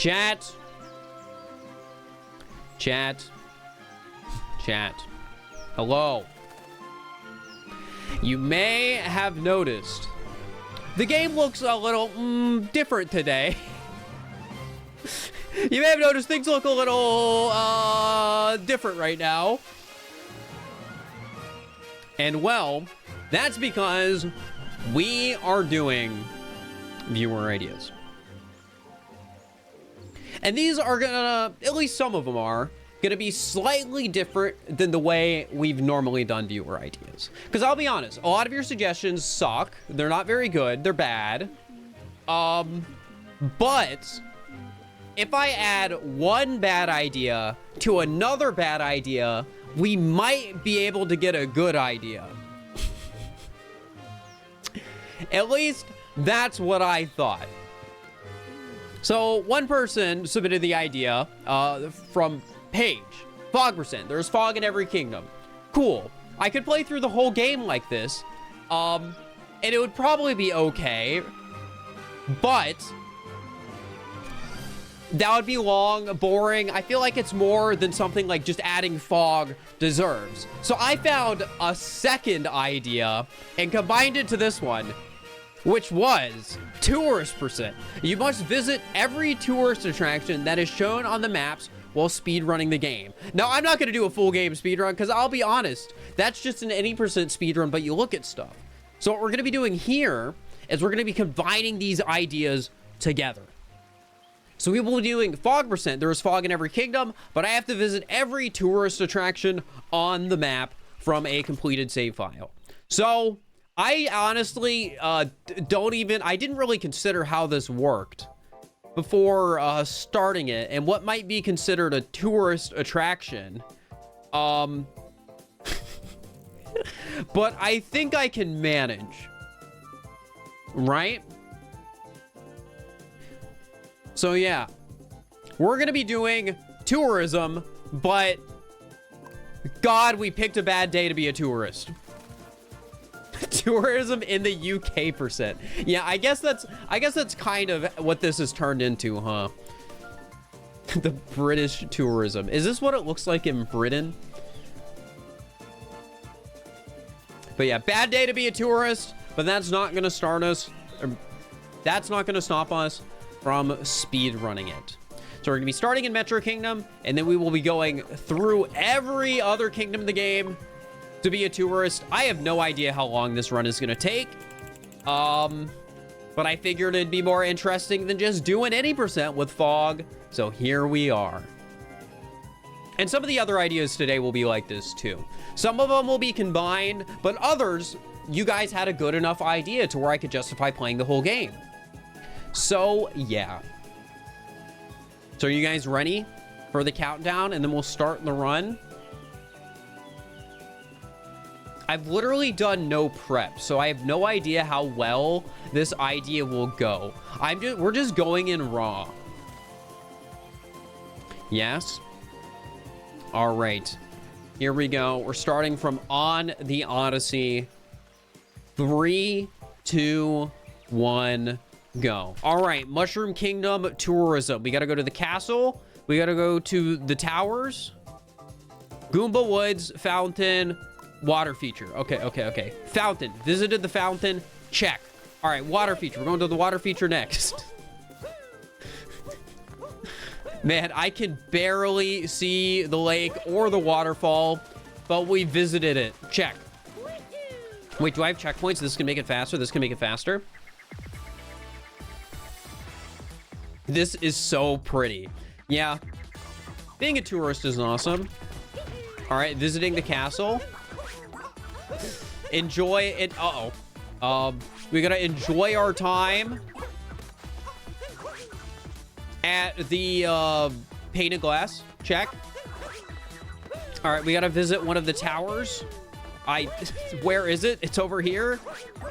Chat. Hello. You may have noticed the game looks a little different today. You may have noticed things look a little different right now. And well, that's because we are doing viewer ideas. And these are gonna, at least some of them are, gonna be slightly different than the way we've normally done viewer ideas. Because I'll be honest, a lot of your suggestions suck. They're not very good. They're bad. But if I add one bad idea to another bad idea, we might be able to get a good idea. At least that's what I thought. So one person submitted the idea from Paige. Fog%. There's fog in every kingdom. Cool. I could play through the whole game like this. And it would probably be okay. But that would be long, boring. I feel like it's more than something like just adding fog deserves. So I found a second idea and combined it to this one, which was Tourist%. You must visit every tourist attraction that is shown on the maps while speedrunning the game. Now, I'm not going to do a full game speedrun because I'll be honest, that's just an any % speedrun, but you look at stuff. So what we're going to be doing here is we're going to be combining these ideas together. So we will be doing Fog%. There is fog in every kingdom, but I have to visit every tourist attraction on the map from a completed save file. So I honestly I didn't really consider how this worked before starting it and what might be considered a tourist attraction. But I think I can manage, right? So yeah, we're gonna be doing tourism, but God, we picked a bad day to be a tourist. Tourism in the UK%. Yeah, I guess that's kind of what this has turned into, huh? The British tourism. Is this what it looks like in Britain? But yeah, bad day to be a tourist, but that's not gonna start us, that's not gonna stop us from speed running it. So we're gonna be starting in Metro Kingdom, and then we will be going through every other kingdom in the game to be a tourist. I have no idea how long this run is gonna take. But I figured it'd be more interesting than just doing any % with fog. So here we are. And some of the other ideas today will be like this too. Some of them will be combined, but others, you guys had a good enough idea to where I could justify playing the whole game. So yeah. So are you guys ready for the countdown? And then we'll start the run. I've literally done no prep, so I have no idea how well this idea will go. We're just going in raw. Yes. All right. Here we go. We're starting from On the Odyssey. 3, 2, 1, go. All right. Mushroom Kingdom tourism. We got to go to the castle. We got to go to the towers. Goomba Woods, fountain, water feature. Okay. Fountain. Visited the fountain. Check. All right. Water feature. We're going to the water feature next. Man, I can barely see the lake or the waterfall, but we visited it. Check. Wait, do I have checkpoints? This can make it faster. This can make it faster. This is so pretty. Yeah. Being a tourist is awesome. All right. Visiting the castle. Enjoy it. We gotta enjoy our time at the painted glass. Check. All right, we gotta visit one of the towers. Where is it? It's over here.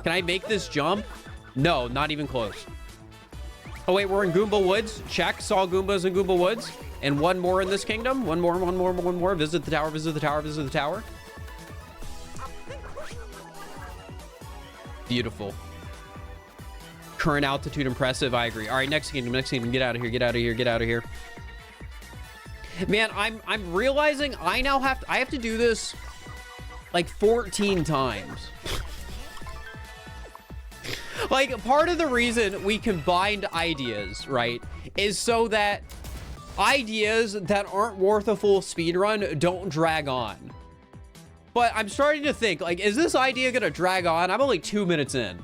Can I make this jump? No, not even close. Oh wait, we're in Goomba Woods. Check. Saw Goombas in Goomba Woods. And one more in this kingdom. One more. Visit the tower, visit the tower, visit the tower. Beautiful. Current altitude impressive. I agree. All right, next kingdom. Get out of here. Get out of here. Get out of here. Man, I'm realizing I have to do this like 14 times. Like, part of the reason we combined ideas, right, is so that ideas that aren't worth a full speedrun don't drag on. But I'm starting to think, like, is this idea gonna drag on? I'm only 2 minutes in.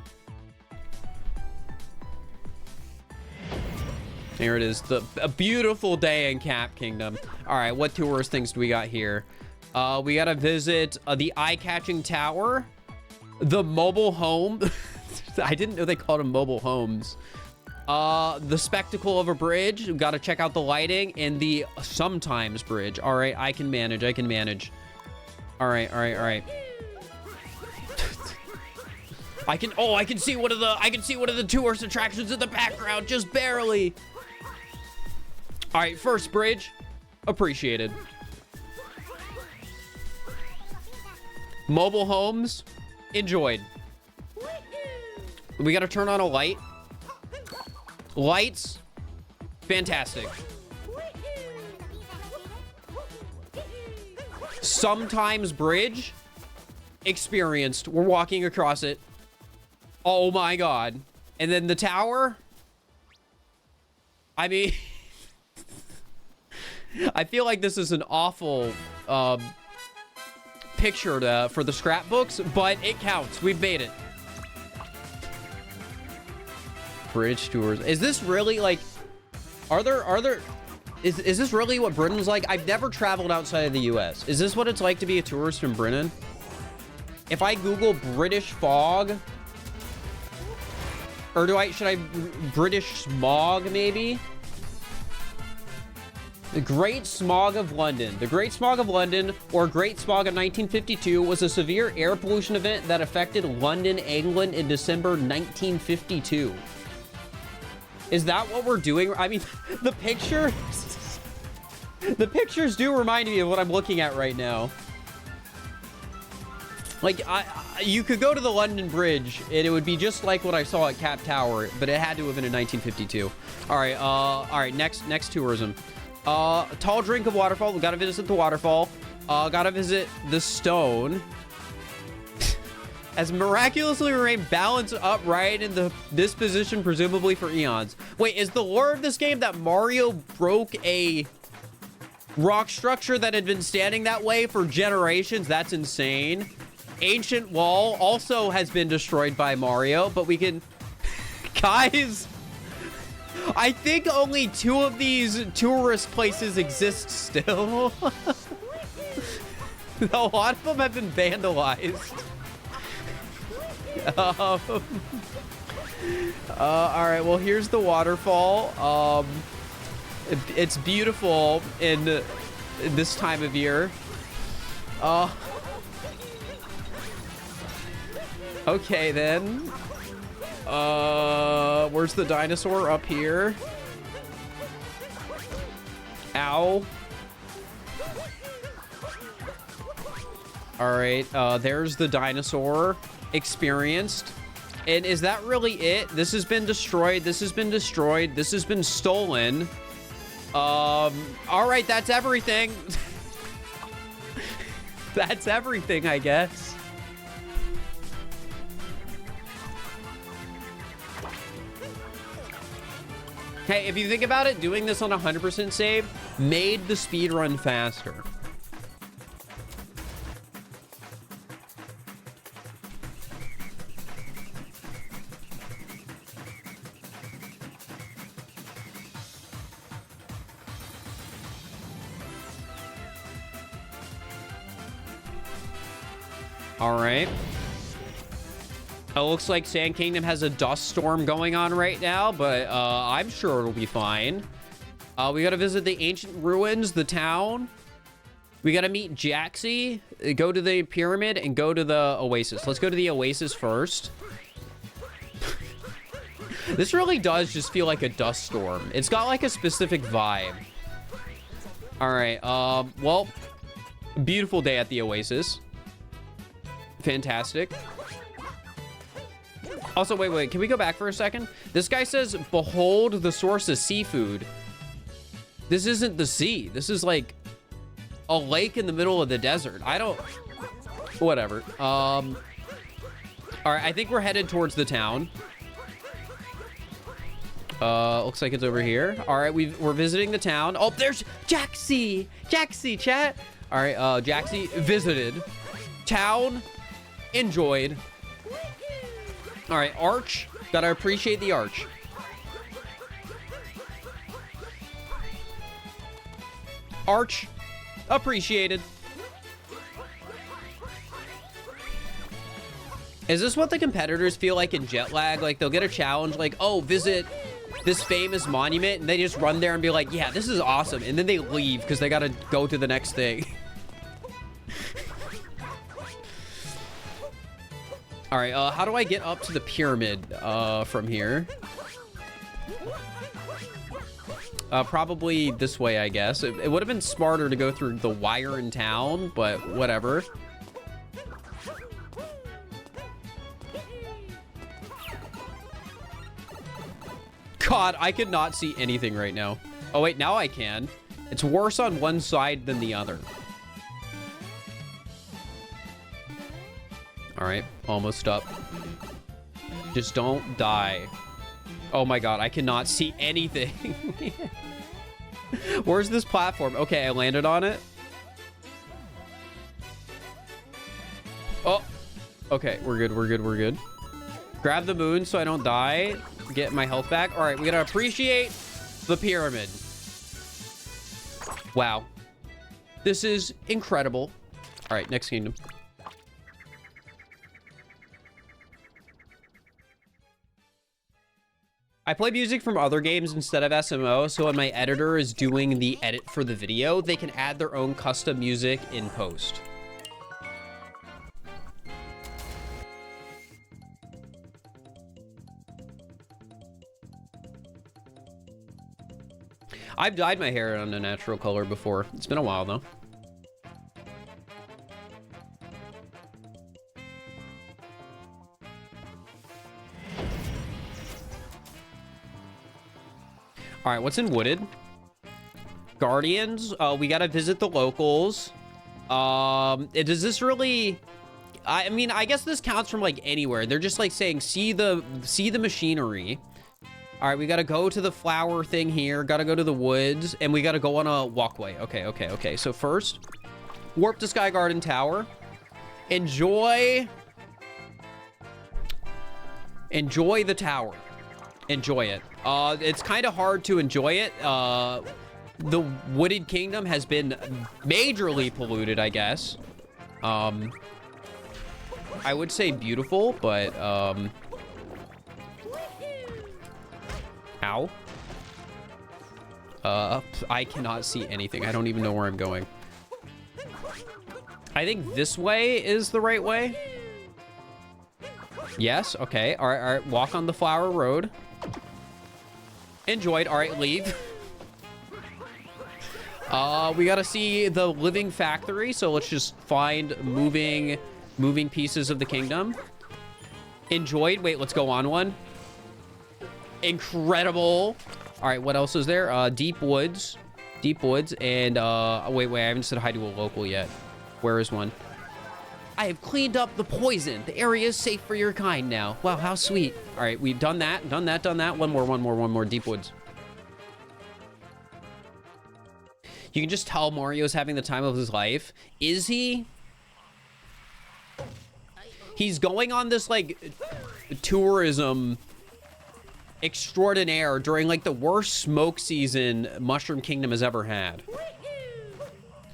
Here it is, a beautiful day in Cap Kingdom. All right, what tourist things do we got here? We gotta visit the eye-catching tower, the mobile home. I didn't know they called them mobile homes. The spectacle of a bridge. We gotta check out the lighting and the sometimes bridge. All right, I can manage. All right. I can see one of the tourist attractions in the background, just barely. All right, first bridge, appreciated. Mobile homes, enjoyed. We gotta turn on a light. Lights, fantastic. Sometimes bridge, experienced. We're walking across it. Oh my god. And then the tower. I mean, I feel like this is an awful picture for the scrapbooks, but it counts. We've made it. Bridge tours. Is this really like, is this really what Britain's like? I've never traveled outside of the US. Is this what it's like to be a tourist in Britain? If I Google British fog, or should I British smog maybe? The Great Smog of London. The Great Smog of London, or Great Smog of 1952, was a severe air pollution event that affected London, England in December 1952. Is that what we're doing? I mean, the pictures do remind me of what I'm looking at right now. Like, you could go to the London Bridge, and it would be just like what I saw at Cap Tower, but it had to have been in 1952. All right, next tourism. Tall drink of waterfall. We gotta visit the waterfall. Gotta visit the stone. Has miraculously remained balanced upright in this position, presumably for eons. Wait, is the lore of this game that Mario broke a rock structure that had been standing that way for generations? That's insane. Ancient wall also has been destroyed by Mario, but we can... Guys, I think only 2 of these tourist places exist still. A lot of them have been vandalized. All right, well, here's the waterfall. It's beautiful in this time of year. Okay, then. Where's the dinosaur? Up here. Ow. All right, there's the dinosaur. Experienced. And is that really it? This has been destroyed. This has been destroyed. This has been stolen. All right, that's everything. That's everything, I guess. Hey, if you think about it, doing this on 100% save made the speedrun faster. All right. It looks like Sand Kingdom has a dust storm going on right now, but I'm sure it'll be fine. We got to visit the ancient ruins, the town. We got to meet Jaxi, go to the pyramid, and go to the oasis. Let's go to the oasis first. This really does just feel like a dust storm. It's got like a specific vibe. All right. Well, beautiful day at the oasis. Fantastic. Also, wait, can we go back for a second? This guy says, behold the source of seafood. This isn't the sea. This is like a lake in the middle of the desert. I don't, whatever. All right, I think we're headed towards the town. Looks like it's over here. All right, we're visiting the town. Oh, there's Jaxie. Jaxie, chat. All right, Jaxie visited. Town, enjoyed. All right, arch. Gotta appreciate the arch. Arch, appreciated. Is this what the competitors feel like in Jet Lag? Like they'll get a challenge like, oh, visit this famous monument, and they just run there and be like, yeah, this is awesome. And then they leave because they gotta go to the next thing. All right, how do I get up to the pyramid from here? Probably this way, I guess. It would have been smarter to go through the wire in town, but whatever. God, I could not see anything right now. Oh, wait, now I can. It's worse on one side than the other. All right, almost up. Just don't die. Oh my God, I cannot see anything. Where's this platform? Okay, I landed on it. Oh, okay, we're good, we're good, we're good. Grab the moon so I don't die. Get my health back. All right, we gotta appreciate the pyramid. Wow. This is incredible. All right, next kingdom. I play music from other games instead of SMO, so when my editor is doing the edit for the video, they can add their own custom music in post. I've dyed my hair on a natural color before. It's been a while though. All right, what's in Wooded? Guardians. We gotta visit the locals. Does this really? I mean, I guess this counts from like anywhere. They're just like saying, see the machinery. All right, we gotta go to the flower thing here. Gotta go to the woods, and we gotta go on a walkway. Okay. So first, warp to Sky Garden Tower. Enjoy the tower. Enjoy it. It's kind of hard to enjoy it. The Wooded Kingdom has been majorly polluted, I guess. I would say beautiful, but ow. I cannot see anything. I don't even know where I'm going. I think this way is the right way. Yes, okay. All right. Walk on the flower road. Enjoyed. All right, leave. We gotta see the living factory, so let's just find moving pieces of the kingdom. Enjoyed. Wait, let's go on one. Incredible. All right, what else is there? Deep woods, and wait, I haven't said hi to a local yet. Where is one? I have cleaned up the poison. The area is safe for your kind now. Wow, how sweet. All right, we've done that. One more. Deep woods. You can just tell Mario's having the time of his life. Is he? He's going on this, like, tourism extraordinaire during, like, the worst smoke season Mushroom Kingdom has ever had.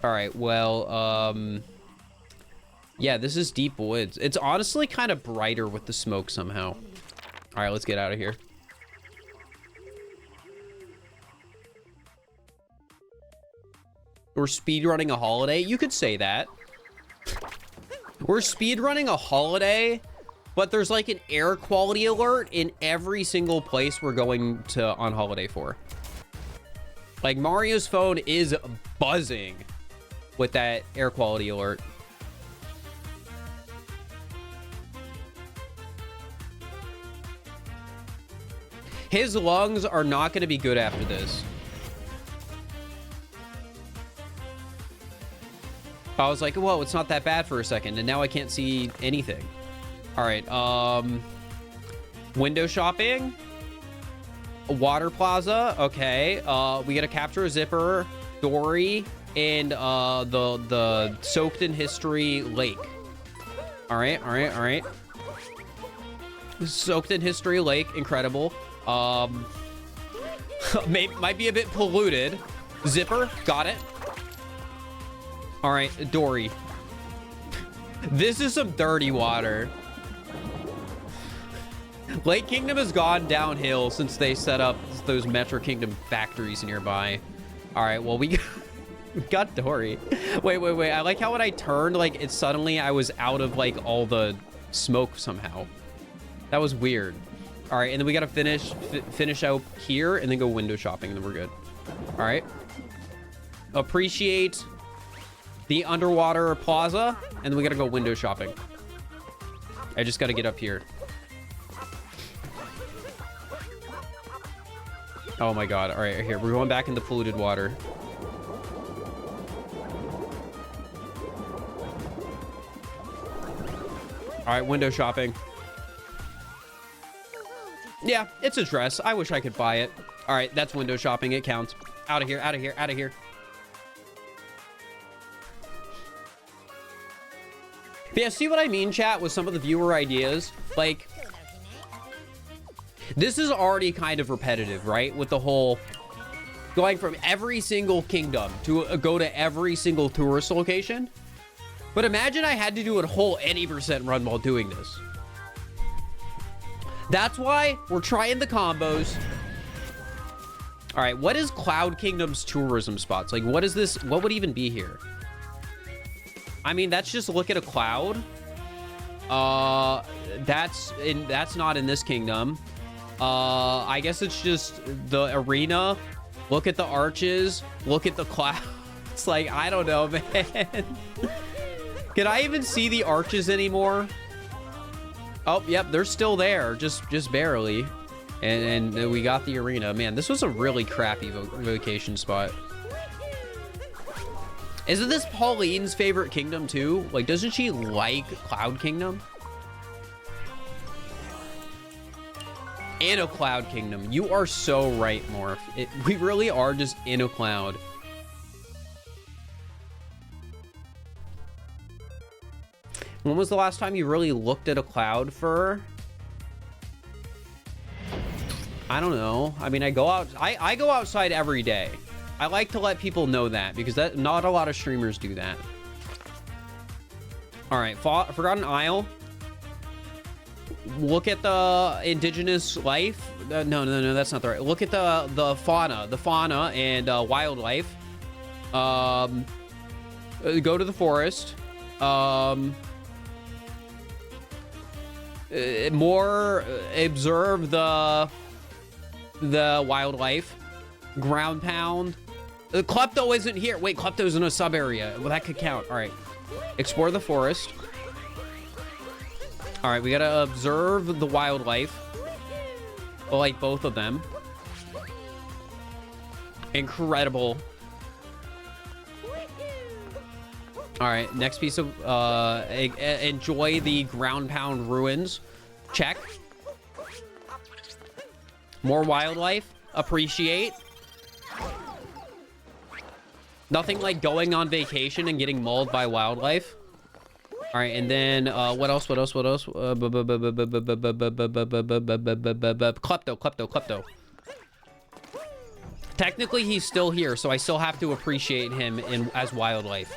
All right, well, yeah, this is Deep Woods. It's honestly kind of brighter with the smoke somehow. All right, let's get out of here. We're speedrunning a holiday. You could say that. We're speedrunning a holiday, but there's like an air quality alert in every single place we're going to on holiday for. Like Mario's phone is buzzing with that air quality alert. His lungs are not going to be good after this. I was like, whoa, it's not that bad for a second, and now I can't see anything. All right, window shopping, water plaza. Okay, we gotta capture a zipper, Dory, and the soaked in history lake. All right, all right, all right. Soaked in history lake, incredible. Might be a bit polluted. Zipper, got it. All right, Dory. This is some dirty water. Lake Kingdom has gone downhill since they set up those Metro Kingdom factories nearby. All right, well, we got Dory. Wait. I like how when I turned, like, it suddenly I was out of, like, all the smoke somehow. That was weird. All right, and then we got to finish out here and then go window shopping, and then we're good. All right. Appreciate the underwater plaza, and then we got to go window shopping. I just got to get up here. Oh my god. All right, here. We're going back into polluted water. All right, window shopping. Yeah, it's a dress. I wish I could buy it. All right, that's window shopping. It counts. Out of here, out of here, out of here. But yeah, see what I mean, chat, with some of the viewer ideas? Like, this is already kind of repetitive, right? With the whole going from every single kingdom to go to every single tourist location. But imagine I had to do a whole 80% run while doing this. That's why we're trying the combos. All right, what is Cloud Kingdom's tourism spots? Like, what is this? What would even be here? I mean, that's just look at a cloud. That's not in this kingdom. I guess it's just the arena. Look at the arches. Look at the clouds. It's like, I don't know, man. Can I even see the arches anymore? Oh, yep, they're still there, just barely. And we got the arena. Man, this was a really crappy vacation spot. Isn't this Pauline's favorite kingdom too? Like, doesn't she like Cloud Kingdom? In a Cloud Kingdom. You are so right, Morph. We really are just in a cloud. When was the last time you really looked at a cloud for? I don't know. I mean, I go outside every day. I like to let people know that because not a lot of streamers do that. All right, Forgotten Isle. Look at the indigenous life. No, that's not the right. Look at the fauna and wildlife. Go to the forest. More observe the wildlife. Ground pound. Klepto isn't here. Wait, Klepto's in a sub area. Well, that could count. All right. Explore the forest. All right, we gotta observe the wildlife. Well, like both of them. Incredible. All right, next piece of enjoy the ground pound ruins. Check. More wildlife. Appreciate. Nothing like going on vacation and getting mauled by wildlife. All right, and then what else? Klepto. Technically, he's still here, so I still have to appreciate him as wildlife.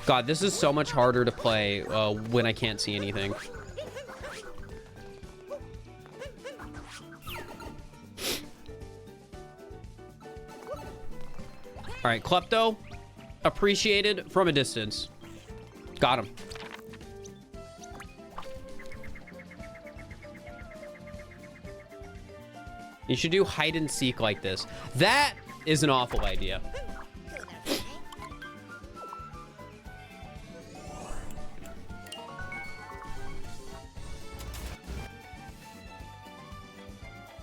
God, this is so much harder to play when I can't see anything. All right, Klepto, appreciated from a distance. Got him. You should do hide and seek like this. That is an awful idea.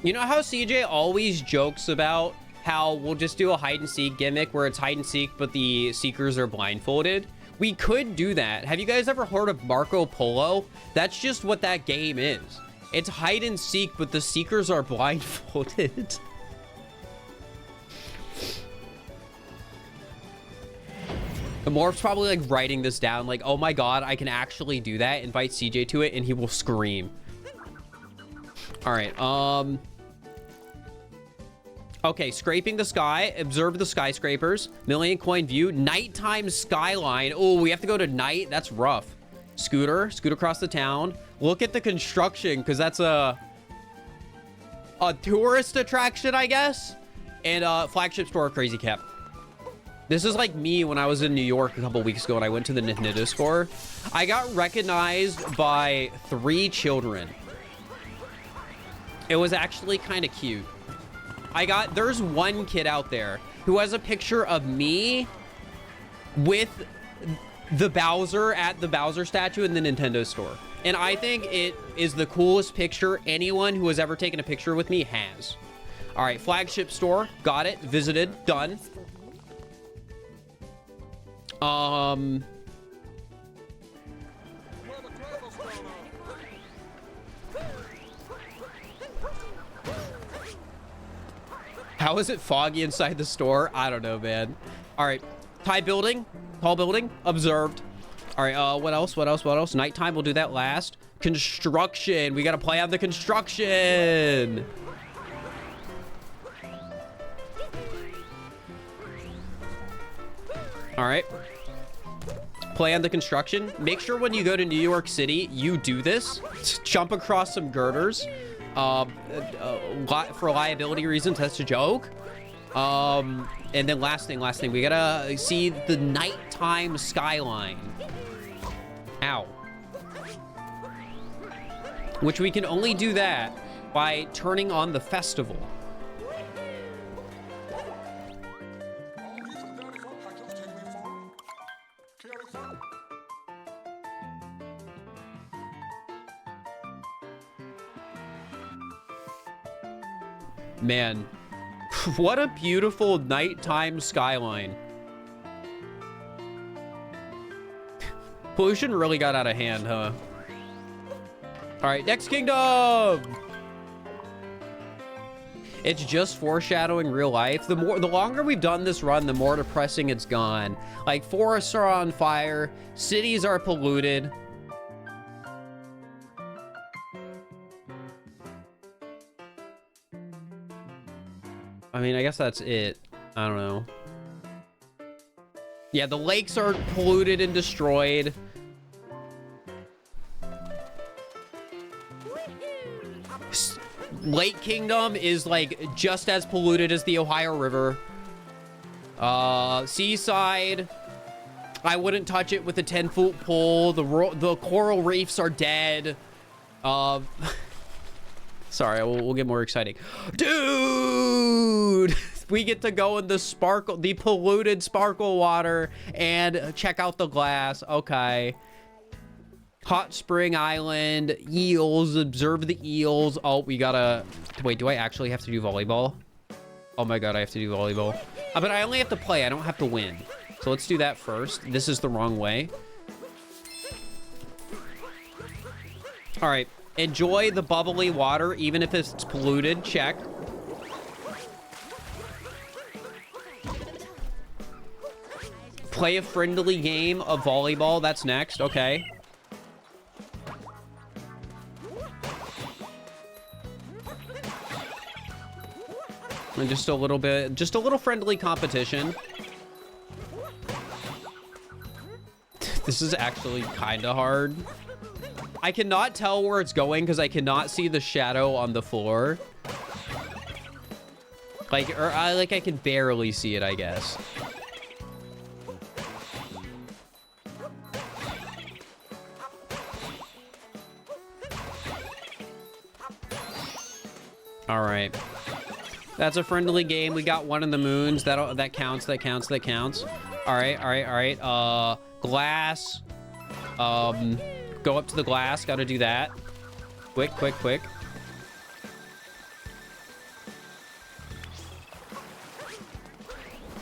You know how CJ always jokes about how we'll just do a hide and seek gimmick where it's hide and seek, but the seekers are blindfolded? We could do that. Have you guys ever heard of Marco Polo? That's just what that game is. It's hide and seek, but the seekers are blindfolded. The Morph's probably like writing this down like, oh my god, I can actually do that. Invite CJ to it and he will scream. All right, okay, scraping the sky, observe the skyscrapers, million coin view, nighttime skyline. Oh, we have to go to night. That's rough. Scoot across the town. Look at the construction, because that's a tourist attraction, I guess. And flagship store, Crazy Cap. This is like me when I was in New York a couple weeks ago and I went to the Nintendo store. I got recognized by 3 children. It was actually kind of cute. There's one kid out there who has a picture of me with the Bowser at the Bowser statue in the Nintendo store. And I think it is the coolest picture anyone who has ever taken a picture with me has. All right, flagship store, got it, visited, done. How is it foggy inside the store? I don't know, man. All right, tall building, observed. All right, what else? Nighttime, we'll do that last. Construction, we gotta play on the construction. All right, play on the construction. Make sure when you go to New York City, you do this. Jump across some girders. For liability reasons, that's a joke. And then last thing, we gotta see the nighttime skyline. Ow. Which we can only do that by turning on the festival. Man, what a beautiful nighttime skyline. Pollution really got out of hand, huh? All right, next kingdom. It's just foreshadowing real life. The longer we've done this run, the more depressing it's gone. Like, forests are on fire, cities are polluted. I mean, I guess that's it. I don't know. Yeah, the lakes are polluted and destroyed. Lake Kingdom is like just as polluted as the Ohio River. Seaside, I wouldn't touch it with a 10-foot pole. The coral reefs are dead. Sorry, we'll get more exciting. Dude, we get to go in the polluted sparkle water and check out the glass. Okay. Hot Spring Island, eels, observe the eels. Oh, we gotta, wait, do I actually have to do volleyball? Oh my God, I have to do volleyball. But I only have to play, I don't have to win. So let's do that first. This is the wrong way. All right. Enjoy the bubbly water, even if it's polluted. Check. Play a friendly game of volleyball. That's next. Okay. And just a little friendly competition. This is actually kind of hard. I cannot tell where it's going because I cannot see the shadow on the floor. I can barely see it, I guess. All right. That's a friendly game. We got one in the moons. That counts. All right. Glass. Go up to the glass. Got to do that. Quick.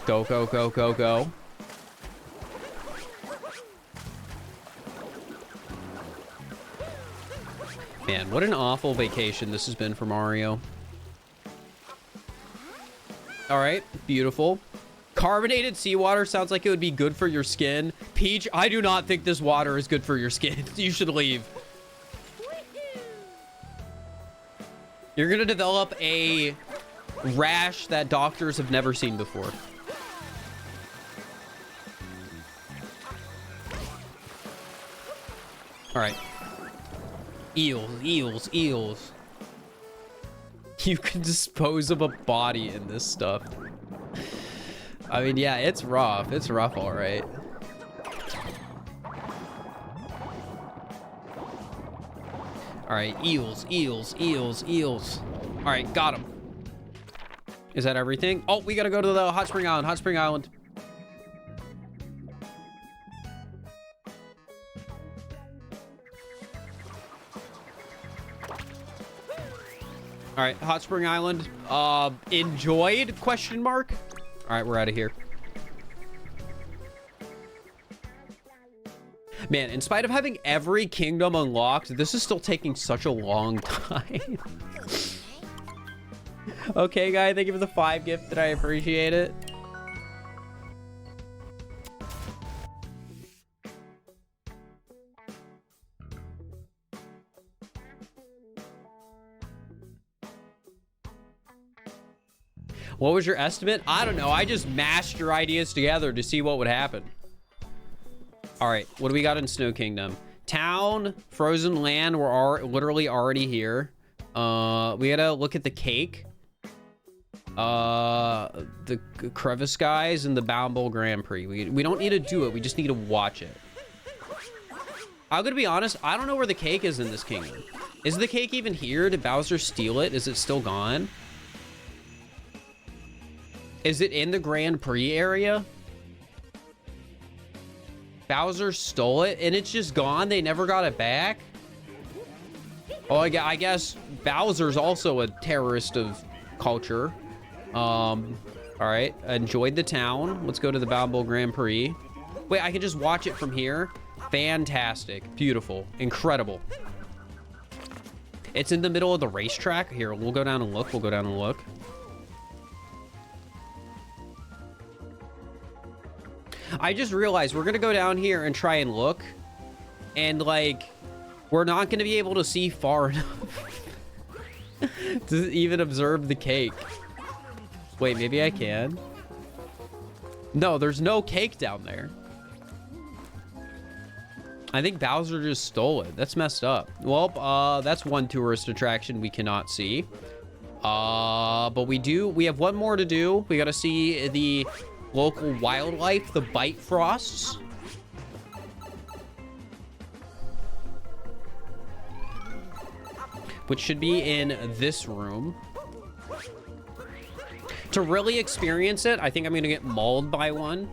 Go, go, go, go, go. Man, what an awful vacation this has been for Mario. All right, beautiful. Carbonated seawater sounds like it would be good for your skin. Peach, I do not think this water is good for your skin. You should leave. You're gonna develop a rash that doctors have never seen before. All right. Eels, eels, eels. You can dispose of a body in this stuff. I mean, yeah, it's rough. It's rough, all right. All right, eels, eels, eels, eels. All right, got him. Is that everything? Oh, we gotta go to the Hot Spring Island. Hot Spring Island. All right, Hot Spring Island. Enjoyed? Question mark. All right, we're out of here. Man, in spite of having every kingdom unlocked, this is still taking such a long time. Okay, guy, thank you for the 5 gift. I appreciate it. What was your estimate? I don't know. I just mashed your ideas together to see what would happen. All right, what do we got in Snow Kingdom? Town, Frozen Land, we're literally already here. We gotta look at the cake. The Crevice Guys and the Bound Bowl Grand Prix. We don't need to do it. We just need to watch it. I'm gonna be honest. I don't know where the cake is in this kingdom. Is the cake even here? Did Bowser steal it? Is it still gone? Is it in the Grand Prix area? Bowser stole it and it's just gone. They never got it back. Oh, I guess Bowser's also a terrorist of culture. All right, enjoyed the town. Let's go to the Bound Bowl Grand Prix. Wait, I can just watch it from here. Fantastic, beautiful, incredible. It's in the middle of the racetrack. Here, we'll go down and look. We'll go down and look. I just realized we're gonna go down here and try and look, and like we're not gonna be able to see far enough to even observe the cake. Wait, maybe I can. No, there's no cake down there. I think Bowser just stole it. That's messed up. Well, that's one tourist attraction we cannot see. But we have one more to do. We gotta see the local wildlife, the Bifrosts. Which should be in this room. To really experience it, I think I'm gonna get mauled by one.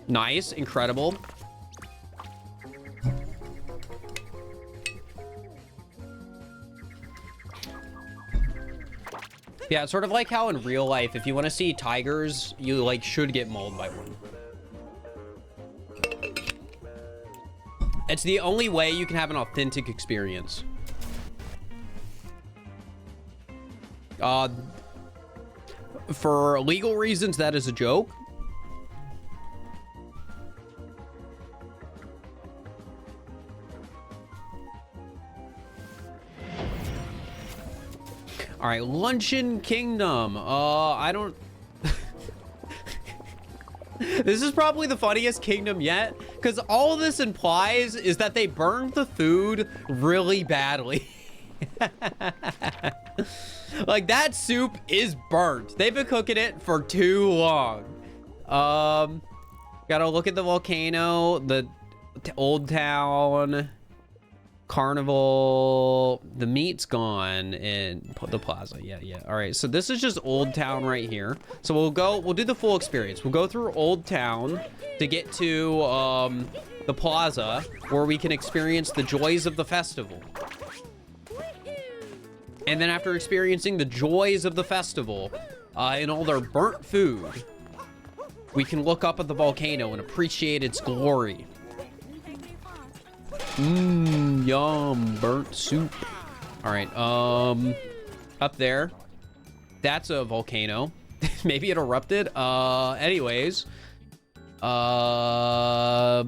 Nice, incredible. Yeah, it's sort of like how in real life, if you want to see tigers, you like should get mauled by one. It's the only way you can have an authentic experience. For legal reasons, that is a joke. All right, Luncheon Kingdom. I don't... This is probably the funniest kingdom yet, because all this implies is that they burned the food really badly. Like, that soup is burnt. They've been cooking it for too long. Gotta look at the volcano, the old town... Carnival, the meat's gone, and the plaza. Yeah. All right, so this is just Old Town right here. So we'll do the full experience. We'll go through Old Town to get to the plaza, where we can experience the joys of the festival. And then after experiencing the joys of the festival and all their burnt food, we can look up at the volcano and appreciate its glory. Yum, burnt soup. All right, up there, that's a volcano. Maybe it erupted. Anyways, now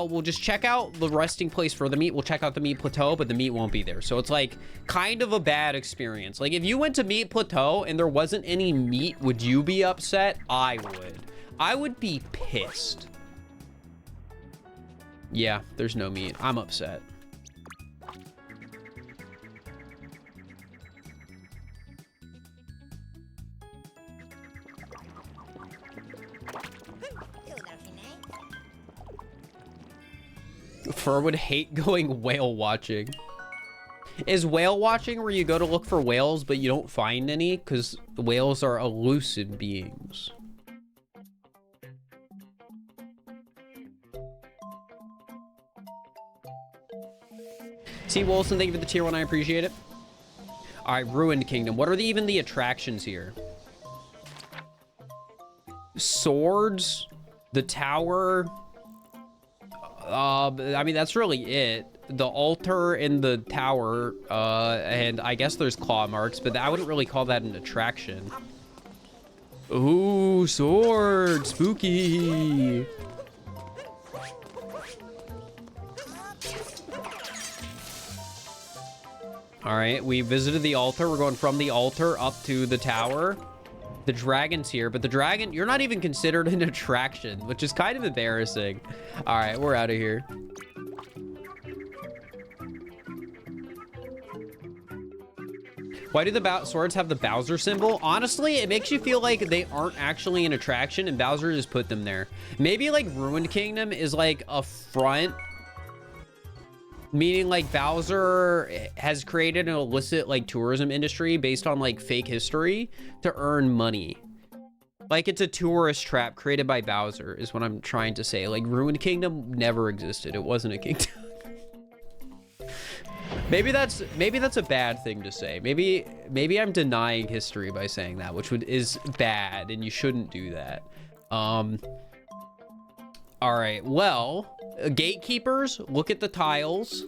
we'll just check out the resting place for the meat. We'll check out the meat plateau, but the meat won't be there. So it's like kind of a bad experience. Like if you went to meat plateau and there wasn't any meat, would you be upset? I would. I would be pissed. Yeah, there's no meat. I'm upset. Fur would hate going whale watching. Is whale watching where you go to look for whales but you don't find any? Because whales are elusive beings. See, Wilson, thank you for the tier 1. I appreciate it. All right, Ruined Kingdom. What are even the attractions here? Swords, the tower. I mean, that's really it. The altar and the tower, and I guess there's claw marks, but I wouldn't really call that an attraction. Ooh, sword, spooky. All right, we visited the altar. We're going from the altar up to the tower. The dragon's here, but the dragon, you're not even considered an attraction, which is kind of embarrassing. All right, we're out of here. Why do the swords have the Bowser symbol? Honestly, it makes you feel like they aren't actually an attraction and Bowser just put them there. Maybe like Ruined Kingdom is like a front, meaning like Bowser has created an illicit like tourism industry based on like fake history to earn money. Like it's a tourist trap created by Bowser is what I'm trying to say. Like Ruined Kingdom never existed. It wasn't a kingdom. Maybe that's a bad thing to say. Maybe I'm denying history by saying that, which is bad and you shouldn't do that. All right, well, gatekeepers, look at the tiles.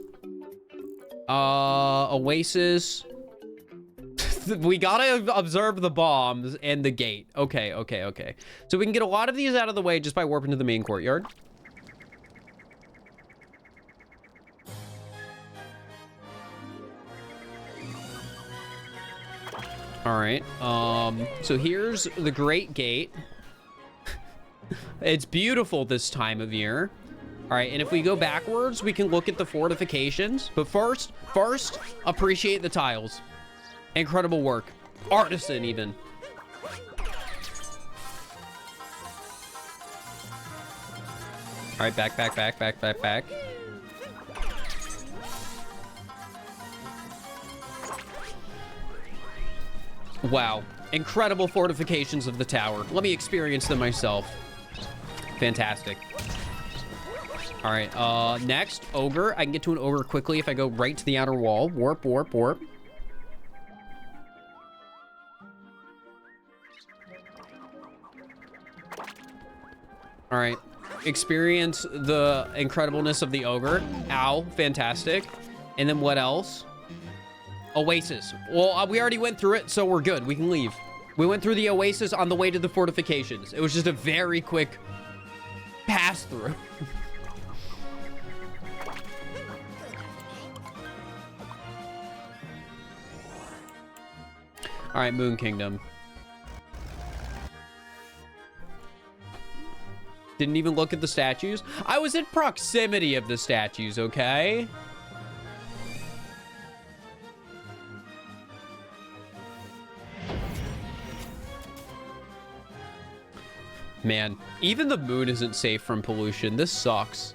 Oasis. We gotta observe the bombs and the gate. Okay. So we can get a lot of these out of the way just by warping to the main courtyard. All right, so here's the Great Gate. It's beautiful this time of year. All right, and if we go backwards, we can look at the fortifications. But first, appreciate the tiles. Incredible work. Artisan, even. All right, back. Wow. Incredible fortifications of the tower. Let me experience them myself. Fantastic. All right, next, ogre. I can get to an ogre quickly if I go right to the outer wall. Warp. All right, experience the incredibleness of the ogre. Ow, fantastic. And then what else? Oasis. Well, we already went through it, so we're good. We can leave. We went through the oasis on the way to the fortifications. It was just a very quick pass through. All right, Moon Kingdom. Didn't even look at the statues. I was in proximity of the statues, okay? Man, even the moon isn't safe from pollution. This sucks.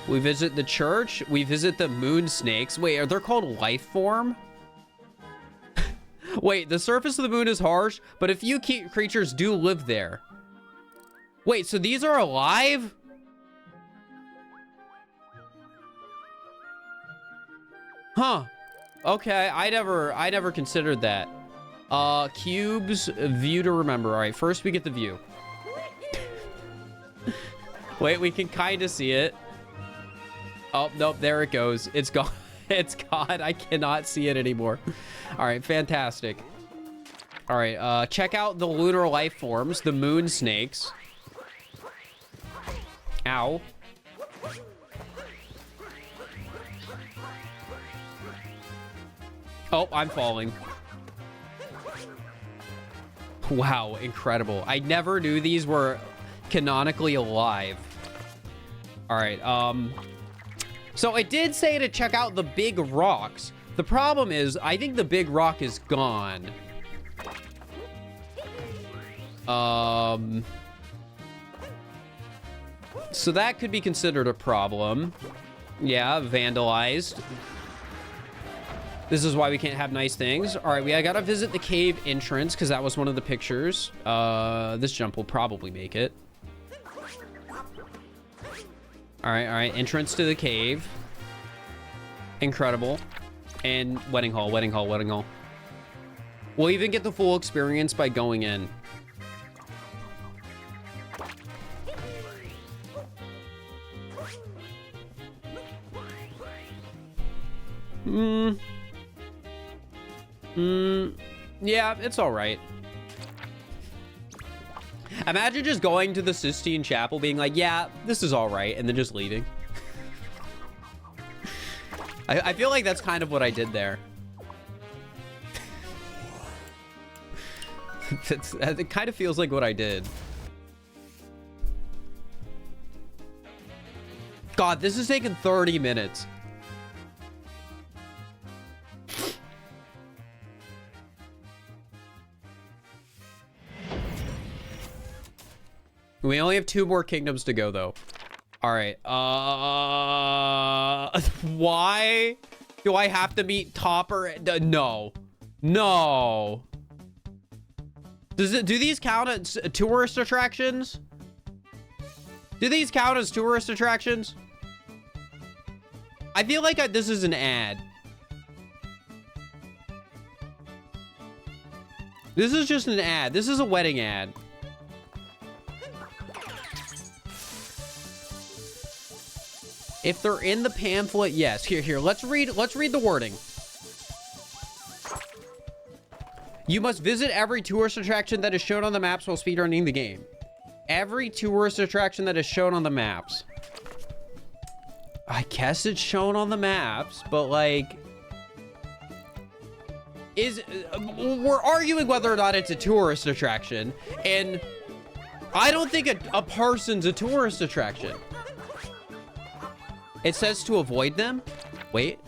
We visit the church. We visit the moon snakes. Wait, are they called life form? Wait, the surface of the moon is harsh, but a few creatures do live there. Wait, so these are alive? Huh. Okay, I never considered that. Cubes, view to remember. All right, first we get the view. Wait, we can kind of see it. Oh, nope, there it goes. It's gone. It's gone. I cannot see it anymore. All right, fantastic. All right, check out the lunar life forms, the moon snakes. Ow. Oh, I'm falling. Wow, incredible. I never knew these were canonically alive. All right, so it did say to check out the big rocks. The problem is, I think the big rock is gone. So that could be considered a problem. Yeah, vandalized. This is why we can't have nice things. All right, I gotta visit the cave entrance because that was one of the pictures. This jump will probably make it. All right, entrance to the cave. Incredible. And wedding hall, wedding hall, wedding hall. We'll even get the full experience by going in. Yeah, it's all right. Imagine just going to the Sistine Chapel being like, yeah, this is all right, and then just leaving. I feel like that's kind of what I did there. It kind of feels like what I did. God, this is taking 30 minutes. We only have 2 more kingdoms to go, though. All right. Why do I have to meet Topper? No. No. Do these count as tourist attractions? Do these count as tourist attractions? I feel like this is an ad. This is just an ad. This is a wedding ad. If they're in the pamphlet, yes. Here. Let's read the wording. You must visit every tourist attraction that is shown on the maps while speedrunning the game. Every tourist attraction that is shown on the maps. I guess it's shown on the maps, but like, we're arguing whether or not it's a tourist attraction, and I don't think a person's a tourist attraction. It says to avoid them. Wait,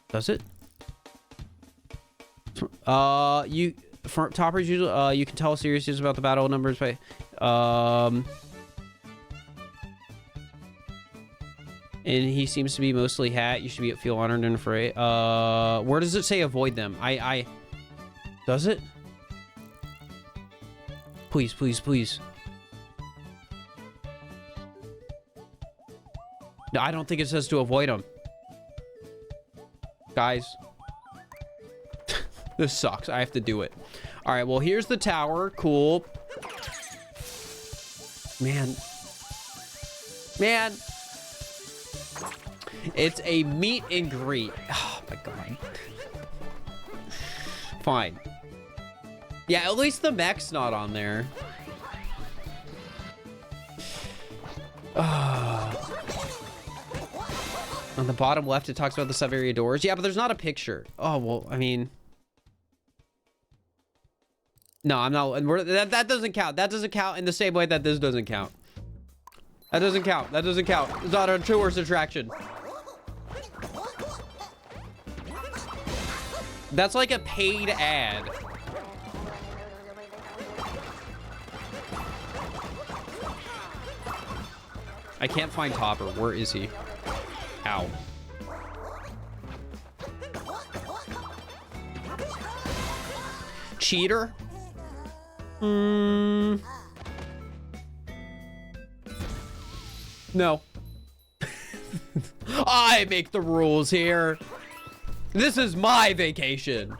does it? For toppers usually you can tell serious news about the battle numbers by and he seems to be mostly hat. You should feel honored and afraid. Where does it say avoid them? Does it? Please. No, I don't think it says to avoid them. Guys. This sucks. I have to do it. All right, well, here's the tower. Cool. Man. It's a meet and greet. Oh, my God. Fine. Yeah, at least the mech's not on there. On the bottom left, it talks about the sub-area doors. Yeah, but there's not a picture. Oh, well, I mean... No, I'm not... That doesn't count. That doesn't count in the same way that this doesn't count. That doesn't count. It's not a tourist attraction. That's like a paid ad. I can't find Topper. Where is he? Ow. Cheater? No. I make the rules here. This is my vacation.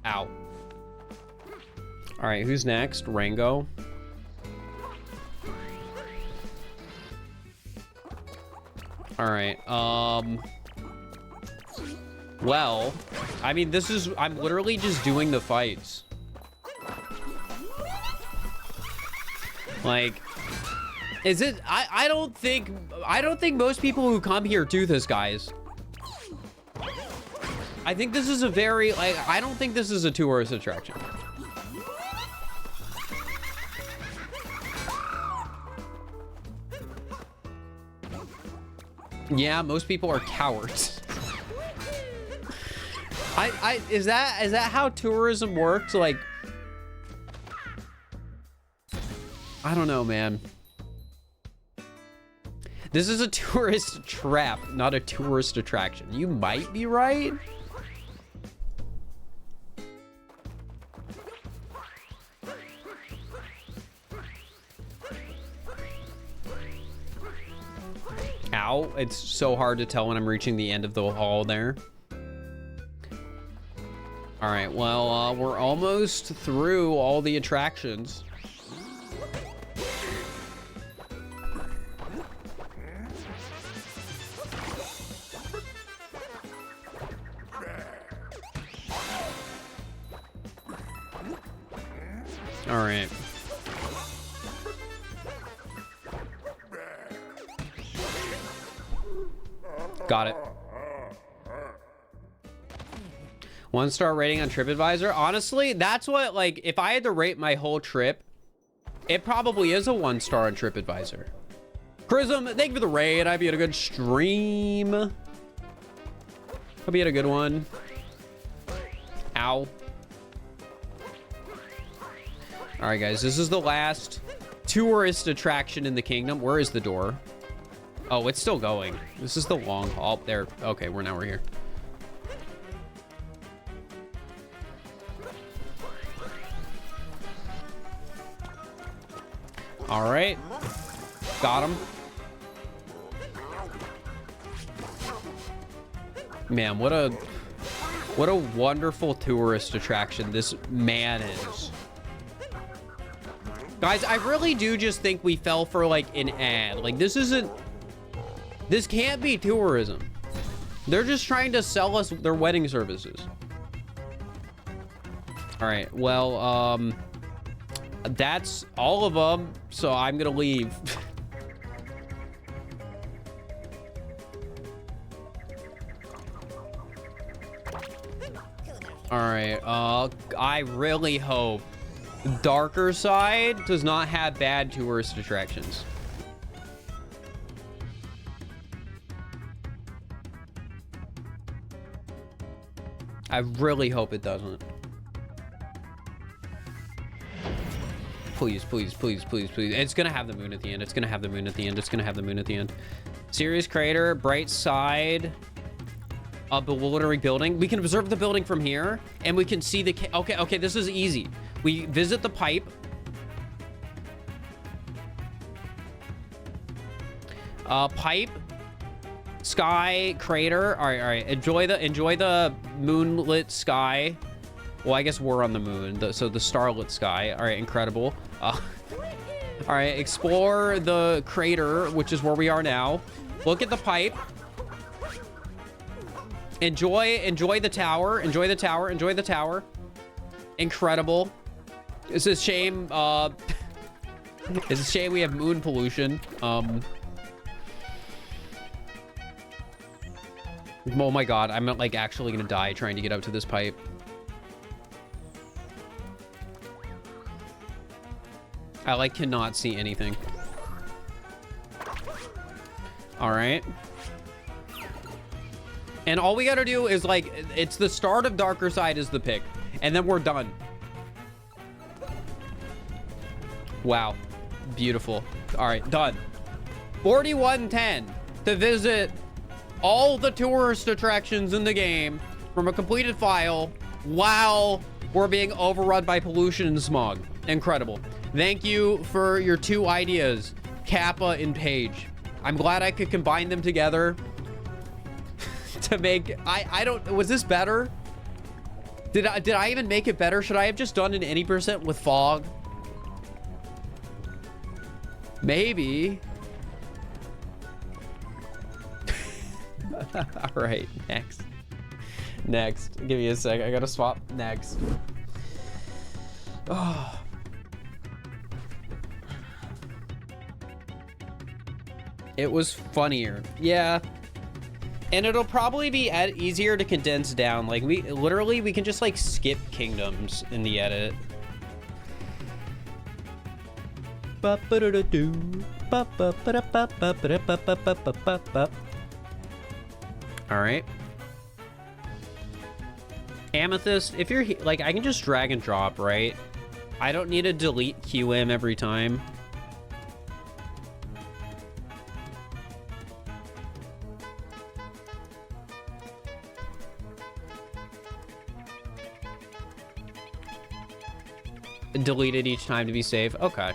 Ow. All right, who's next? Rango. All right, well, I mean, I'm literally just doing the fights. Like, is it, I don't think most people who come here do this, guys. I think this is a very, like, I don't think this is a tourist attraction. Yeah, most people are cowards. Is that how tourism works? Like, I don't know, man. This is a tourist trap, not a tourist attraction. You might be right. Ow, it's so hard to tell when I'm reaching the end of the hall there. All right, well, we're almost through all the attractions. All right. Got it. 1-star rating on TripAdvisor. Honestly, that's what, like, if I had to rate my whole trip, it probably is a 1-star on TripAdvisor. Prism, thank you for the raid. I hope you had a good stream. Hope you had a good one. Ow. All right, guys, this is the last tourist attraction in the kingdom. Where is the door? Oh, it's still going. This is the long haul. There. Okay, we're here. All right. Got him. Man, what a wonderful tourist attraction this man is. Guys, I really do just think we fell for, like, an ad. Like, this can't be tourism. They're just trying to sell us their wedding services. All right, well, that's all of them, so I'm gonna leave. All right, I really hope Darker Side does not have bad tourist attractions. I really hope it doesn't. Please, please, please, please, please. It's gonna have the moon at the end. It's gonna have the moon at the end. It's gonna have the moon at the end. Serious Crater, Bright Side, a bewildering building. We can observe the building from here, and we can see the... Okay, this is easy. We visit the pipe. Pipe, sky, crater. All right. Enjoy the moonlit sky. Well, I guess we're on the moon, so the starlit sky. All right, incredible. All right, explore the crater, which is where we are now. Look at the pipe. Enjoy the tower. Enjoy the tower. Enjoy the tower. Incredible. It's a shame. It's a shame we have moon pollution. Oh my god, I'm like actually gonna die trying to get up to this pipe. I like cannot see anything. All right. And all we gotta do is, like, it's the start of Darker Side is the pick, and then we're done. Wow, beautiful. All right, done. 4110 to visit all the tourist attractions in the game. from a completed file while we're being overrun by pollution and smog. Incredible. Thank you for your 2 ideas, Kappa and Paige. I'm glad I could combine them together to make, I don't, was this better? Did I even make it better? Should I have just done an any % with fog? Maybe. All right, next. Next. Give me a sec. I gotta swap next. Oh. It was funnier. Yeah. And it'll probably be easier to condense down. Like, we can just, like, skip kingdoms in the edit. All right. Amethyst, if you're, like, I can just drag and drop, right? I don't need to delete QM every time. Delete it each time to be safe. Okay.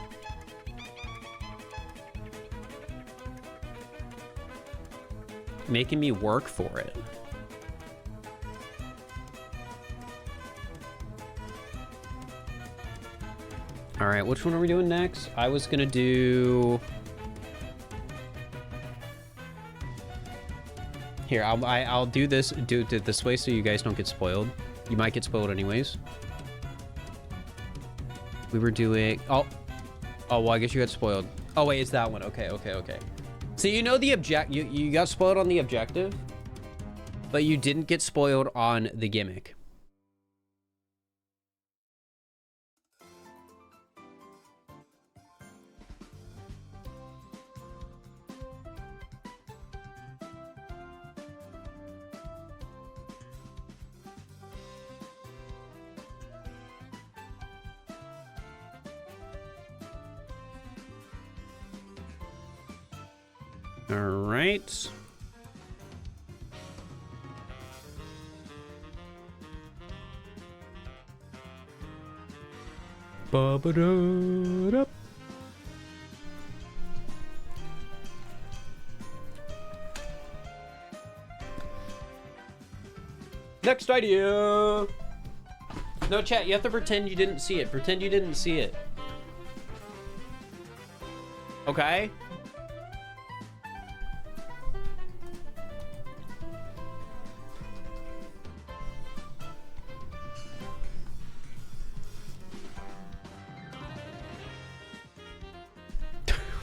Making me work for it. All right, which one are we doing next? I was gonna do... Here, I'll do this way so you guys don't get spoiled. You might get spoiled anyways. We were doing... Oh, well, I guess you got spoiled. Oh, wait, it's that one. Okay. So you know the you got spoiled on the objective, but you didn't get spoiled on the gimmick. All right. Ba-ba-da-da. Next idea. No, chat, you have to pretend you didn't see it. Pretend you didn't see it. Okay?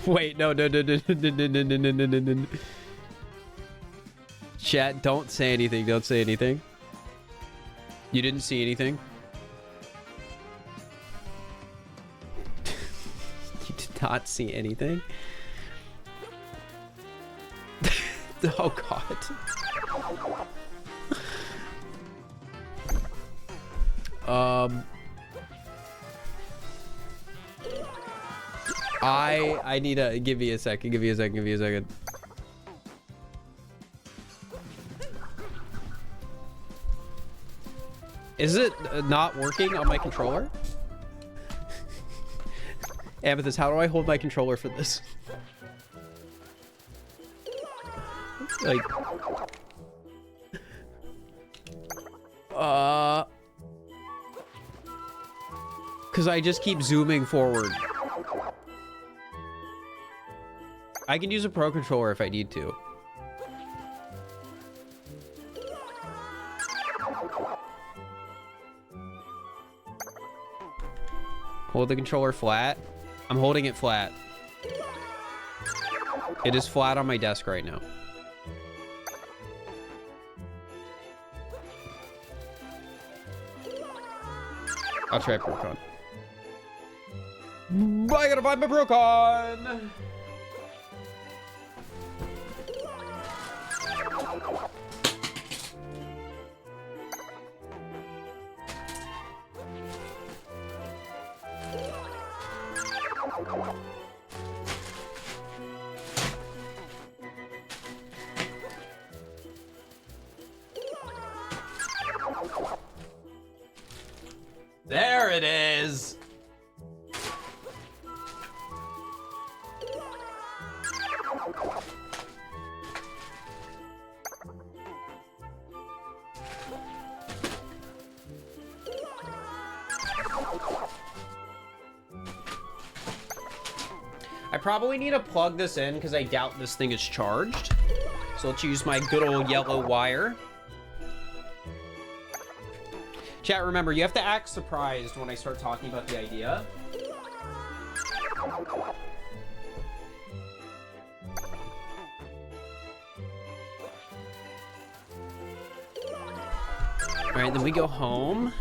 Wait, no. Chat, don't say anything. Don't say anything. You didn't see anything? You did not see anything? Oh, God. I need to give me a second. Give me a second. Is it not working on my controller? Amethyst, how do I hold my controller for this? Like, because I just keep zooming forward. I can use a Pro Controller if I need to. Hold the controller flat. I'm holding it flat. It is flat on my desk right now. I'll try Procon. I gotta find my Procon! There it is. I probably need to plug this in because I doubt this thing is charged. So let's use my good old yellow wire. Chat, remember, you have to act surprised when I start talking about the idea. All right, then we go home.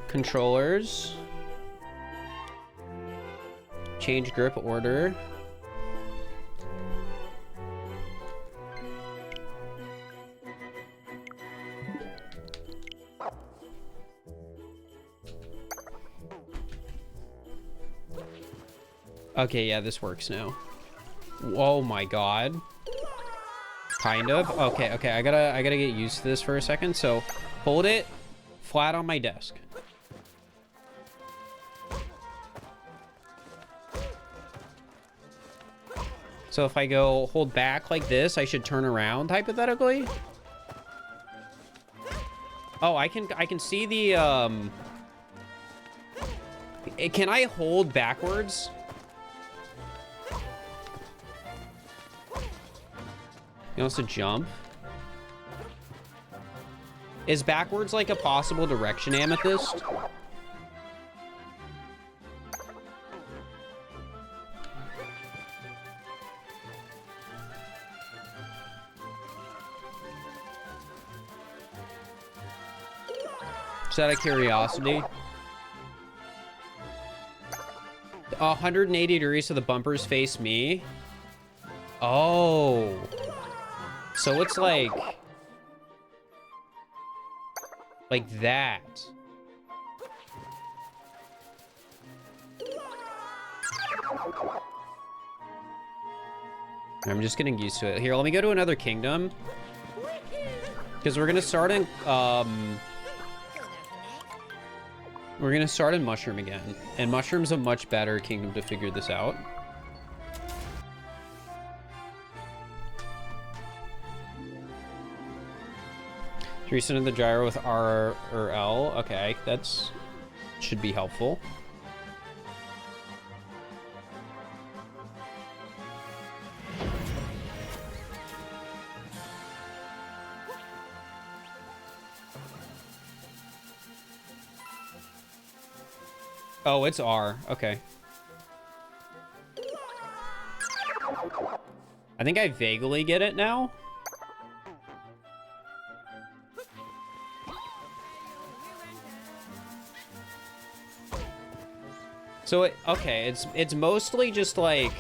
Controllers. Change grip order. Okay, yeah, this works now. Oh my god. Kind of. Okay, I gotta get used to this for a second. So hold it flat on my desk. So if I go hold back like this, I should turn around hypothetically. Oh, I can see the can I hold backwards? He wants to jump. Is backwards like a possible direction, Amethyst? Just out of curiosity. 180 degrees so the bumpers face me. Oh. So it's like that. I'm just getting used to it. Here, let me go to another kingdom. Because we're gonna start in Mushroom again. And Mushroom's a much better kingdom to figure this out. Reset in the gyro with R or L. Okay, that's should be helpful. Oh, it's R. Okay. I think I vaguely get it now. So okay, it's mostly just like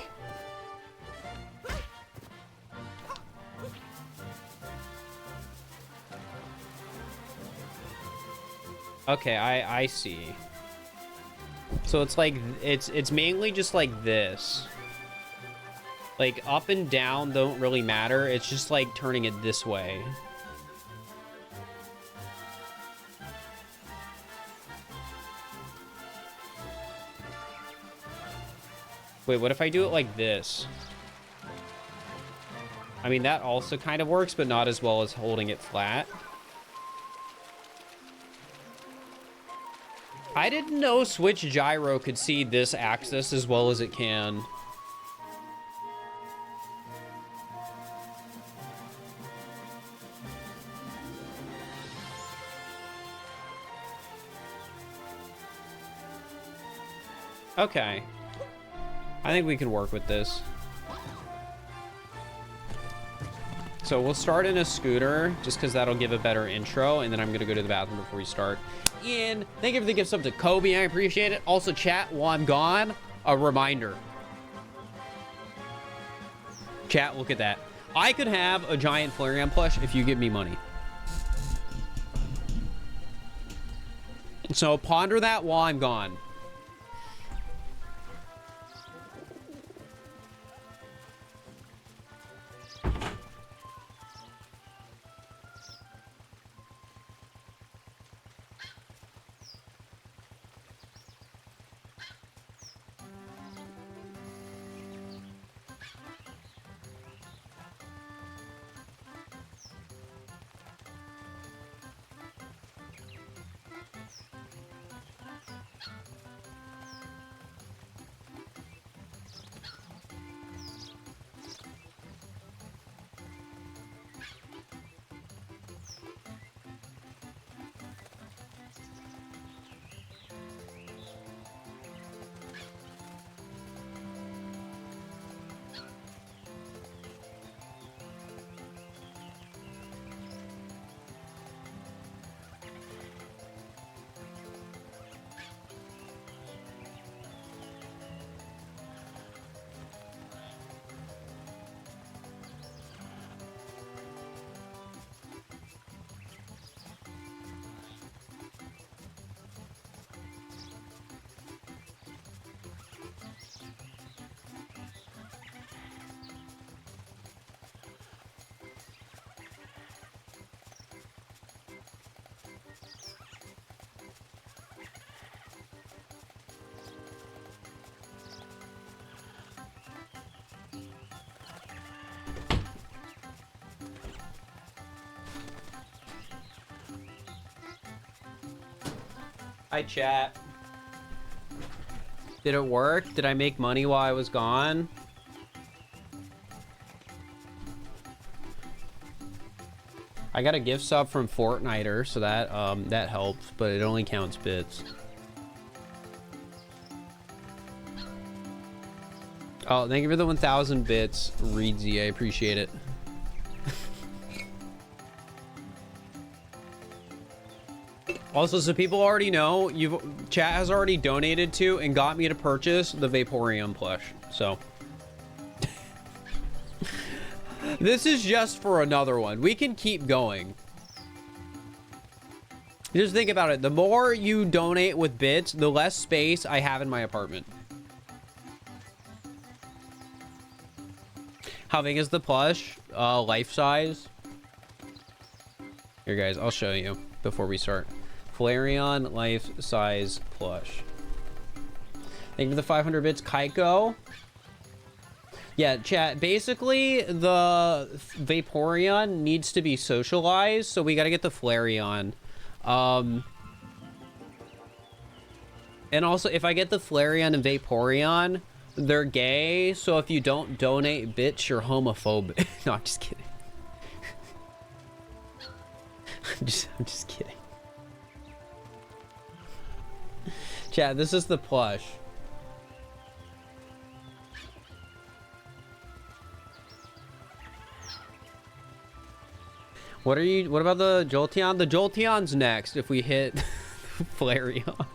okay, I see. So it's like it's mainly just like this. Like up and down don't really matter. It's just like turning it this way. Wait, what if I do it like this? I mean, that also kind of works, but not as well as holding it flat. I didn't know Switch Gyro could see this axis as well as it can. Okay. I think we can work with this. So we'll start in a scooter, just because that'll give a better intro, and then I'm going to go to the bathroom before we start. Ian, thank you for the gift sub to Kobe. I appreciate it. Also, chat, while I'm gone, a reminder. Chat, look at that. I could have a giant Flareon plush if you give me money. So ponder that while I'm gone. Hi, chat. Did it work? Did I make money while I was gone? I got a gift sub from Fortniter, so that that helps, but it only counts bits. Oh, thank you for the 1,000 bits, Reedsy. I appreciate it. Also, so people already know, chat has already donated to and got me to purchase the Vaporeon plush. So this is just for another one. We can keep going. Just think about it. The more you donate with bits, the less space I have in my apartment. How big is the plush? Life size. Here, guys, I'll show you before we start. Flareon life size plush. Thank you for the 500 bits, Kaiko. Yeah, chat. Basically, the Vaporeon needs to be socialized, so we got to get the Flareon. And also, if I get the Flareon and Vaporeon, they're gay, so if you don't donate bits, you're homophobic. No, I'm just kidding. I'm just kidding. Chat, this is the plush. What about the Jolteon? The Jolteon's next if we hit Flareon.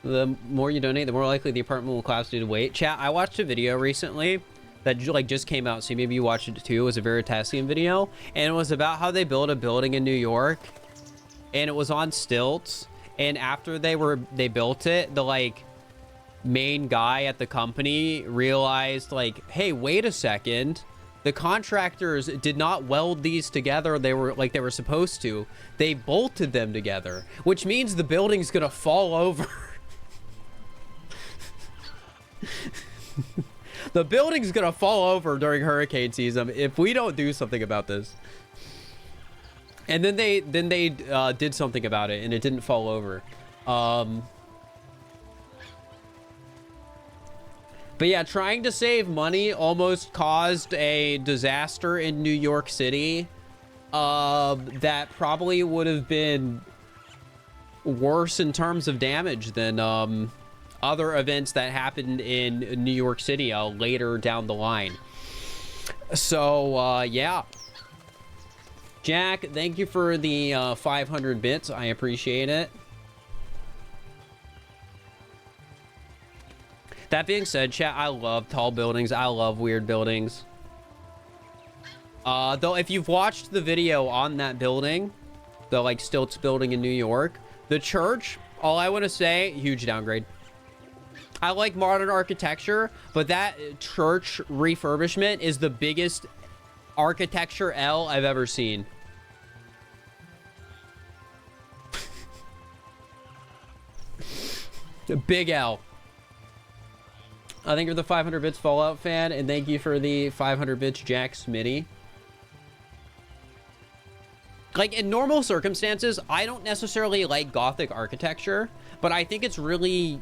The more you donate, the more likely the apartment will collapse due to weight. Chat, I watched a video recently that like just came out, so maybe you watched it too. It was a Veritasium video, and it was about how they built a building in New York, and it was on stilts. And after they built it, the like main guy at the company realized like, hey, wait a second, the contractors did not weld these together. They were supposed to. They bolted them together, which means the building's gonna fall over. The building's gonna fall over during hurricane season if we don't do something about this. And then they did something about it, and it didn't fall over. But yeah, trying to save money almost caused a disaster in New York City that probably would have been worse in terms of damage than other events that happened in New York City later down the line. So yeah, Jack, thank you for the 500 bits. I appreciate it. That being said, chat, I love tall buildings. I love weird buildings. Though if you've watched the video on that building, the like stilts building in New York, the church, all I want to say, huge downgrade. I like modern architecture, but that church refurbishment is the biggest architecture L I've ever seen. Big L. I think you're the 500 bits Fallout fan, and thank you for the 500 bits Jack Smitty. Like, in normal circumstances, I don't necessarily like Gothic architecture, but I think it's really...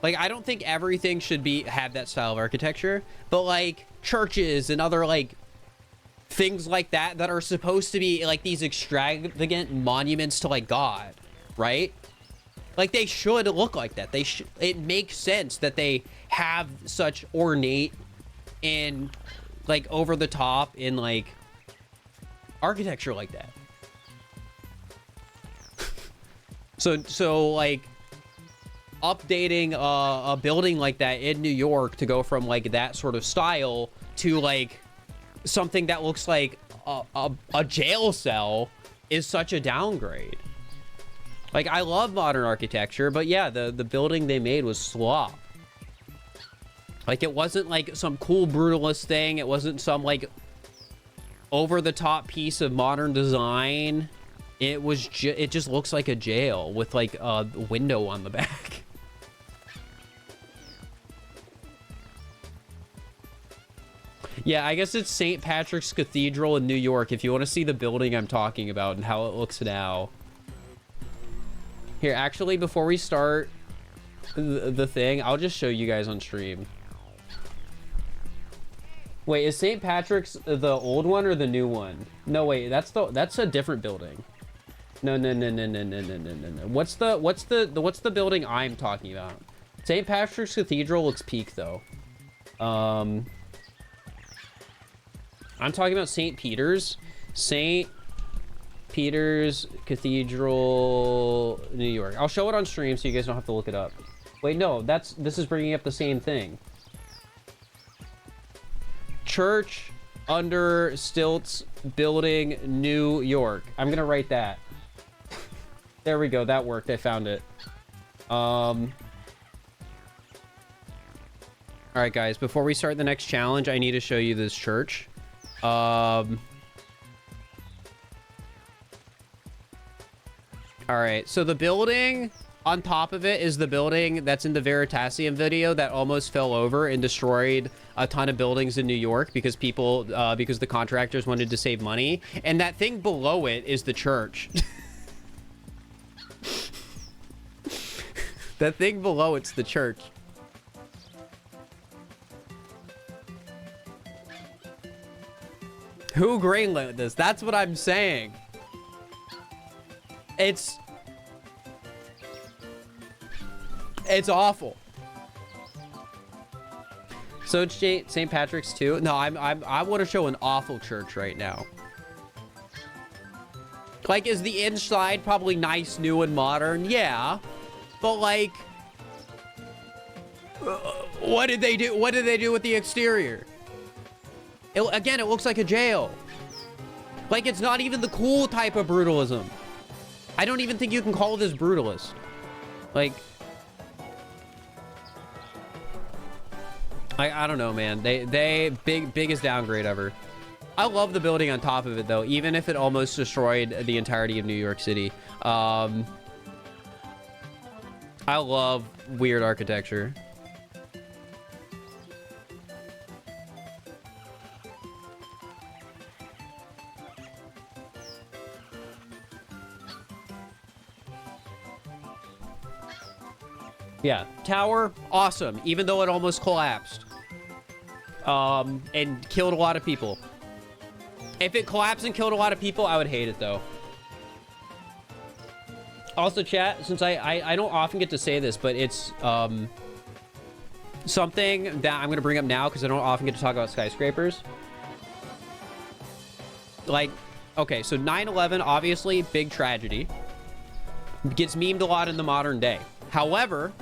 Like, I don't think everything should have that style of architecture, but like churches and other like things like that are supposed to be like these extravagant monuments to like God, right? Like they should look like that. It makes sense that they have such ornate and like over the top in like architecture like that. so like updating a building like that in New York to go from like that sort of style to like something that looks like a jail cell is such a downgrade. Like, I love modern architecture, but yeah, the building they made was slop. Like, it wasn't like some cool brutalist thing. It wasn't some like over the top piece of modern design. It was it just looks like a jail with like a window on the back. Yeah, I guess it's St. Patrick's Cathedral in New York, if you want to see the building I'm talking about and how it looks now. Here, actually, before we start the thing, I'll just show you guys on stream. Wait, is St. Patrick's the old one or the new one? No, wait, that's a different building. No. What's the building I'm talking about? St. Patrick's Cathedral looks peak though. I'm talking about St. Peter's. St. Peter's Cathedral, New York. I'll show it on stream so you guys don't have to look it up. Wait, no, this is bringing up the same thing. Church under stilts building, New York. I'm gonna write that. There we go, that worked. I found it. All right, guys, before we start the next challenge, I need to show you this church. All right, so the building on top of it is the building that's in the Veritasium video that almost fell over and destroyed a ton of buildings in New York because because the contractors wanted to save money. And that thing below it is the church. That thing below it's the church. Who greenlit this? That's what I'm saying. It's awful. So it's St. Patrick's too. No, I want to show an awful church right now. Like, is the inside probably nice, new, and modern? Yeah, but like, what did they do? What did they do with the exterior? Again, it looks like a jail. Like, it's not even the cool type of brutalism. I don't even think you can call this brutalist. Like, I don't know, man. They biggest downgrade ever. I love the building on top of it though, even if it almost destroyed the entirety of New York City. I love weird architecture. Yeah, tower, awesome, even though it almost collapsed. And killed a lot of people. If it collapsed and killed a lot of people, I would hate it though. Also, chat, since I don't often get to say this, but it's something that I'm gonna bring up now because I don't often get to talk about skyscrapers. Like, okay, so 9/11, obviously, big tragedy. Gets memed a lot in the modern day. However,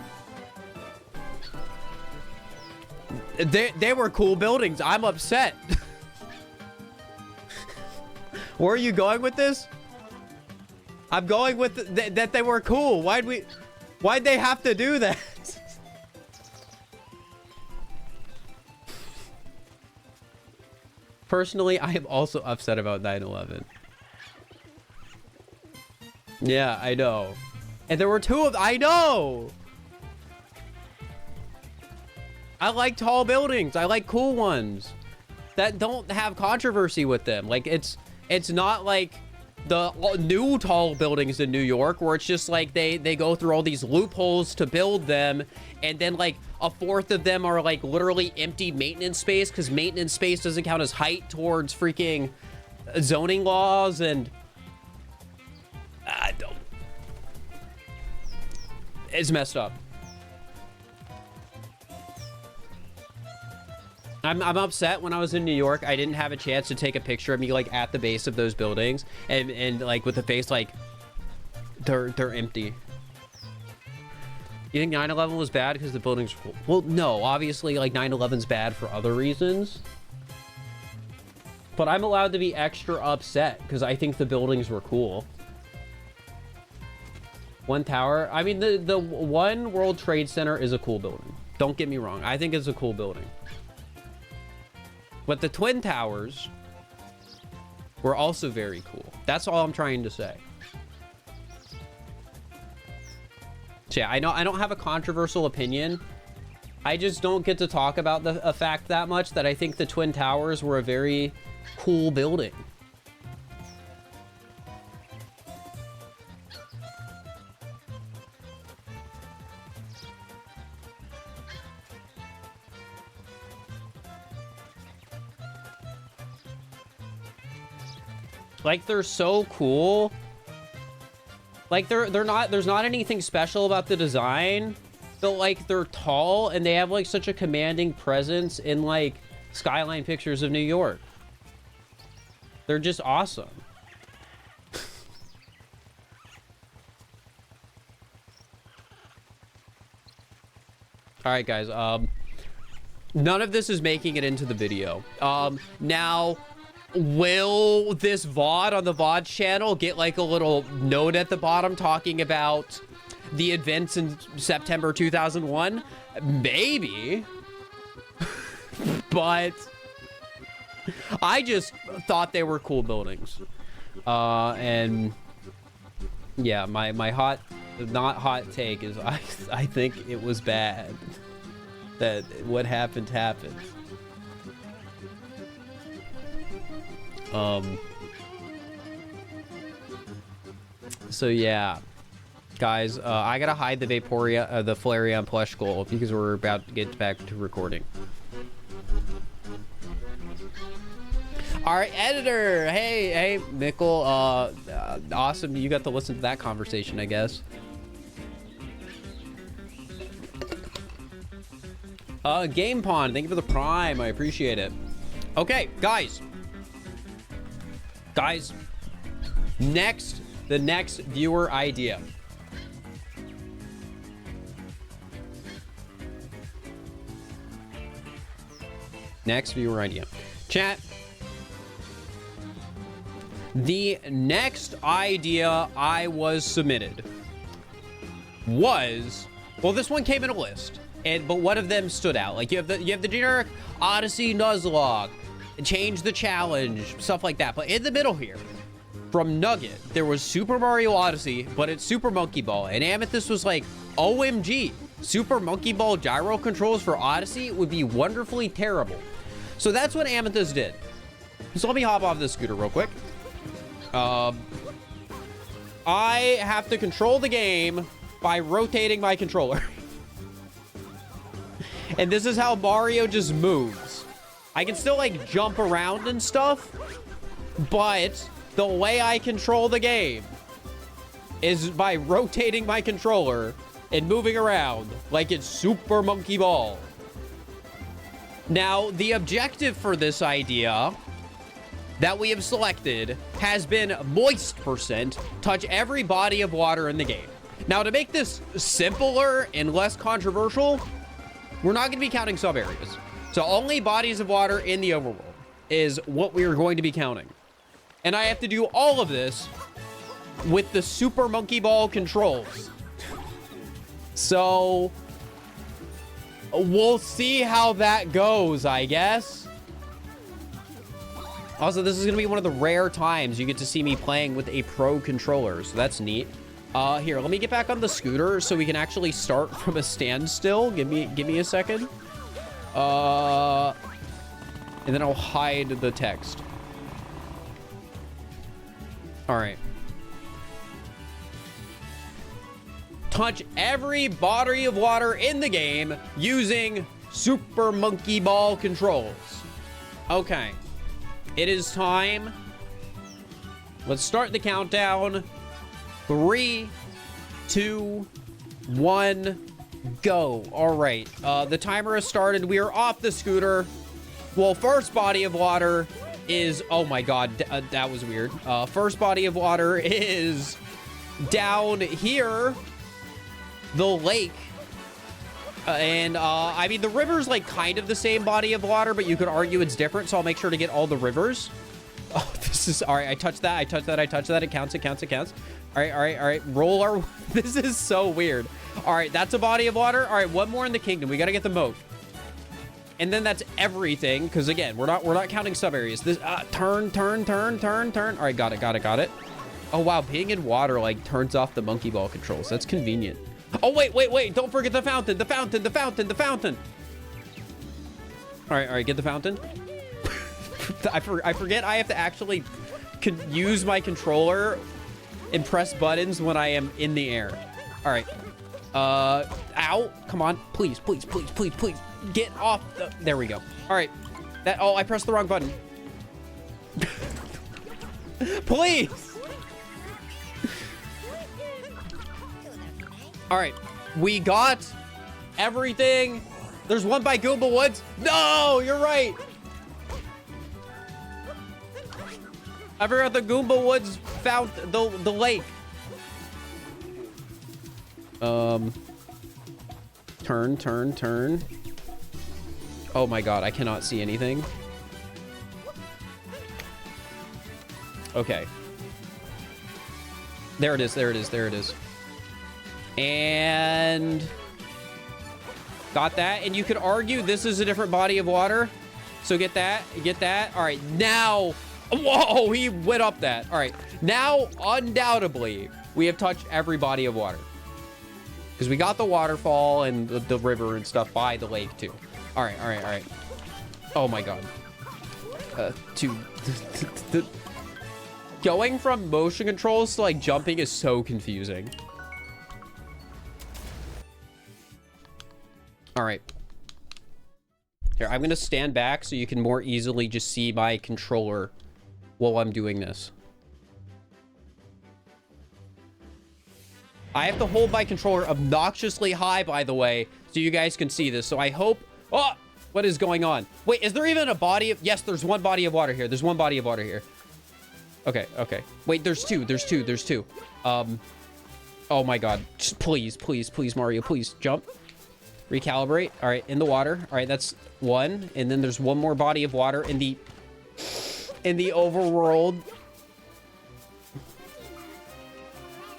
they were cool buildings. I'm upset. Where are you going with this? I'm going with that they were cool. Why'd they have to do that? Personally, I am also upset about 9/11. Yeah, I know. And there were two of them. I know. I like tall buildings. I like cool ones that don't have controversy with them. Like, it's not like the new tall buildings in New York where it's just like they go through all these loopholes to build them, and then like a fourth of them are like literally empty maintenance space because maintenance space doesn't count as height towards freaking zoning laws. And it's messed up. I'm upset. When I was in New York, I didn't have a chance to take a picture of me like at the base of those buildings and like with the face like they're empty. You think 9/11 was bad because the buildings were cool? Well, no, obviously like 9/11's bad for other reasons. But I'm allowed to be extra upset because I think the buildings were cool. One tower. I mean, the One World Trade Center is a cool building. Don't get me wrong. I think it's a cool building. But the Twin Towers were also very cool. That's all I'm trying to say. So yeah, I know I don't have a controversial opinion I just don't get to talk about the fact that much that I think the Twin Towers were a very cool building. Like, they're so cool. Like, they're not, there's not anything special about the design, but like, they're tall and they have like such a commanding presence in like skyline pictures of New York. They're just awesome. All right, guys. None of this is making it into the video. Now, will this VOD on the VOD channel get like a little note at the bottom talking about the events in September 2001? Maybe. But I just thought they were cool buildings. And yeah, my not hot take is I think it was bad that what happened. So yeah, guys, I gotta hide the Vaporeon, the Flareon plush skull because we're about to get back to recording. All right, editor. Hey, Mickle. Awesome. You got to listen to that conversation, I guess. Game Pond, thank you for the Prime. I appreciate it. Okay, guys. The next viewer idea. Next viewer idea. Chat. The next idea I was submitted was, well, this one came in a list, but one of them stood out. Like you have the generic Odyssey Nuzlocke, change the challenge, stuff like that. But in the middle here, from Nugget, there was Super Mario Odyssey, but it's Super Monkey Ball, and Amethyst was like, OMG, Super Monkey Ball gyro controls for Odyssey would be wonderfully terrible. So that's what Amethyst did. So let me hop off this scooter real quick. I have to control the game by rotating my controller. And this is how Mario just moves. I can still like jump around and stuff, but the way I control the game is by rotating my controller and moving around like it's Super Monkey Ball. Now, the objective for this idea that we have selected has been moist %, touch every body of water in the game. Now, to make this simpler and less controversial, we're not going to be counting sub areas. So only bodies of water in the overworld is what we are going to be counting. And I have to do all of this with the Super Monkey Ball controls. So we'll see how that goes, I guess. Also, this is going to be one of the rare times you get to see me playing with a pro controller, so that's neat. Here, let me get back on the scooter so we can actually start from a standstill. Give me a second. And then I'll hide the text. All right. Touch every body of water in the game using Super Monkey Ball controls. Okay. It is time. Let's start the countdown. 3, 2, 1, go. All right. The timer has started. We are off the scooter. Well, first body of water is... Oh, my God. That was weird. First body of water is down here. The lake. I mean, the river's like kind of the same body of water, but you could argue it's different, so I'll make sure to get all the rivers. Oh, this is... All right, I touched that. It counts. All right. Roll our... This is so weird. All right, that's a body of water. All right, one more in the kingdom. We got to get the moat. And then that's everything, because again, we're not counting sub areas. This turn. All right, got it. Oh, wow, being in water like turns off the monkey ball controls. That's convenient. Oh, wait, wait, wait. Don't forget the fountain. The fountain, the fountain, the fountain. All right, get the fountain. I forget I have to actually use my controller and press buttons when I am in the air. All right. Ow. Come on. Please, please, please, please, please. Get off. There we go. All right. Oh, I pressed the wrong button. Please. All right. We got everything. There's one by Goomba Woods. No, you're right. I forgot the Goomba Woods found the lake. Turn. Oh my god, I cannot see anything. Okay. There it is. And got that. And you could argue this is a different body of water. So get that. All right, now. Whoa, he went up that. All right, now undoubtedly we have touched every body of water. Because we got the waterfall and the river and stuff by the lake too. All right. Oh my god. Going from motion controls to like jumping is so confusing. All right. Here, I'm gonna stand back so you can more easily just see my controller while I'm doing this. I have to hold my controller obnoxiously high, by the way, so you guys can see this. So I hope... Oh! What is going on? Wait, is there even a body of... Yes, there's one body of water here. There's one body of water here. Okay. Wait, there's two. Oh my god. Just please, Mario, please. Jump. Recalibrate. All right, in the water. All right, that's one. And then there's one more body of water in the overworld,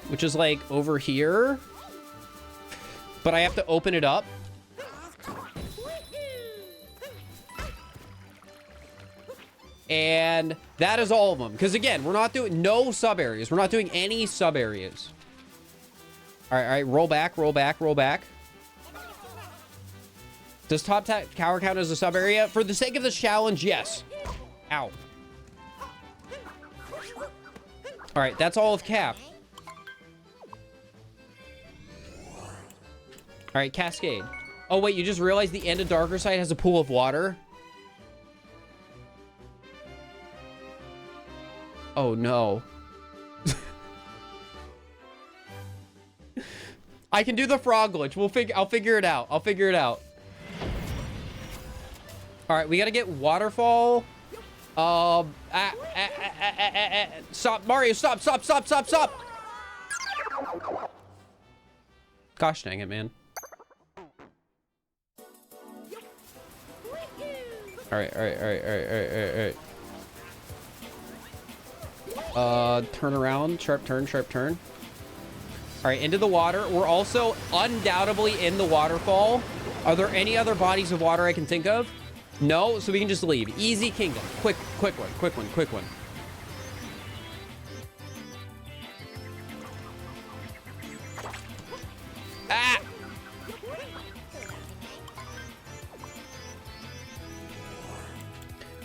which is like over here, but I have to open it up. And that is all of them. Because again, we're not doing no sub areas. We're not doing any sub areas. All right. Roll back. Does top tower count as a sub area? For the sake of this challenge, yes. Ow. All right, that's all of Cap. All right, Cascade. Oh, wait, you just realized the end of Darker Side has a pool of water? Oh, no. I can do the frog glitch. I'll figure it out. All right, we got to get waterfall. Stop, Mario, stop. Gosh dang it, man. All right. Turn around, sharp turn. All right, into the water. We're also undoubtedly in the waterfall. Are there any other bodies of water I can think of? No, so we can just leave. Easy kingdom. Quick one. Ah!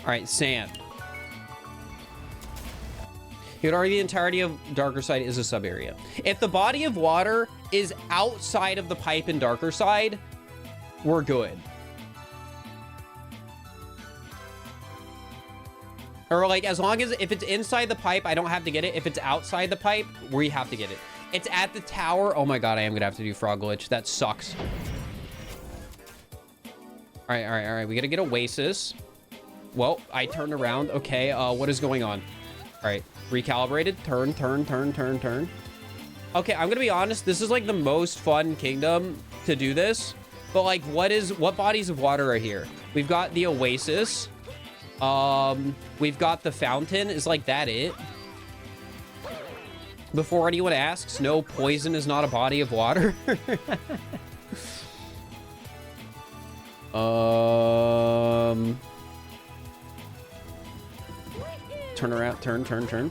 All right, sand. You would argue the entirety of Darker Side is a sub area. If the body of water is outside of the pipe in Darker Side, we're good. Or like, as long as if it's inside the pipe, I don't have to get it. If it's outside the pipe, we have to get it. It's at the tower. Oh my god, I am gonna have to do frog glitch. That sucks. All right. We gotta get Oasis. Well, I turned around. Okay, what is going on? All right, recalibrated. Turn. Okay, I'm gonna be honest. This is like the most fun kingdom to do this. But like, what bodies of water are here? We've got the Oasis. We've got the fountain. Is like that it? Before anyone asks, no, poison is not a body of water. Turn around, turn.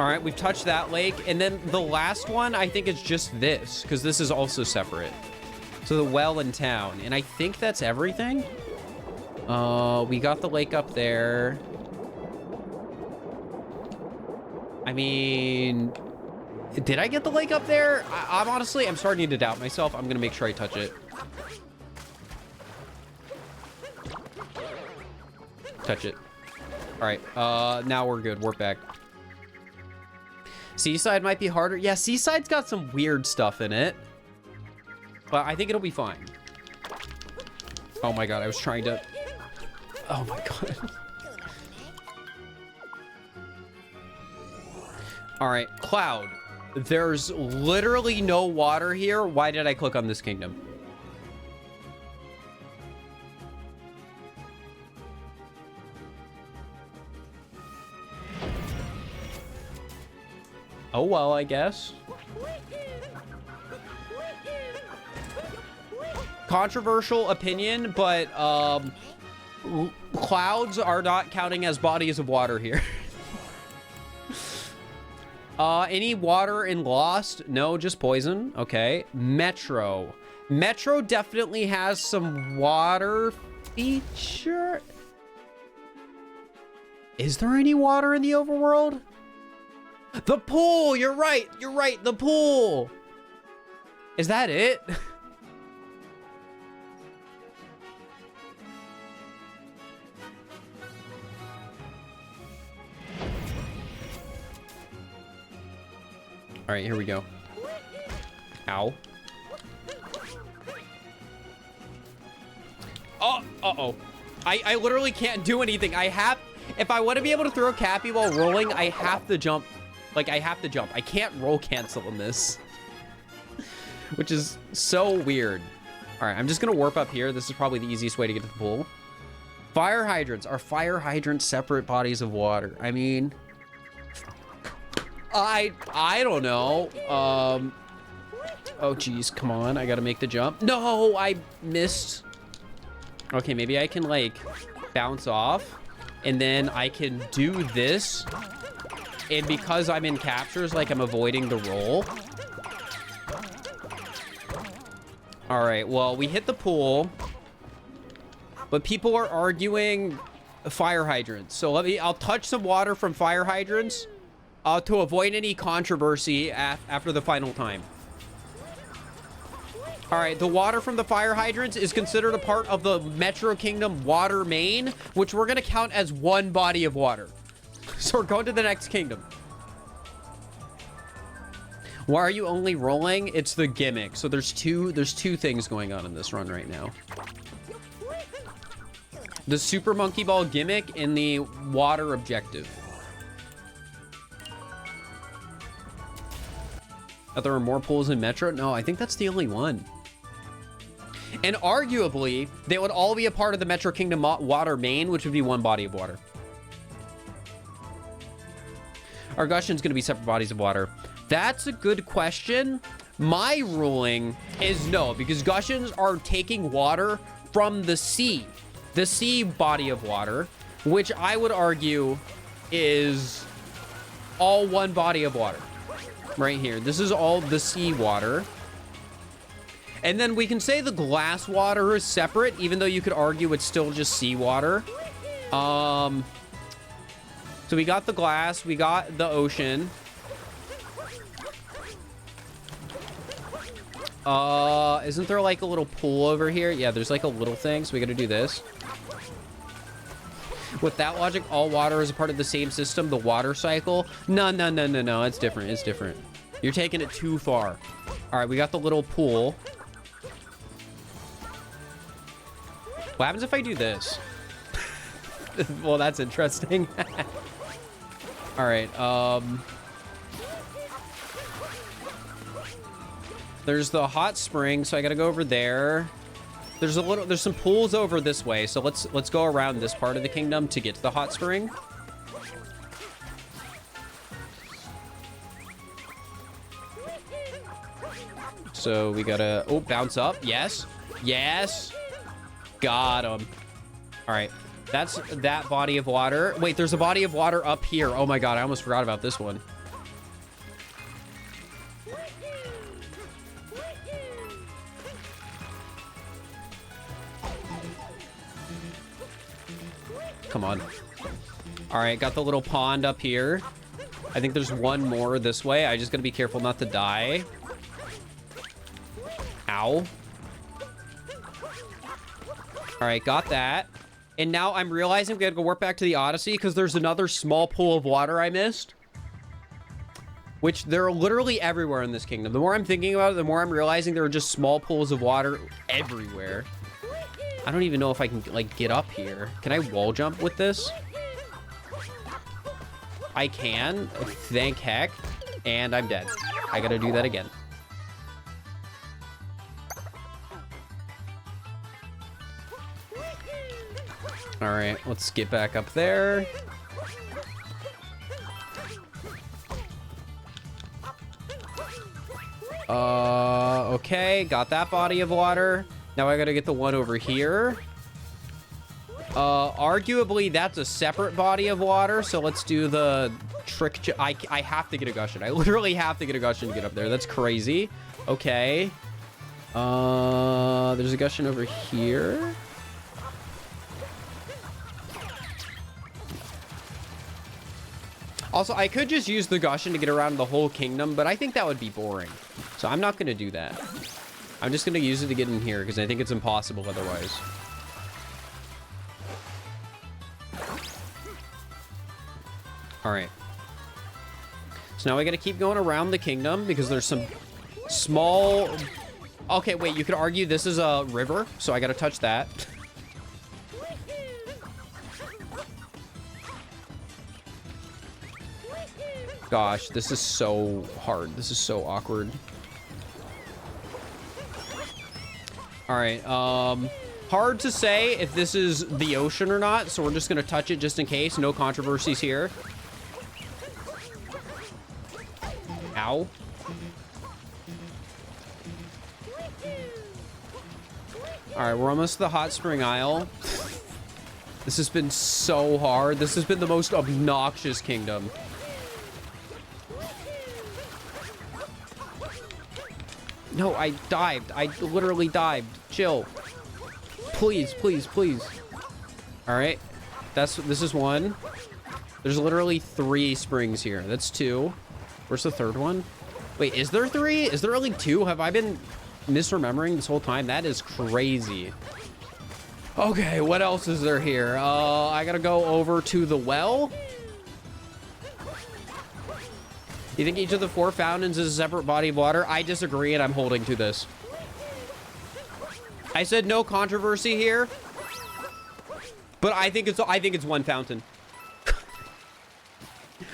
All right, we've touched that lake. And then the last one, I think it's just this, because this is also separate. So the well in town. And I think that's everything. We got the lake up there. I mean, did I get the lake up there? I'm starting to doubt myself. I'm gonna make sure I touch it. Touch it. All right, now we're good. We're back. Seaside might be harder. Yeah, Seaside's got some weird stuff in it, but I think it'll be fine. Oh my God, I was trying to... Oh my God. All right, Cloud. There's literally no water here. Why did I click on this kingdom? Oh, well, I guess. Controversial opinion, but clouds are not counting as bodies of water here. Any water in Lost? No, just poison. Okay. Metro. Metro definitely has some water feature. Is there any water in the overworld? The pool! You're right! You're right! The pool! Is that it? All right, here we go. Ow. Oh, uh-oh. I literally can't do anything. If I want to be able to throw Cappy while rolling, I have to jump. Like, I have to jump. I can't roll cancel in this. Which is so weird. All right, I'm just going to warp up here. This is probably the easiest way to get to the pool. Fire hydrants. Are fire hydrants separate bodies of water? I mean... I don't know. Oh, geez. Come on. I got to make the jump. No, I missed. Okay, maybe I can, like, bounce off. And then I can do this. And because I'm in captures, like, I'm avoiding the roll. All right, well, we hit the pool. But people are arguing fire hydrants. So I'll touch some water from fire hydrants to avoid any controversy after the final time. All right, the water from the fire hydrants is considered a part of the Metro Kingdom water main, which we're gonna count as one body of water. So we're going to the next kingdom. Why are you only rolling? It's the gimmick. So there's two things going on in this run right now. The Super Monkey Ball gimmick and the water objective. Are there more pools in Metro? No, I think that's the only one. And arguably, they would all be a part of the Metro Kingdom water main, which would be one body of water. Are Gushion's going to be separate bodies of water? That's a good question. My ruling is no, because Gushion's are taking water from the sea body of water, which I would argue is all one body of water right here. This is all the sea water. And then we can say the glass water is separate, even though you could argue it's still just seawater. So we got the glass, we got the ocean. Isn't there like a little pool over here? Yeah, there's like a little thing, so we gotta do this. With that logic, all water is a part of the same system, the water cycle. No, it's different, it's different. You're taking it too far. All right, we got the little pool. What happens if I do this? Well, that's interesting. All right, there's the hot spring, so I gotta go over there. There's some pools over this way, so let's go around this part of the kingdom to get to the hot spring. So we gotta bounce up. Yes, got him. All right, that's that body of water. Wait, there's a body of water up here. Oh my god, I almost forgot about this one. Come on. All right, got the little pond up here. I think there's one more this way. I just gotta be careful not to die. Ow. All right, got that. And now I'm realizing we gotta go work back to the Odyssey because there's another small pool of water I missed. Which they're literally everywhere in this kingdom. The more I'm thinking about it, the more I'm realizing there are just small pools of water everywhere. I don't even know if I can, like, get up here. Can I wall jump with this? I can. Thank heck. And I'm dead. I gotta do that again. All right, let's get back up there. Okay, got that body of water. Now I gotta get the one over here. Arguably that's a separate body of water, so let's do the trick. I have to get a Gushing. I literally have to get a Gushing to get up there. That's crazy. Okay. There's a Gushing over here. Also, I could just use the Gushing to get around the whole kingdom, but I think that would be boring. So I'm not going to do that. I'm just going to use it to get in here because I think it's impossible otherwise. All right. So now we got to keep going around the kingdom because there's some small... Okay, wait, you could argue this is a river, so I got to touch that. Gosh, this is so hard. This is so awkward. All right, hard to say if this is the ocean or not, so we're just gonna touch it just in case. No controversies here. Ow. All right, we're almost to the hot spring isle. This has been so hard. This has been the most obnoxious kingdom. No, I dived. I literally dived. Chill. Please, please, please. All right. This is one. There's literally 3 springs here. That's 2. Where's the third one? Wait, is there 3? Is there only 2? Have I been misremembering this whole time? That is crazy. Okay, what else is there here? I gotta go over to the well. You think each of the 4 fountains is a separate body of water? I disagree, and I'm holding to this. I said no controversy here, but I think it's one fountain.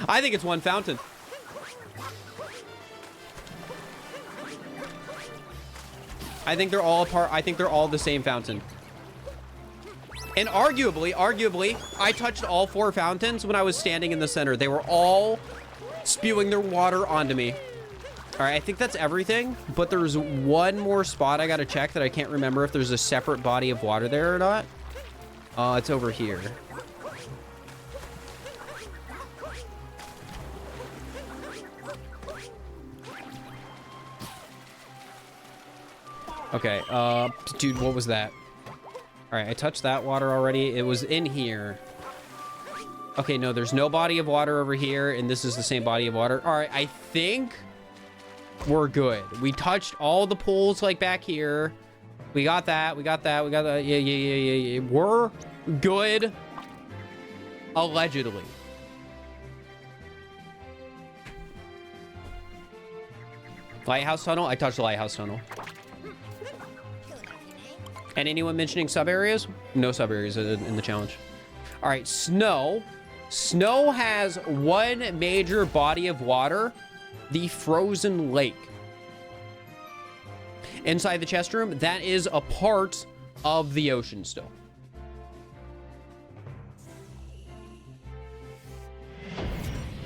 I think it's one fountain. I think they're all apart. I think they're all the same fountain. And arguably, I touched all 4 fountains when I was standing in the center. They were all spewing their water onto me. All right, I think that's everything, but there's one more spot I gotta check that I can't remember if there's a separate body of water there or not. It's over here. Okay, dude, what was that? All right, I touched that water already. It was in here. Okay, no, there's no body of water over here, and this is the same body of water. All right, I think we're good. We touched all the pools, like, back here. We got that. We got that. We got that. Yeah. We're good. Allegedly. Lighthouse tunnel? I touched the lighthouse tunnel. And anyone mentioning sub-areas? No sub-areas in the challenge. All right, snow. Snow has one major body of water, the frozen lake. Inside the chest room, that is a part of the ocean still.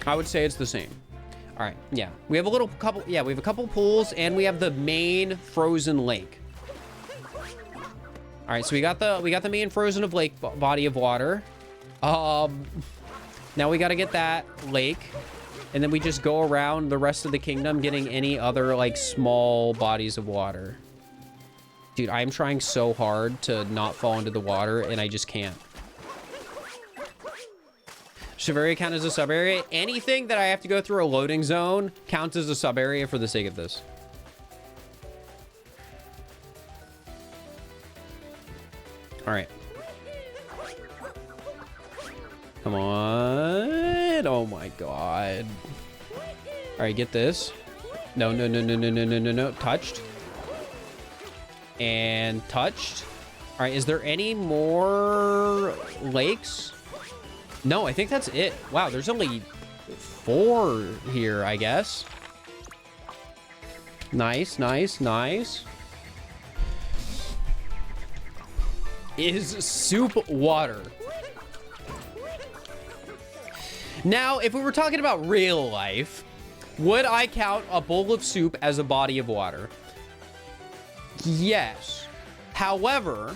I would say it's the same. All right, yeah. We have a couple pools, and we have the main frozen lake. All right, so we got the main frozen lake body of water. Now we got to get that lake, and then we just go around the rest of the kingdom getting any other, like, small bodies of water. Dude, I'm trying so hard to not fall into the water, and I just can't. Sub-area count as a sub-area. Anything that I have to go through a loading zone counts as a sub-area for the sake of this. All right. Come on. Oh my god. All right, get this. No, no, no, no, no, no, no, no, no. Touched. And touched. All right, is there any more lakes? No, I think that's it. Wow, there's only 4 here, I guess. Nice, nice, nice. Is soup water? Now, if we were talking about real life, would I count a bowl of soup as a body of water? Yes. However,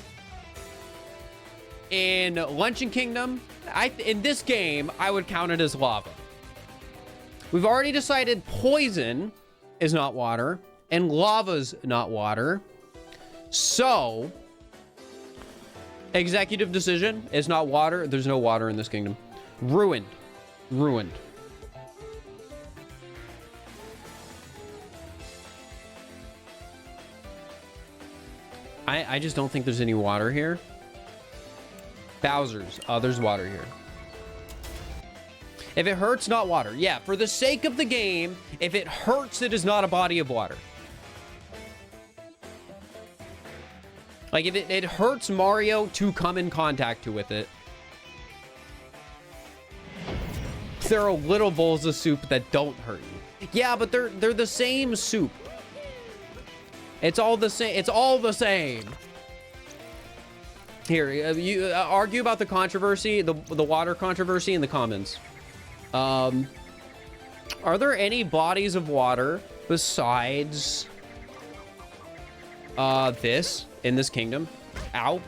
in Luncheon Kingdom, in this game, I would count it as lava. We've already decided poison is not water, and lava's not water. So, executive decision is not water. There's no water in this kingdom. Ruined. Ruined. I just don't think there's any water here. Bowser's. Oh, there's water here. If it hurts, not water. Yeah, for the sake of the game, if it hurts, it is not a body of water. Like, if it hurts Mario to come in contact with it. There are little bowls of soup that don't hurt you. Yeah, but they're the same soup. It's all the same. It's all the same. Here, you argue about the controversy, the water controversy in the comments. Are there any bodies of water besides this in this kingdom? Ow.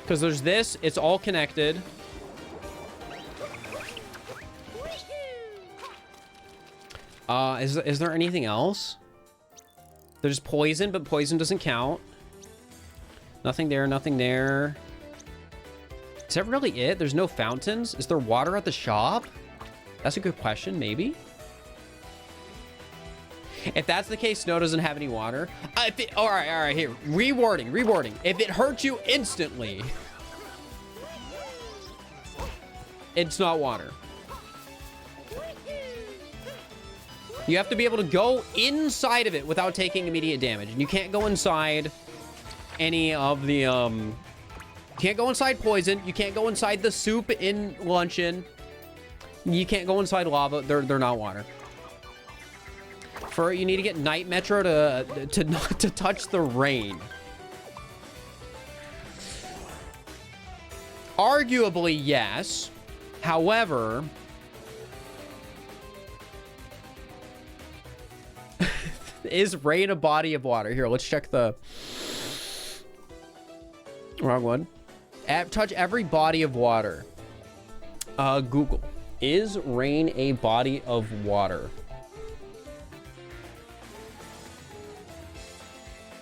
Because there's this, it's all connected. Is there anything else? There's poison, but poison doesn't count. Nothing there, nothing there. Is that really it? There's no fountains? Is there water at the shop? That's a good question, maybe. If that's the case, Snow doesn't have any water. All right, here. Rewarding. If it hurts you instantly, it's not water. You have to be able to go inside of it without taking immediate damage. And you can't go inside any of the, you can't go inside poison. You can't go inside the soup in Luncheon. You can't go inside lava. They're not water. For you need to get Night Metro to not to touch the rain. Arguably, yes. However, is rain a body of water? Here, let's check the wrong one. Touch every body of water. Google. Is rain a body of water?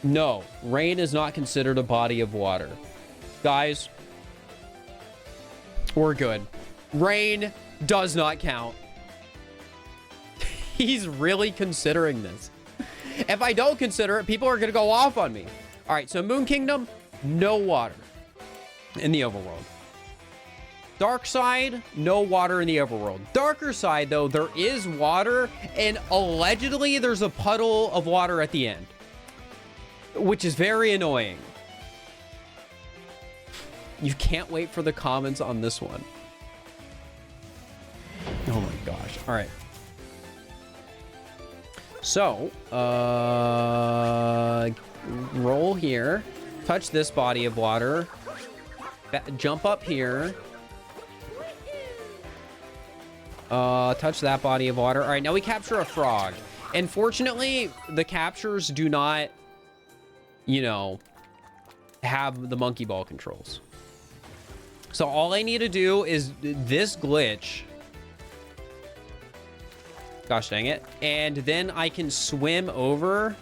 No, rain is not considered a body of water. Guys, we're good. Rain does not count. He's really considering this. If I don't consider it, people are going to go off on me. All right, so Moon Kingdom, no water in the overworld. Dark side, no water in the overworld. Darker side, though, there is water, and allegedly there's a puddle of water at the end, which is very annoying. You can't wait for the comments on this one. Oh my gosh. All right. So, roll here, touch this body of water, jump up here, touch that body of water. All right, now we capture a frog. Unfortunately, the captures do not, you know, have the monkey ball controls. So all I need to do is this glitch. Gosh dang it. And then I can swim over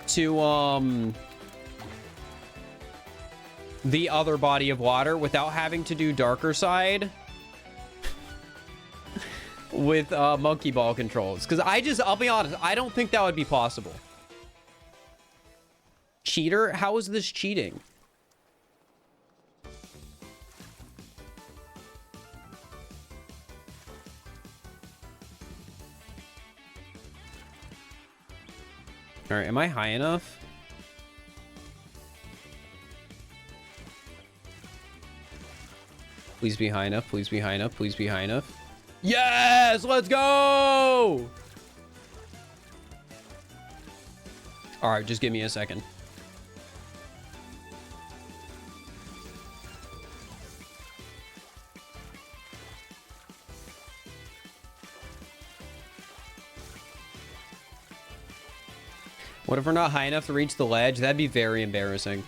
to the other body of water without having to do darker side with monkey ball controls. Because I'll be honest, I don't think that would be possible. Cheater? How is this cheating? All right, am I high enough? Please be high enough. Please be high enough. Please be high enough. Yes, let's go. All right, just give me a second. What if we're not high enough to reach the ledge? That'd be very embarrassing.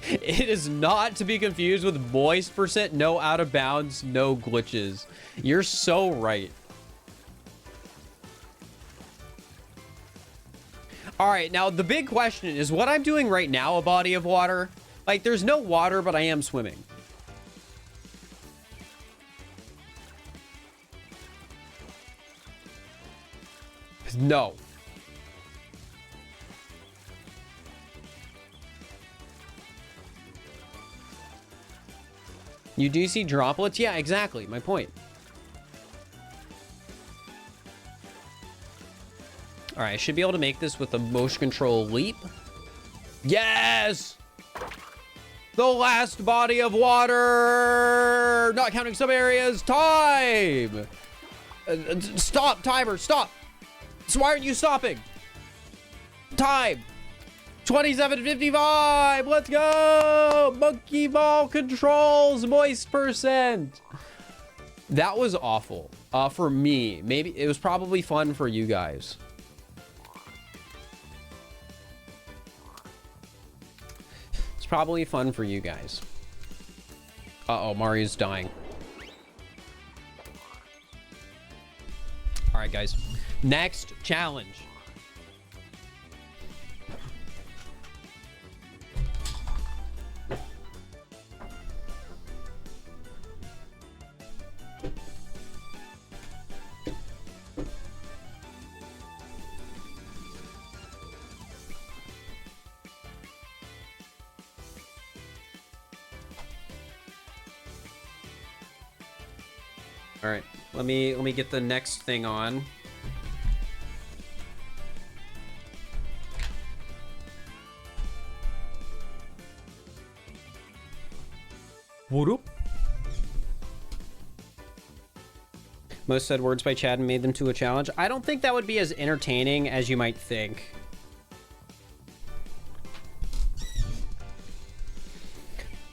It is not to be confused with moist percent. No out of bounds, no glitches. You're so right. All right, now the big question is what I'm doing right now, a body of water. Like, there's no water, but I am swimming. No. You do see droplets? Yeah, exactly. My point. All right, I should be able to make this with a motion control leap. Yes! The last body of water! Not counting some areas. Time! Stop, timer, stop! So why aren't you stopping? Time! 27:55. Let's go. Monkey ball controls, moist percent. That was awful for me. Maybe it was probably fun for you guys. It's probably fun for you guys. Uh-oh, Mario's dying. All right, guys. Next challenge. All right, let me get the next thing on. What up? Most said words by Chad and made them to a challenge. I don't think that would be as entertaining as you might think.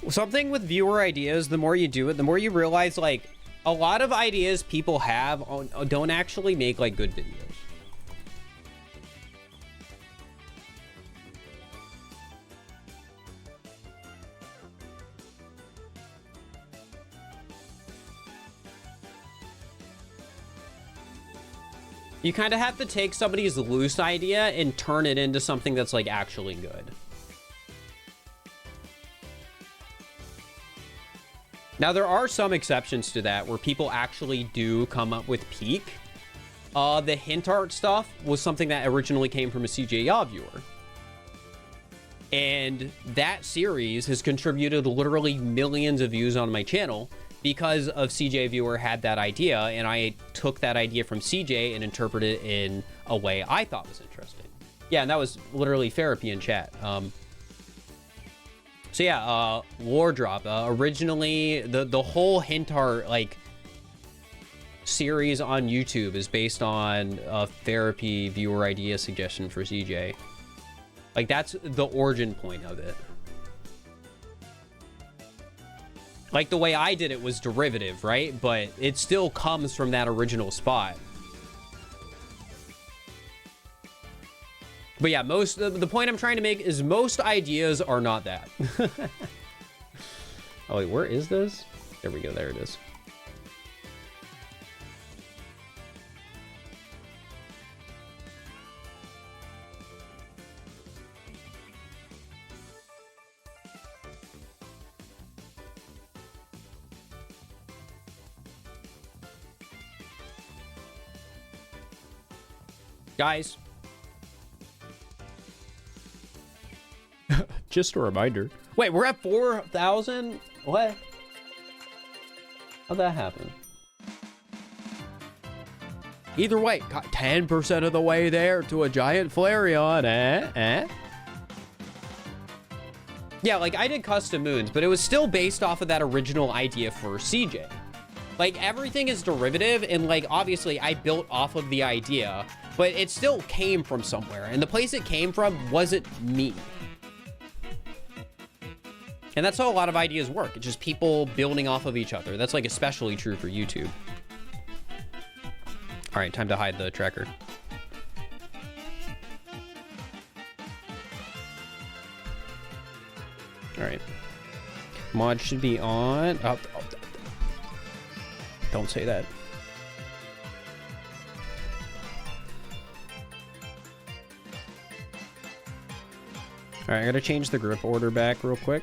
Something with viewer ideas, the more you do it, the more you realize, like, a lot of ideas people have don't actually make, like, good videos. You kind of have to take somebody's loose idea and turn it into something that's, like, actually good. Now, there are some exceptions to that where people actually do come up with peak. The hint art stuff was something that originally came from a CJ Yaw viewer. And that series has contributed literally millions of views on my channel because of CJ viewer had that idea, and I took that idea from CJ and interpreted it in a way I thought was interesting. Yeah, and that was literally therapy in chat. So yeah, War Drop. Originally, the whole hint art, like, series on YouTube is based on a therapy viewer idea suggestion for CJ. Like, that's the origin point of it. Like, the way I did it was derivative, right? But it still comes from that original spot. But yeah, the point I'm trying to make is most ideas are not that. Oh, wait, where is this? There we go. There it is. Guys. Just a reminder. Wait, we're at 4,000? What? How'd that happen? Either way, got 10% of the way there to a giant Flareon, Yeah, like, I did custom moons, but it was still based off of that original idea for CJ. Like, everything is derivative, and, like, obviously, I built off of the idea, but it still came from somewhere, and the place it came from wasn't me. And that's how a lot of ideas work. It's just people building off of each other. That's, like, especially true for YouTube. All right, time to hide the tracker. All right. Mod should be on. Oh, don't say that. All right, I gotta change the grip order back real quick.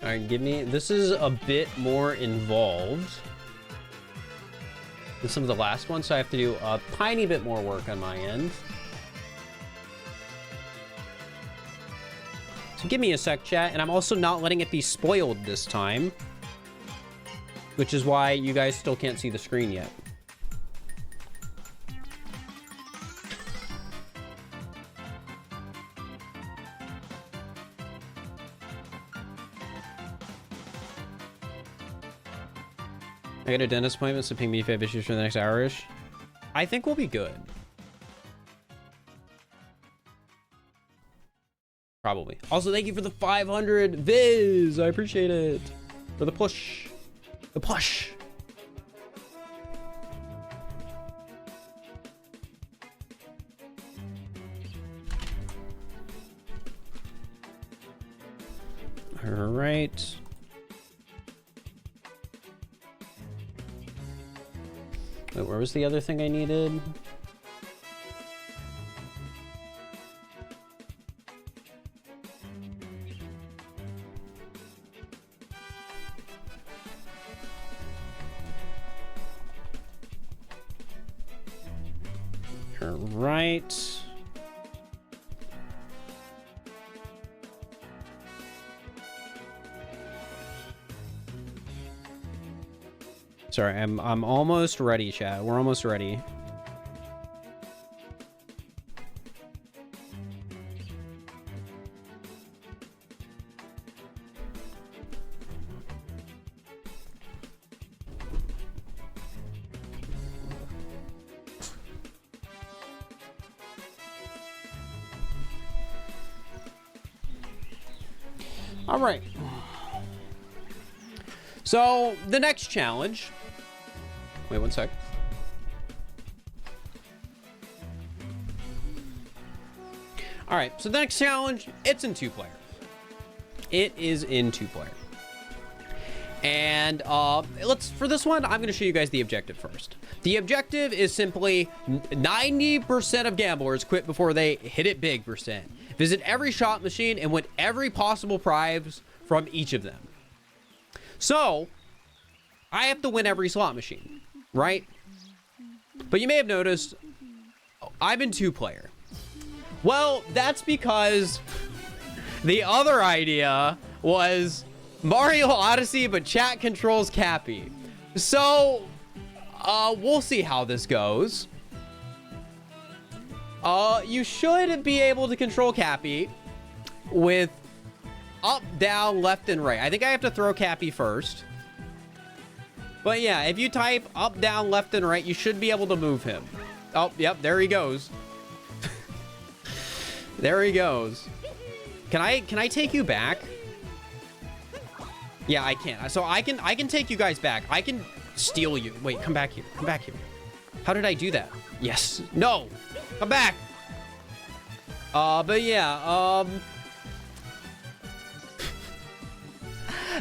All right, give me, this is a bit more involved than some of the last ones, so I have to do a tiny bit more work on my end. So give me a sec, chat, and I'm also not letting it be spoiled this time, which is why you guys still can't see the screen yet. I got a dentist appointment, so ping me if you have issues for the next hour-ish. I think we'll be good. Probably. Also, thank you for the 500 viz. I appreciate it. For the push. The push. All right. Wait, where was the other thing I needed? All right. Sorry, I'm almost ready, chat. We're almost ready. All right. So the next challenge. Wait one sec. All right, so the next challenge, it's in 2-player. It is in 2-player. And for this one, I'm gonna show you guys the objective first. The objective is simply 90% of gamblers quit before they hit it big percent. Visit every shot machine and win every possible prize from each of them. So, I have to win every slot machine, right? But you may have noticed, I'm in 2-player. Well, that's because the other idea was Mario Odyssey, but chat controls Cappy. So, we'll see how this goes. You should be able to control Cappy with up, down, left, and right. I think I have to throw Cappy first. But yeah, if you type up, down, left, and right, you should be able to move him. Oh, yep, there he goes. There he goes. Can I take you back? Yeah, I can. So I can take you guys back. I can steal you. Wait, come back here. Come back here. How did I do that? Yes. No. Come back. But yeah,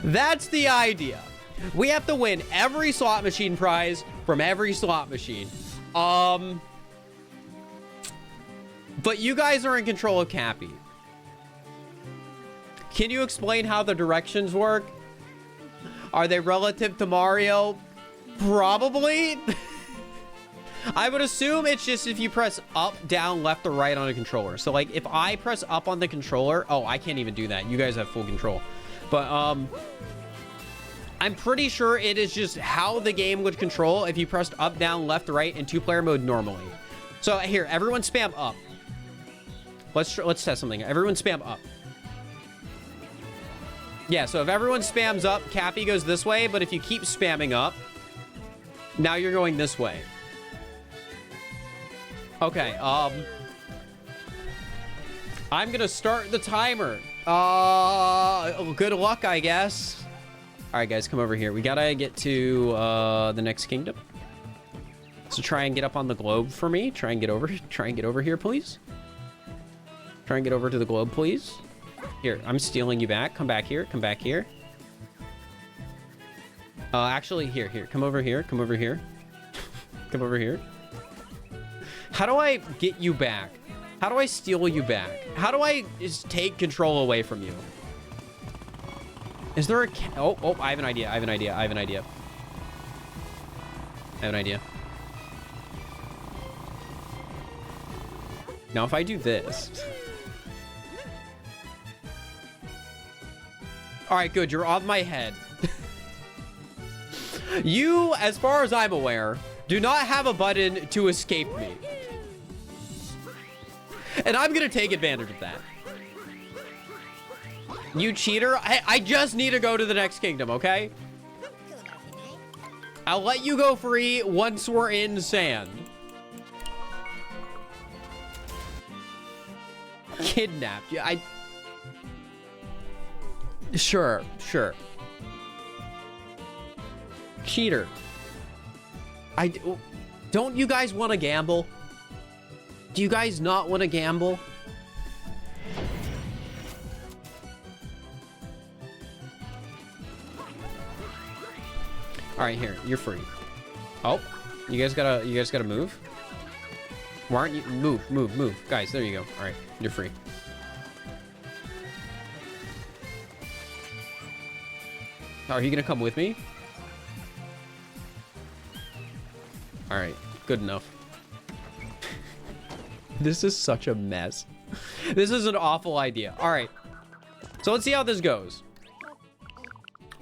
that's the idea. We have to win every slot machine prize from every slot machine. But you guys are in control of Cappy. Can you explain how the directions work? Are they relative to Mario? Probably. I would assume it's just if you press up, down, left, or right on a controller. So like if I press up on the controller, oh, I can't even do that. You guys have full control. But I'm pretty sure it is just how the game would control if you pressed up, down, left, right in two-player mode normally. So here, everyone spam up. Let's test something. Everyone spam up. Yeah, so if everyone spams up, Cappy goes this way, but if you keep spamming up, now you're going this way. Okay, I'm gonna start the timer. Good luck, I guess. All right, guys, come over here. We gotta get to the next kingdom. So try and get up on the globe for me. Try and get over here, please. Try and get over to the globe, please. Here, I'm stealing you back. Come back here. Come back here. Actually, here. Come over here. Come over here. Come over here. How do I get you back? How do I steal you back? How do I just take control away from you? Is there a... Oh, I have an idea. I have an idea. Now, if I do this... All right, good. You're on my head. You, as far as I'm aware, do not have a button to escape me. And I'm going to take advantage of that. You cheater. I just need to go to the next kingdom, okay? I'll let you go free once we're in sand. Kidnapped. Yeah, Sure. Cheater. Don't you guys want to gamble? Do you guys not want to gamble? All right, here. You're free. Oh, you guys gotta move. Why aren't you? Move. Guys, there you go. All right, you're free. Are you gonna come with me? All right, good enough. This is such a mess. This is an awful idea. All right, so let's see how this goes.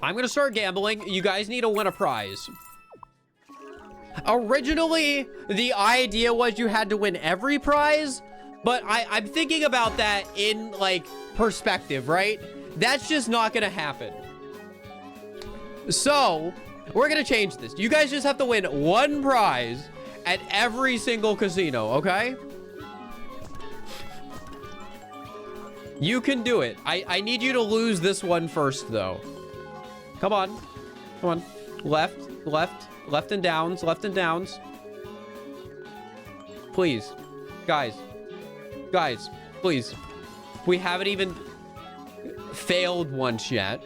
I'm gonna start gambling. You guys need to win a prize. Originally, the idea was you had to win every prize, but I'm thinking about that in like perspective, right? That's just not gonna happen. So we're gonna change this. You guys just have to win one prize at every single casino, okay? You can do it. I need you to lose this one first, though. Come on. Left and downs. Please. Guys, please. We haven't even failed once yet.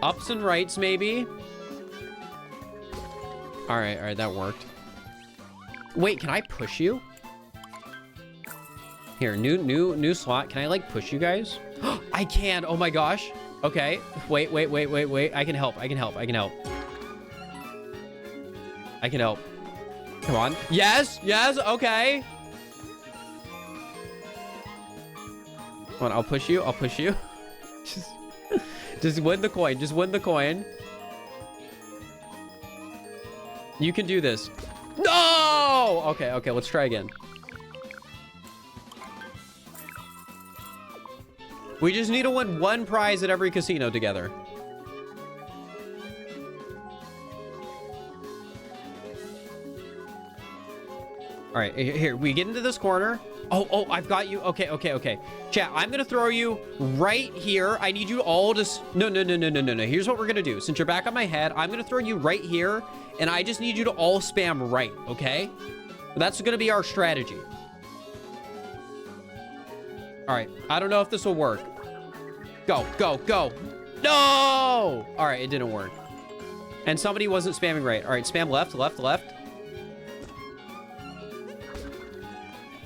Ups and rights, maybe. All right, that worked. Wait, can I push you? Here, new slot. Can I like push you guys? I can. Oh my gosh. Okay. Wait. I can help. Come on. Yes. Okay. Come on, I'll push you. Just win the coin. You can do this. No! Okay, let's try again. We just need to win one prize at every casino together. All All right, here, we get into this corner. Oh, I've got you. Okay. Chat, I'm gonna throw you right here. I need you all to... No. Here's what we're gonna do. Since you're back on my head, I'm gonna throw you right here, and I just need you to all spam right, okay? That's gonna be our strategy. All right, I don't know if this will work. Go. No! All right, it didn't work. And somebody wasn't spamming right. All right, spam left.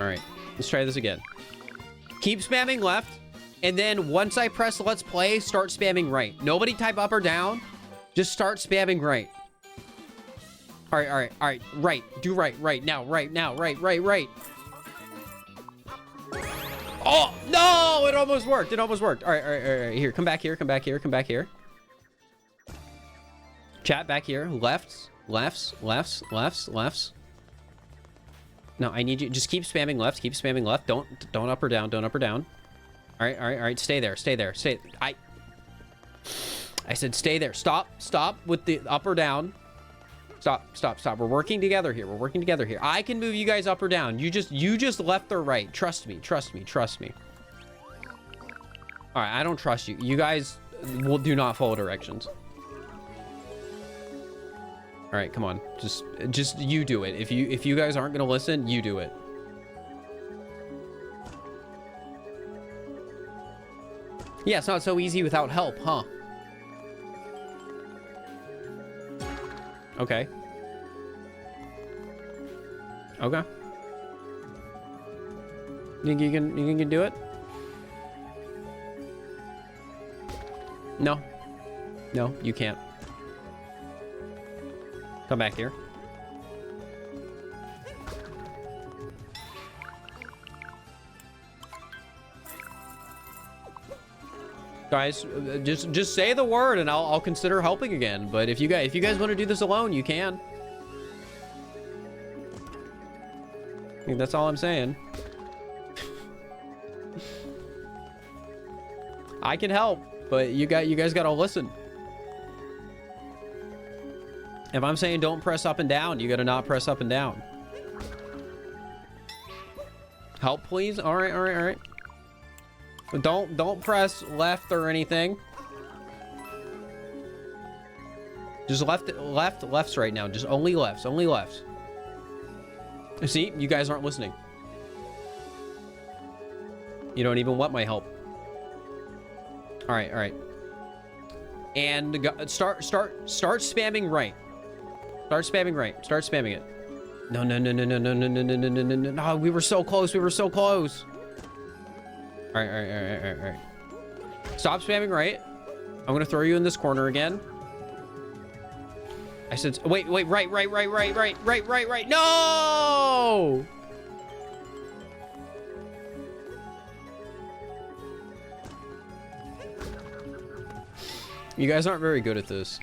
All right, let's try this again. Keep spamming left, and then once I press let's play, start spamming right. Nobody type up or down. Just start spamming right. All right. Right. Do right now. Right. Oh, no! It almost worked. All right. Here, come back here. Chat, back here. Lefts. No, I need you. Just keep spamming left. Don't up or down. All right. Stay there. I said stay there. Stop with the up or down. Stop. We're working together here. I can move you guys up or down. You just left or right. Trust me. All right, I don't trust you. You guys do not follow directions. All right, come on. Just you do it. If you guys aren't gonna listen, you do it. Yeah, it's not so easy without help, huh? Okay. You think you can do it? No, you can't. Come back here. Guys, just say the word and I'll consider helping again. But if you guys want to do this alone, you can. I think that's all I'm saying. I can help, but you guys gotta listen. If I'm saying don't press up and down, you gotta not press up and down. Help, please. All right. Don't press left or anything. Just lefts right now. Just only lefts. See, you guys aren't listening. You don't even want my help. All right. And start spamming right. Start spamming it. No, we were so close. All right. Stop spamming right. I'm gonna throw you in this corner again. I said, wait, right. No! You guys aren't very good at this.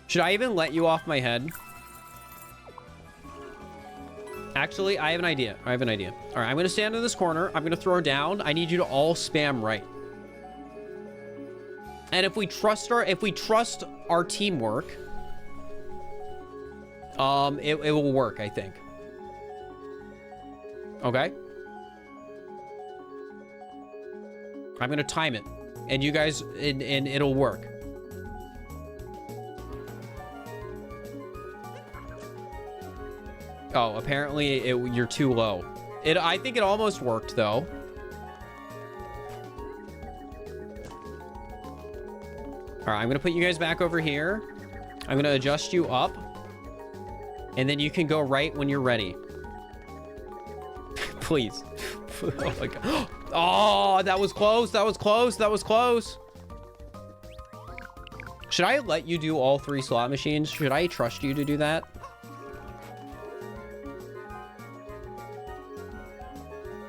Should I even let you off my head? Actually, I have an idea. All right, I'm gonna stand in this corner. I'm gonna throw down. I need you to all spam right. And if we trust our teamwork, it will work, I think. Okay. I'm gonna time it, and you guys, and it'll work. Oh, apparently you're too low. I think it almost worked though. All right, I'm gonna put you guys back over here. I'm gonna adjust you up, and then you can go right when you're ready. Please. Oh my god. Oh, that was close. Should I let you do all 3 slot machines? Should I trust you to do that?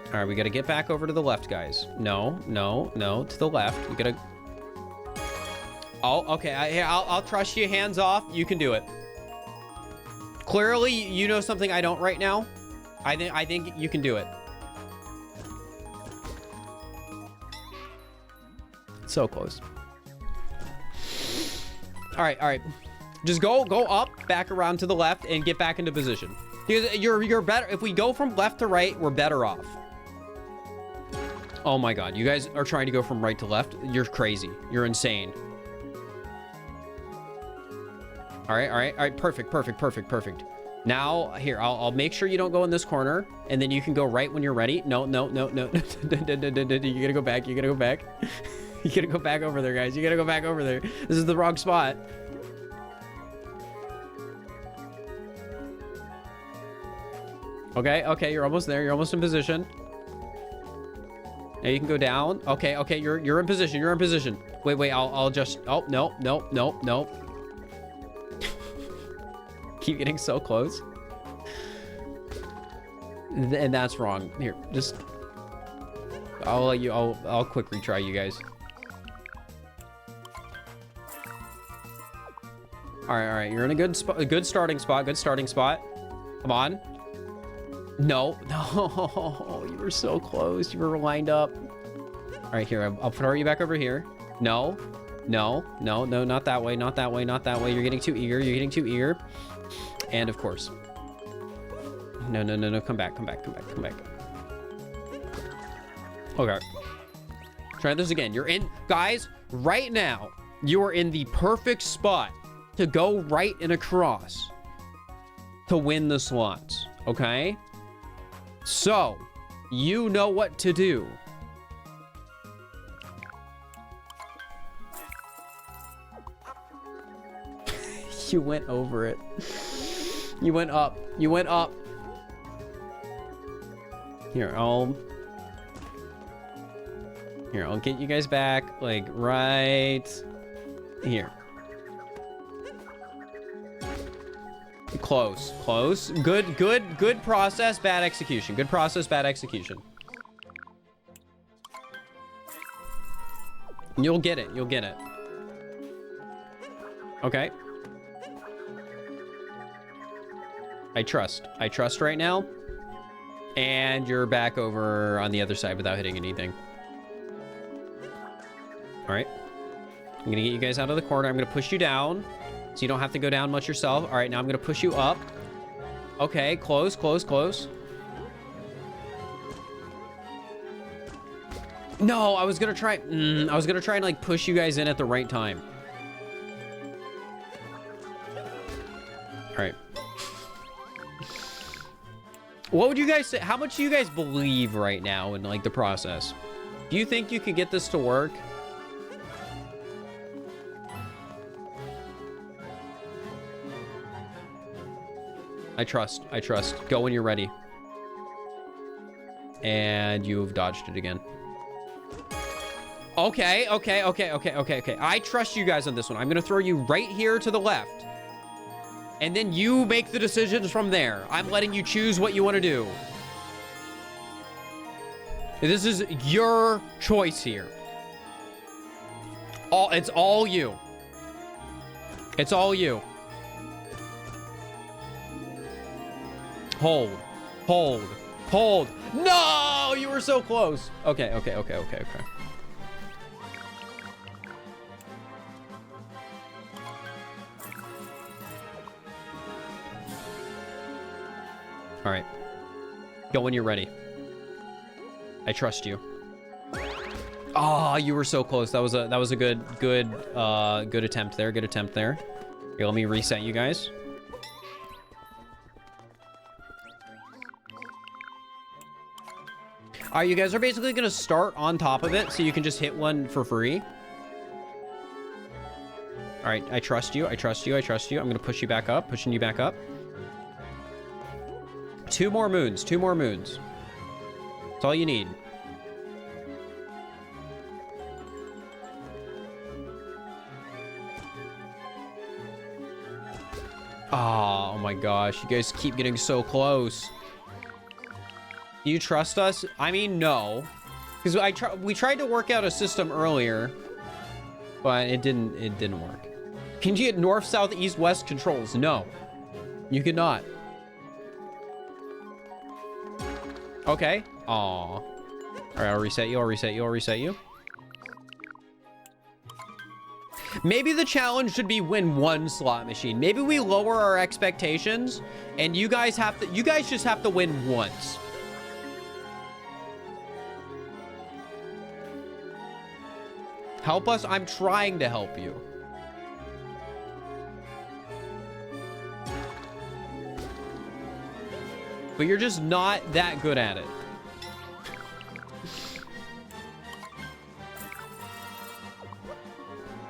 All right, we got to get back over to the left, guys. No, to the left. We got to... Oh, okay. I'll trust you. Hands off. You can do it. Clearly, you know something I don't right now. I think you can do it. So close. All right. Just go up, back around to the left, and get back into position. Because you're better. If we go from left to right, we're better off. Oh my God, you guys are trying to go from right to left. You're crazy. You're insane. All right. Perfect. Now, here, I'll make sure you don't go in this corner, and then you can go right when you're ready. No. You gotta go back. You gotta go back. You gotta go back over there, guys. You gotta go back over there. This is the wrong spot. Okay, you're almost there. You're almost in position. Now you can go down. Okay, you're in position. You're in position. Wait, I'll just... Oh, no. Keep getting so close. And that's wrong. Here, just... I'll let you... I'll quick retry you guys. All right. You're in a good spot. A good starting spot. Come on. No, you were so close. You were lined up. All right, here, I'll throw you back over here. No, not that way. You're getting too eager. And of course. No, come back. Okay. Try this again. You're in, guys, right now, you are in the perfect spot to go right and across to win the slots, okay? So, you know what to do. You went over it. You went up. Here, I'll get you guys back, like, right here. Close. Good process, bad execution. You'll get it. Okay. I trust right now. And you're back over on the other side without hitting anything. All right. I'm gonna get you guys out of the corner. I'm gonna push you down, so you don't have to go down much yourself. All right, now I'm gonna push you up. Okay, close. No, I was gonna try and like push you guys in at the right time. All right. What would you guys say? How much do you guys believe right now in like the process? Do you think you could get this to work? I trust. Go when you're ready. And you've dodged it again. Okay. I trust you guys on this one. I'm gonna throw you right here to the left. And then you make the decisions from there. I'm letting you choose what you want to do. This is your choice here. It's all you. Hold. No, you were so close. Okay. All right. Go when you're ready. I trust you. Oh, you were so close. That was a good attempt there. Here, let me reset you guys. All right, you guys are basically gonna start on top of it, so you can just hit one for free. All right, I trust you. I'm gonna push you back up, pushing you back up. Two more moons. That's all you need. Oh my gosh, you guys keep getting so close. Do you trust us? I mean, no. Because we tried to work out a system earlier, but it didn't work. Can you get north, south, east, west controls? No. You cannot. Okay. Aw. All right, I'll reset you. Maybe the challenge should be win one slot machine. Maybe we lower our expectations and you guys just have to win once. Help us. I'm trying to help you. But you're just not that good at it.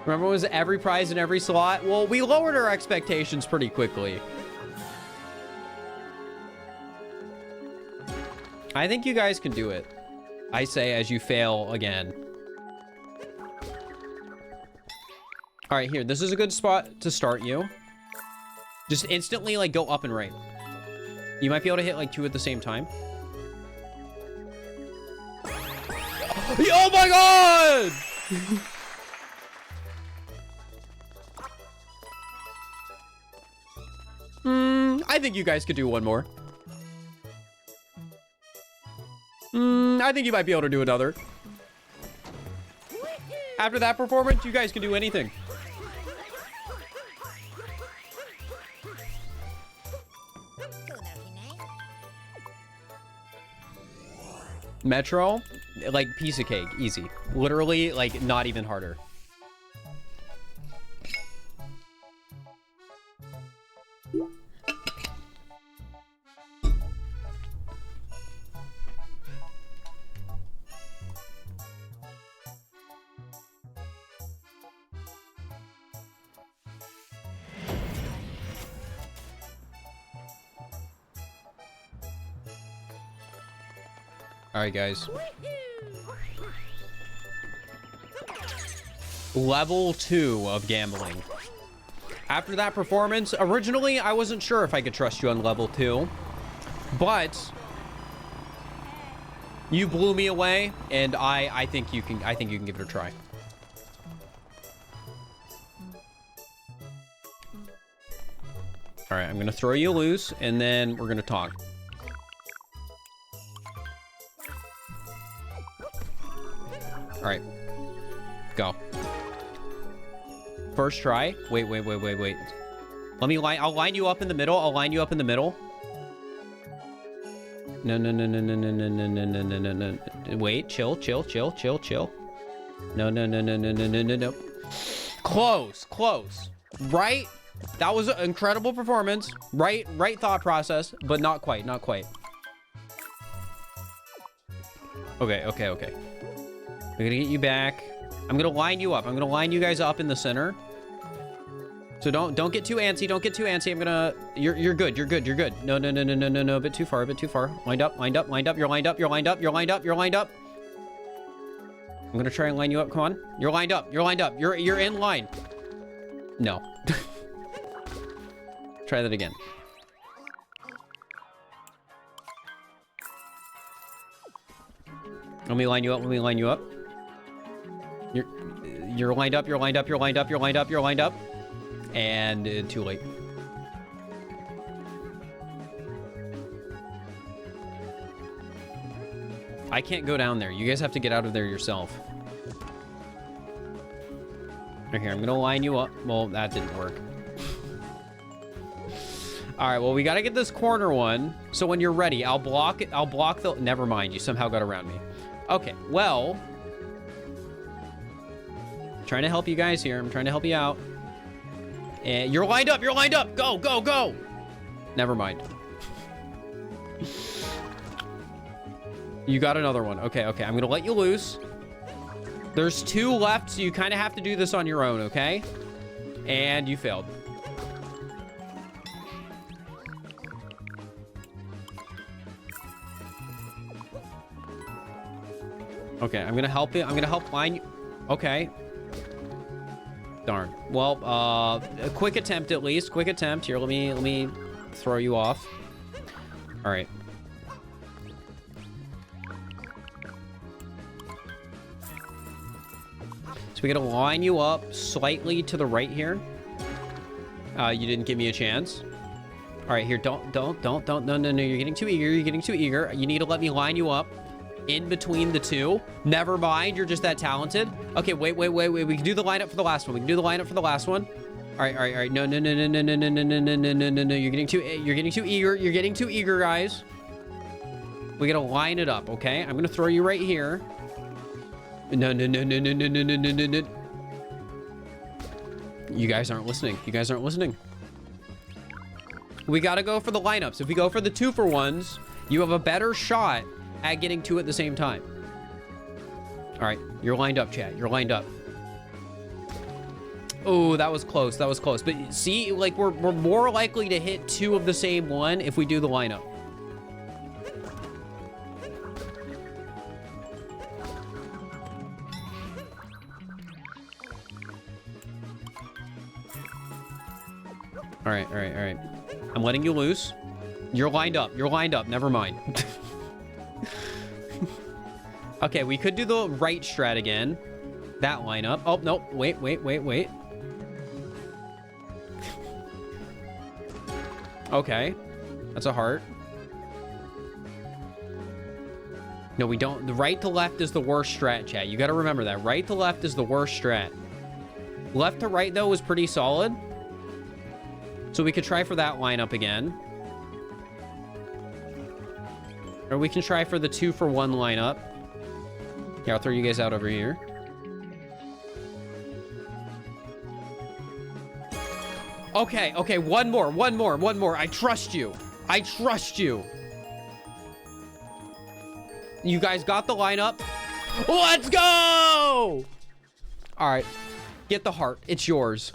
Remember, it was every prize in every slot? Well, we lowered our expectations pretty quickly. I think you guys can do it. I say as you fail again. All right, here. This is a good spot to start you. Just instantly, like, go up and right. You might be able to hit, like, 2 at the same time. Oh, my God! I think you guys could do one more. I think you might be able to do another. After that performance, you guys can do anything. Metro, like, piece of cake, easy. Literally, like, not even harder. All right, guys. Level 2 of gambling. After that performance, originally I wasn't sure if I could trust you on level 2, but you blew me away, and I think you can give it a try. All right, I'm gonna throw you loose, and then we're gonna talk. All right, go. First try. Wait. Let me line. I'll line you up in the middle. I'll line you up in the middle. No. Wait. Chill. No. Close. Right. That was an incredible performance. Right thought process, but not quite. Okay. We're gonna get you back. I'm gonna line you up. I'm gonna line you guys up in the center. So don't get too antsy. I'm gonna. You're good. No. A bit too far. Lined up. You're lined up. I'm gonna try and line you up. Come on. You're lined up. You're in line. No. Try that again. Let me line you up. You're lined up. And too late. I can't go down there. You guys have to get out of there yourself. Right here, I'm gonna line you up. Well, that didn't work. All right, well, we gotta get this corner one. So when you're ready, I'll block it. I'll block the... Never mind, you somehow got around me. Okay, well... Trying to help you guys here. I'm trying to help you out. And you're lined up. Go. Never mind. You got another one. Okay. I'm going to let you loose. There's 2 left, so you kind of have to do this on your own, okay? And you failed. Okay, I'm going to help you. I'm going to help line you. Okay. Darn. Well, a quick attempt at least. Quick attempt. Here, let me throw you off. All right. So we gotta line you up slightly to the right here. You didn't give me a chance. All right, here, don't. No. You're getting too eager. You need to let me line you up. in between the two. Never mind, you're just that talented. Okay, wait. We can do the lineup for the last one. All right. No. You're getting too eager. You're getting too eager, guys. We gotta line it up, okay? I'm gonna throw you right here. No. You guys aren't listening. We gotta go for the lineups. If we go for the 2-for-1s, you have a better shot at getting two at the same time. All right, you're lined up, chat. You're lined up. Oh, that was close. But see, like, we're more likely to hit two of the same one if we do the lineup. All right. I'm letting you loose. You're lined up. Never mind. Okay, we could do the right strat again. That lineup. Oh, no. Wait. Okay. That's a heart. No, we don't. The right to left is the worst strat, chat. You got to remember that. Right to left is the worst strat. Left to right, though, is pretty solid. So we could try for that lineup again. Or we can try for the 2-for-1 lineup. Yeah, I'll throw you guys out over here. Okay, one more. I trust you. You guys got the lineup. Let's go! All right, get the heart. It's yours.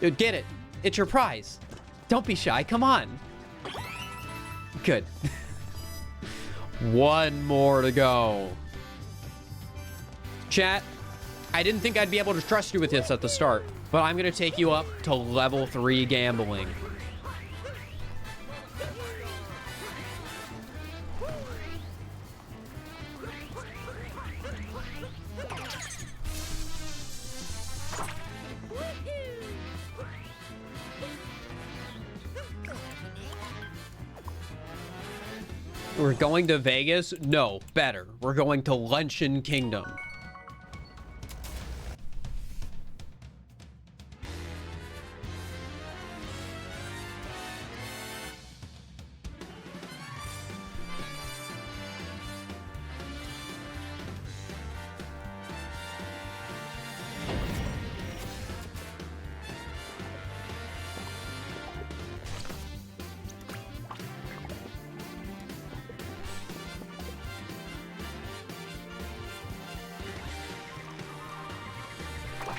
Dude, get it. It's your prize. Don't be shy. Come on. Good. One more to go. Chat, I didn't think I'd be able to trust you with this at the start, but I'm going to take you up to level 3 gambling. We're going to Vegas? No, better. We're going to Luncheon Kingdom.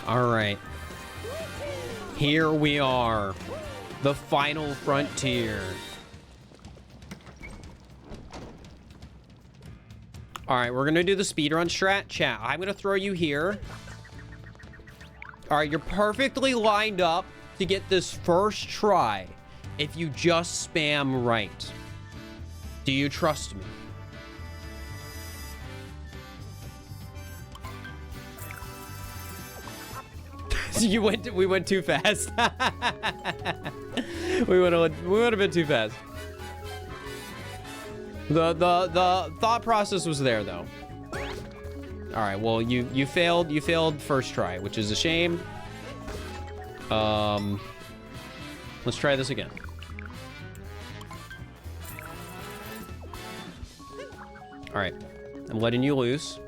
All right. Here we are. The final frontier. All right, we're going to do the speedrun strat. Chat, I'm going to throw you here. All right, you're perfectly lined up to get this first try if you just spam right. Do you trust me? We went too fast. we went a bit too fast. The thought process was there though. All right, well you failed first try, which is a shame. Let's try this again. All right, I'm letting you loose.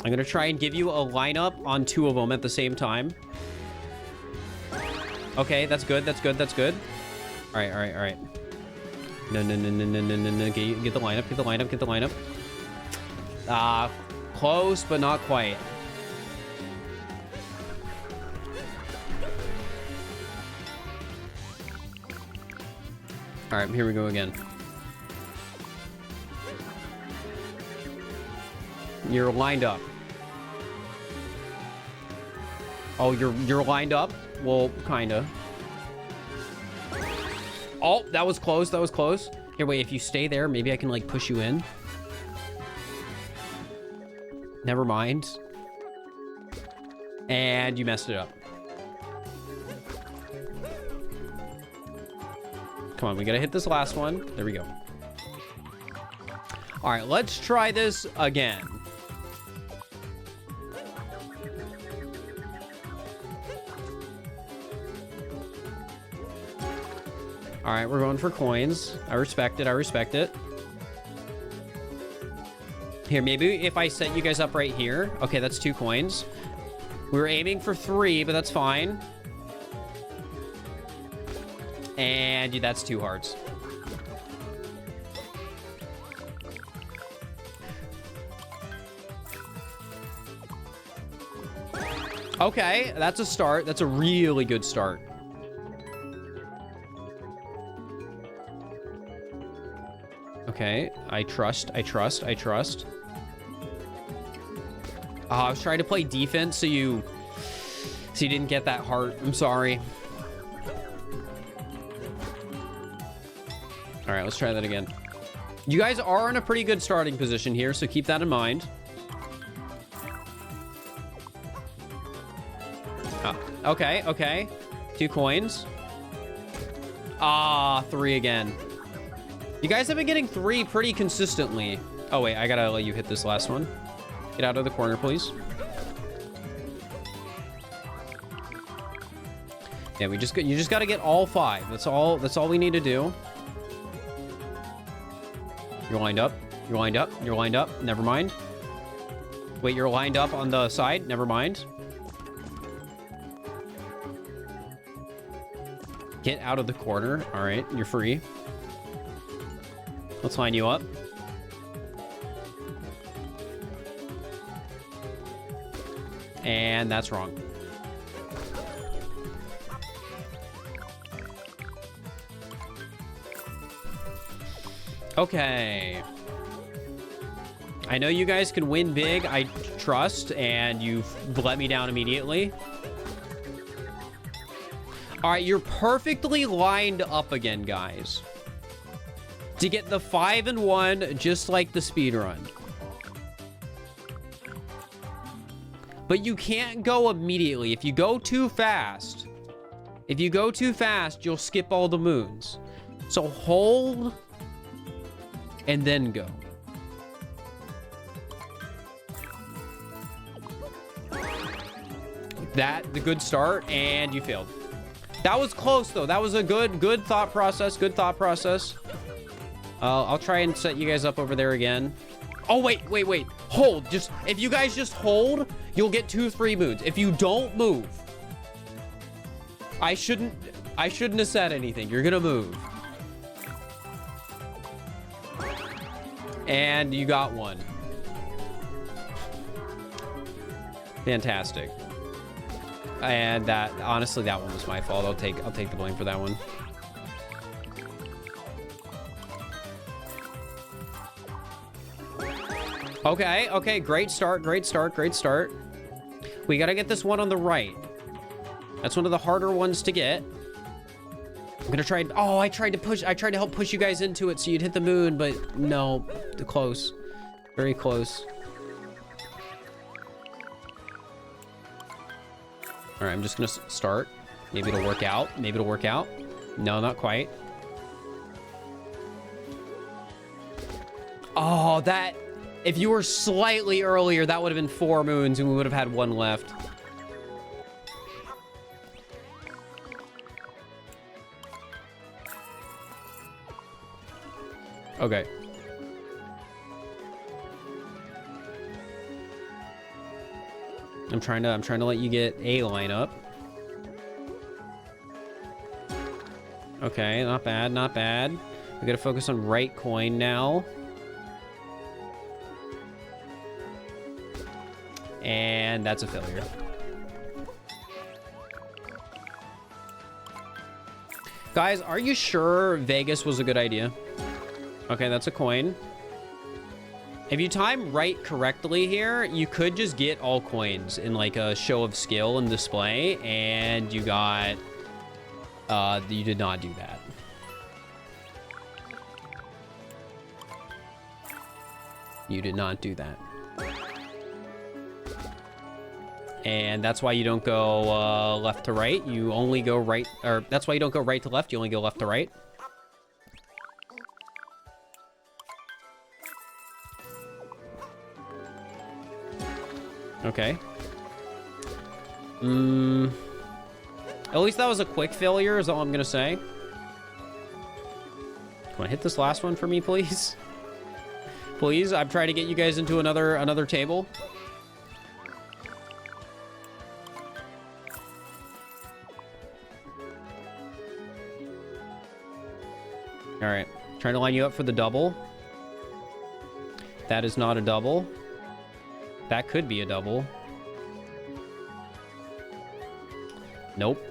I'm gonna try and give you a lineup on 2 of them at the same time. Okay, that's good. All right. No. Get the lineup. Close, but not quite. All right, here we go again. You're lined up. Oh, you're lined up? Well, kinda. Oh, that was close. Here, wait, if you stay there, maybe I can, like, push you in. Never mind. And you messed it up. Come on, we gotta hit this last one. There we go. All right, let's try this again. All right, we're going for coins. I respect it. I respect it. Here, maybe if I set you guys up right here. Okay, that's 2 coins. We were aiming for 3, but that's fine. And that's 2 hearts. Okay, that's a start. That's a really good start. Okay, I trust. I was trying to play defense so you didn't get that heart. I'm sorry. All right, let's try that again. You guys are in a pretty good starting position here, so keep that in mind. Okay. 2 coins. 3 again. You guys have been getting 3 pretty consistently. Oh, wait, I gotta let you hit this last one. Get out of the corner, please. Yeah, you just gotta get all 5. That's all we need to do. You're lined up. Never mind. Wait, you're lined up on the side. Never mind. Get out of the corner. All right, you're free. Let's line you up. And that's wrong. Okay. I know you guys can win big, I trust, and you've let me down immediately. All right, you're perfectly lined up again, guys. To get the 5 and 1, just like the speed run. But you can't go immediately. If you go too fast, you'll skip all the moons. So hold and then go. The good start, and you failed. That was close though. That was a good thought process. I'll try and set you guys up over there again. Oh, wait. Hold. If you guys just hold, you'll get 2 free moons. If you don't move, I shouldn't have said anything. You're gonna move. And you got 1. Fantastic. And honestly, that one was my fault. I'll take the blame for that one. Okay, great start. We gotta get this one on the right. That's one of the harder ones to get. I'm gonna try. Oh, I tried to help push you guys into it so you'd hit the moon, but no, close. Very close. All right, I'm just gonna start. Maybe it'll work out. No, not quite. Oh, if you were slightly earlier, that would have been 4 moons and we would have had 1 left. Okay. I'm trying to let you get a line up. Okay, not bad. We gotta focus on right coin now. And that's a failure. Guys, are you sure Vegas was a good idea? Okay, that's a coin. If you time right correctly here, you could just get all coins in like a show of skill and display, and you got... you did not do that. You did not do that. And that's why you don't go left to right. You only go right, or that's why you don't go right to left. You only go left to right. Okay. At least that was a quick failure is all I'm gonna say. Want to hit this last one for me, please? Please, I'm trying to get you guys into another table. All right, trying to line you up for the double. That is not a double. That could be a double. Nope.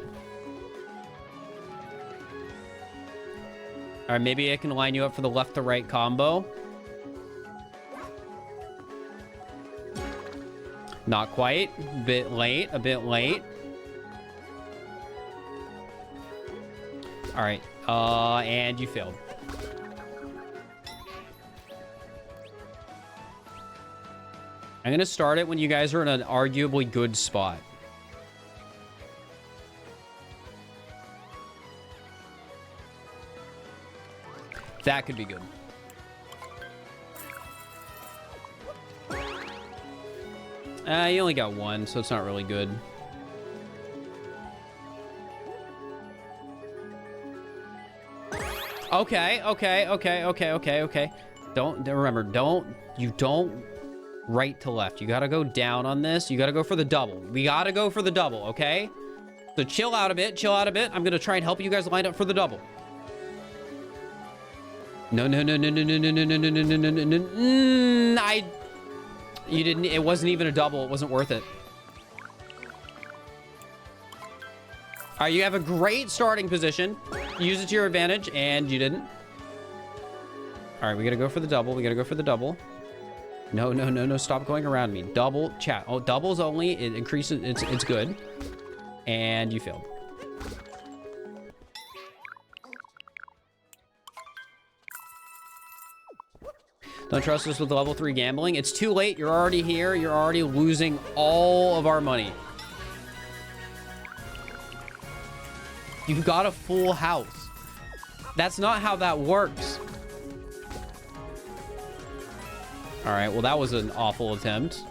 All right, maybe I can line you up for the left to right combo. Not quite. A bit late. All right. And you failed. I'm gonna start it when you guys are in an arguably good spot. That could be good. You only got one, so it's not really good. Okay. You don't right to left. You gotta go down on this. You gotta go for the double. We gotta go for the double, okay? So chill out a bit. I'm gonna try and help you guys line up for the double. No. You didn't, it wasn't even a double. It wasn't worth it. All right, you have a great starting position. Use it to your advantage, and you didn't. All right, we gotta go for the double. No, stop going around me. Double, chat. Oh, doubles only. It increases, it's good. And you failed. Don't trust us with level 3 gambling. It's too late. You're already here. You're already losing all of our money. You've got a full house. That's not how that works. All right, well, that was an awful attempt.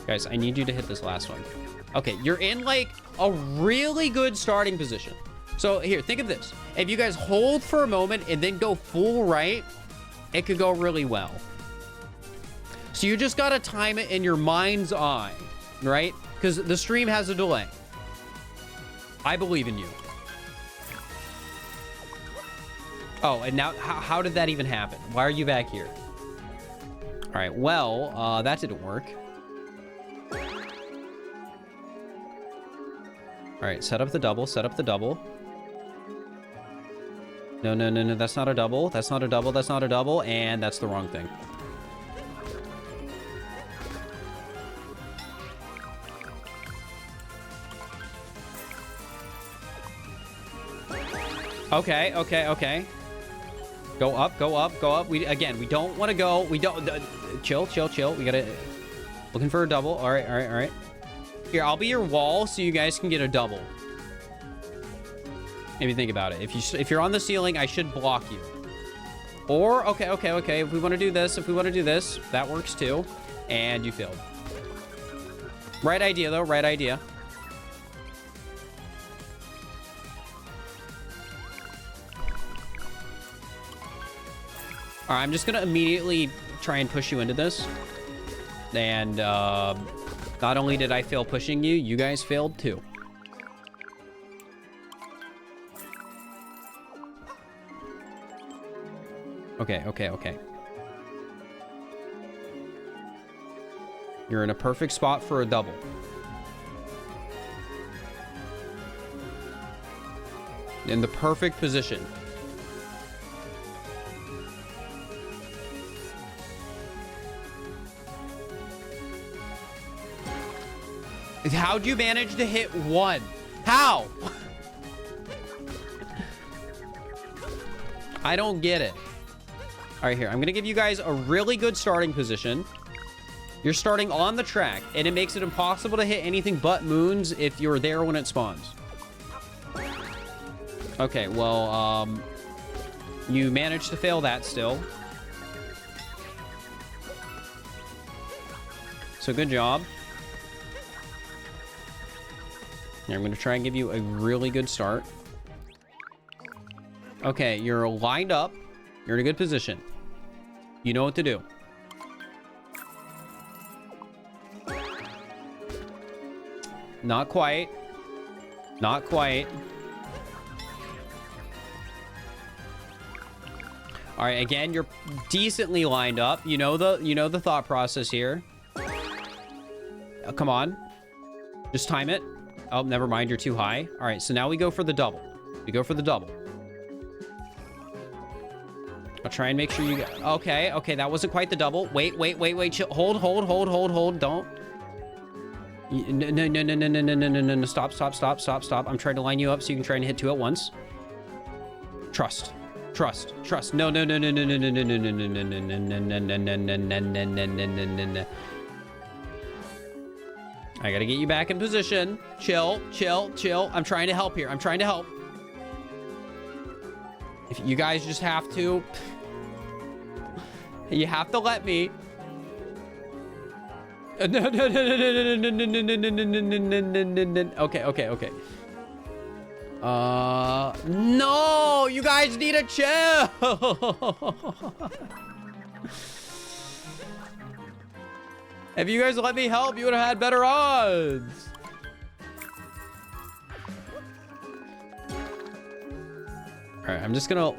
Guys, I need you to hit this last one. Okay, you're in, like, a really good starting position. So, here, think of this. If you guys hold for a moment and then go full right, it could go really well. So, you just got to time it in your mind's eye, right? Because the stream has a delay. I believe in you. Oh, and now, how did that even happen? Why are you back here? All right, well, that didn't work. All right, set up the double. No, that's not a double. That's not a double, and that's the wrong thing. Okay. Go up. We don't want to go. We don't... chill. We gotta... Looking for a double. All right. Here, I'll be your wall so you guys can get a double. Maybe think about it. If you're on the ceiling, I should block you. Or, okay. If we want to do this, that works too. And you failed. Right idea, though. Right idea. All right, I'm just going to immediately try and push you into this. And not only did I fail pushing you, you guys failed too. Okay. You're in a perfect spot for a double. In the perfect position. How'd you manage to hit one? How? I don't get it. All right, here. I'm going to give you guys a really good starting position. You're starting on the track, and it makes it impossible to hit anything but moons if you're there when it spawns. Okay, well, you managed to fail that still. So good job. Here, I'm going to try and give you a really good start. Okay, you're lined up. You're in a good position. You know what to do. Not quite. Not quite. All right, again, you're decently lined up. You know the thought process here. Oh, come on. Just time it. Oh, never mind, you're too high. All right, so now we go for the double. We go for the double. I'll try and make sure you get... Okay, okay, that wasn't quite the double. Wait, wait, wait, wait. Chill. Hold. Don't. No. Stop. I'm trying to line you up so you can try and hit 2 at once. Trust. No. I gotta get you back in position. Chill. I'm trying to help here. I'm trying to help. If you guys just have to... You have to let me. No. Okay. No! You guys need to chill! If you guys let me help, you would have had better odds. All right, I'm just gonna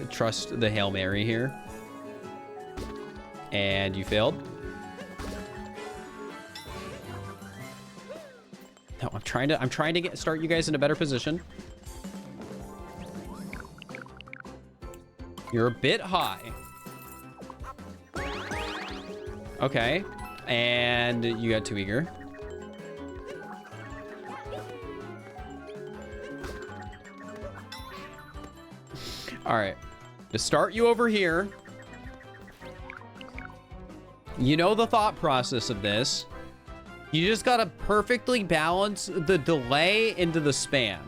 trust the Hail Mary here. And you failed. No, I'm trying to start you guys in a better position. You're a bit high. Okay. And you got too eager. All right. To start you over here. You know the thought process of this. You just gotta perfectly balance the delay into the spam.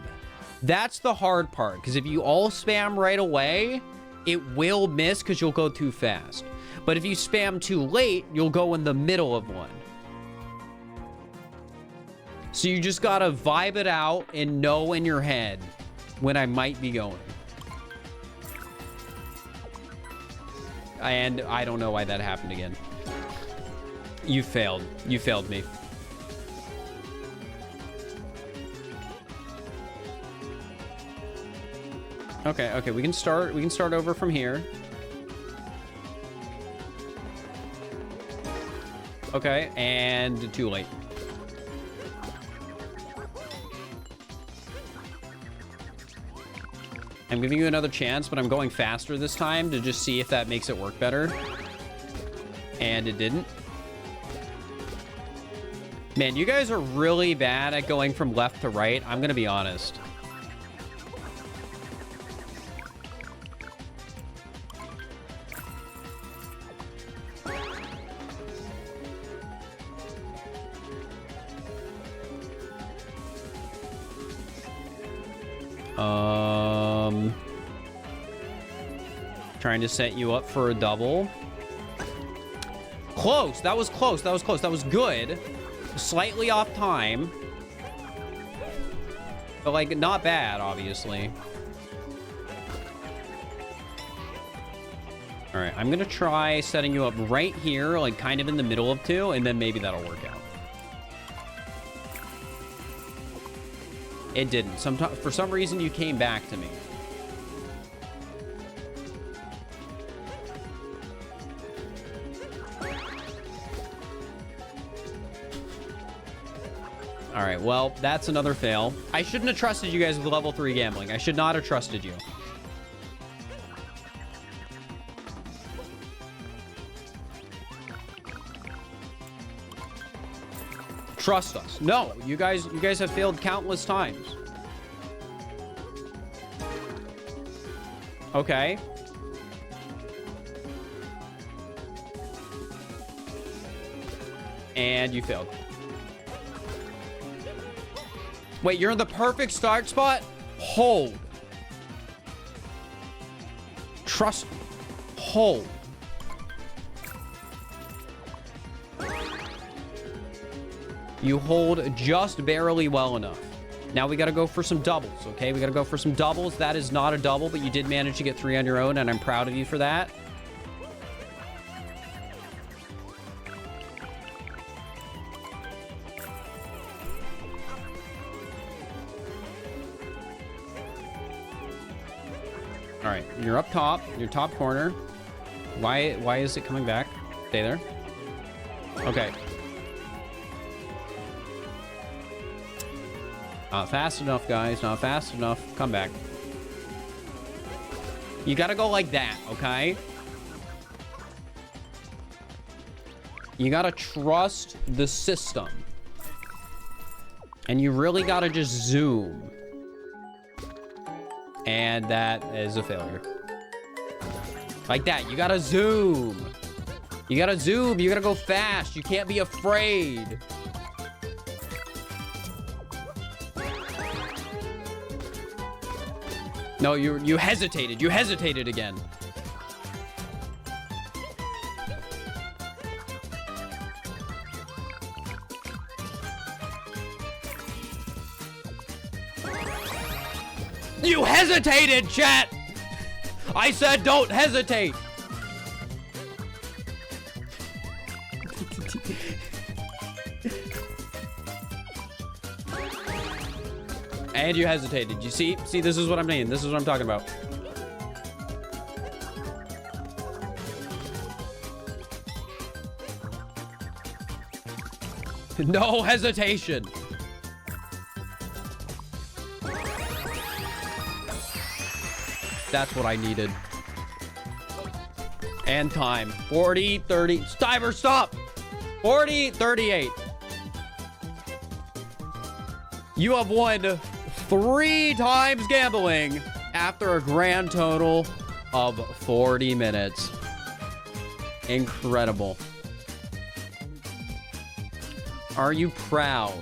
That's the hard part, because if you all spam right away, it will miss because you'll go too fast. But if you spam too late, you'll go in the middle of one. So you just gotta vibe it out and know in your head when I might be going. And I don't know why that happened again. You failed. You failed me. Okay, we can start over from here. Okay, and too late. I'm giving you another chance, but I'm going faster this time to just see if that makes it work better. And it didn't. Man, you guys are really bad at going from left to right. I'm gonna be honest. Trying to set you up for a double. Close. That was close. That was close. That was good. Slightly off time. But, like, not bad, obviously. All right. I'm going to try setting you up right here, like, kind of in the middle of 2, and then maybe that'll work out. It didn't. For some reason, you came back to me. All right, well, that's another fail. I shouldn't have trusted you guys with level 3 gambling. I should not have trusted you. Trust us. No, you guys have failed countless times. Okay. And you failed. Wait, you're in the perfect start spot? Hold. Trust. Hold. You hold just barely well enough. Now we got to go for some doubles, okay? We got to go for some doubles. That is not a double, but you did manage to get 3 on your own, and I'm proud of you for that. All right, you're up top, your top corner. Why is it coming back? Stay there. Okay. Not fast enough, guys. Not fast enough. Come back. You gotta go like that, okay? You gotta trust the system. And you really gotta just zoom. And that is a failure. Like that. You gotta zoom. You gotta zoom. You gotta go fast. You can't be afraid. No, you hesitated. You hesitated again. You hesitated, chat! I said don't hesitate! And you hesitated. You see? See, this is what I'm saying. This is what I'm talking about. No hesitation. That's what I needed. And time. 40, 30. Timer, stop! 40, 38. You have won 3 times gambling after a grand total of 40 minutes. Incredible. Are you proud?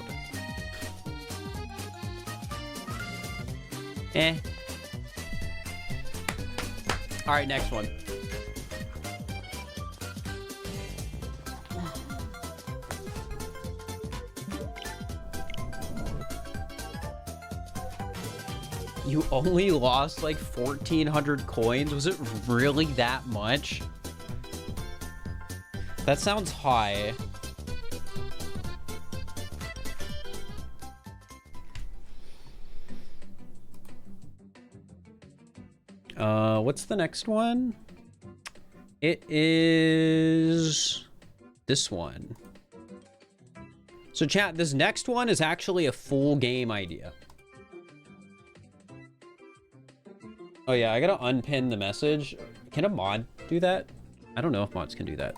Eh. All right, next one. You only lost like 1,400 coins? Was it really that much? That sounds high. What's the next one? It is this one. So chat, this next one is actually a full game idea. Oh yeah, I gotta unpin the message. Can a mod do that? I don't know if mods can do that.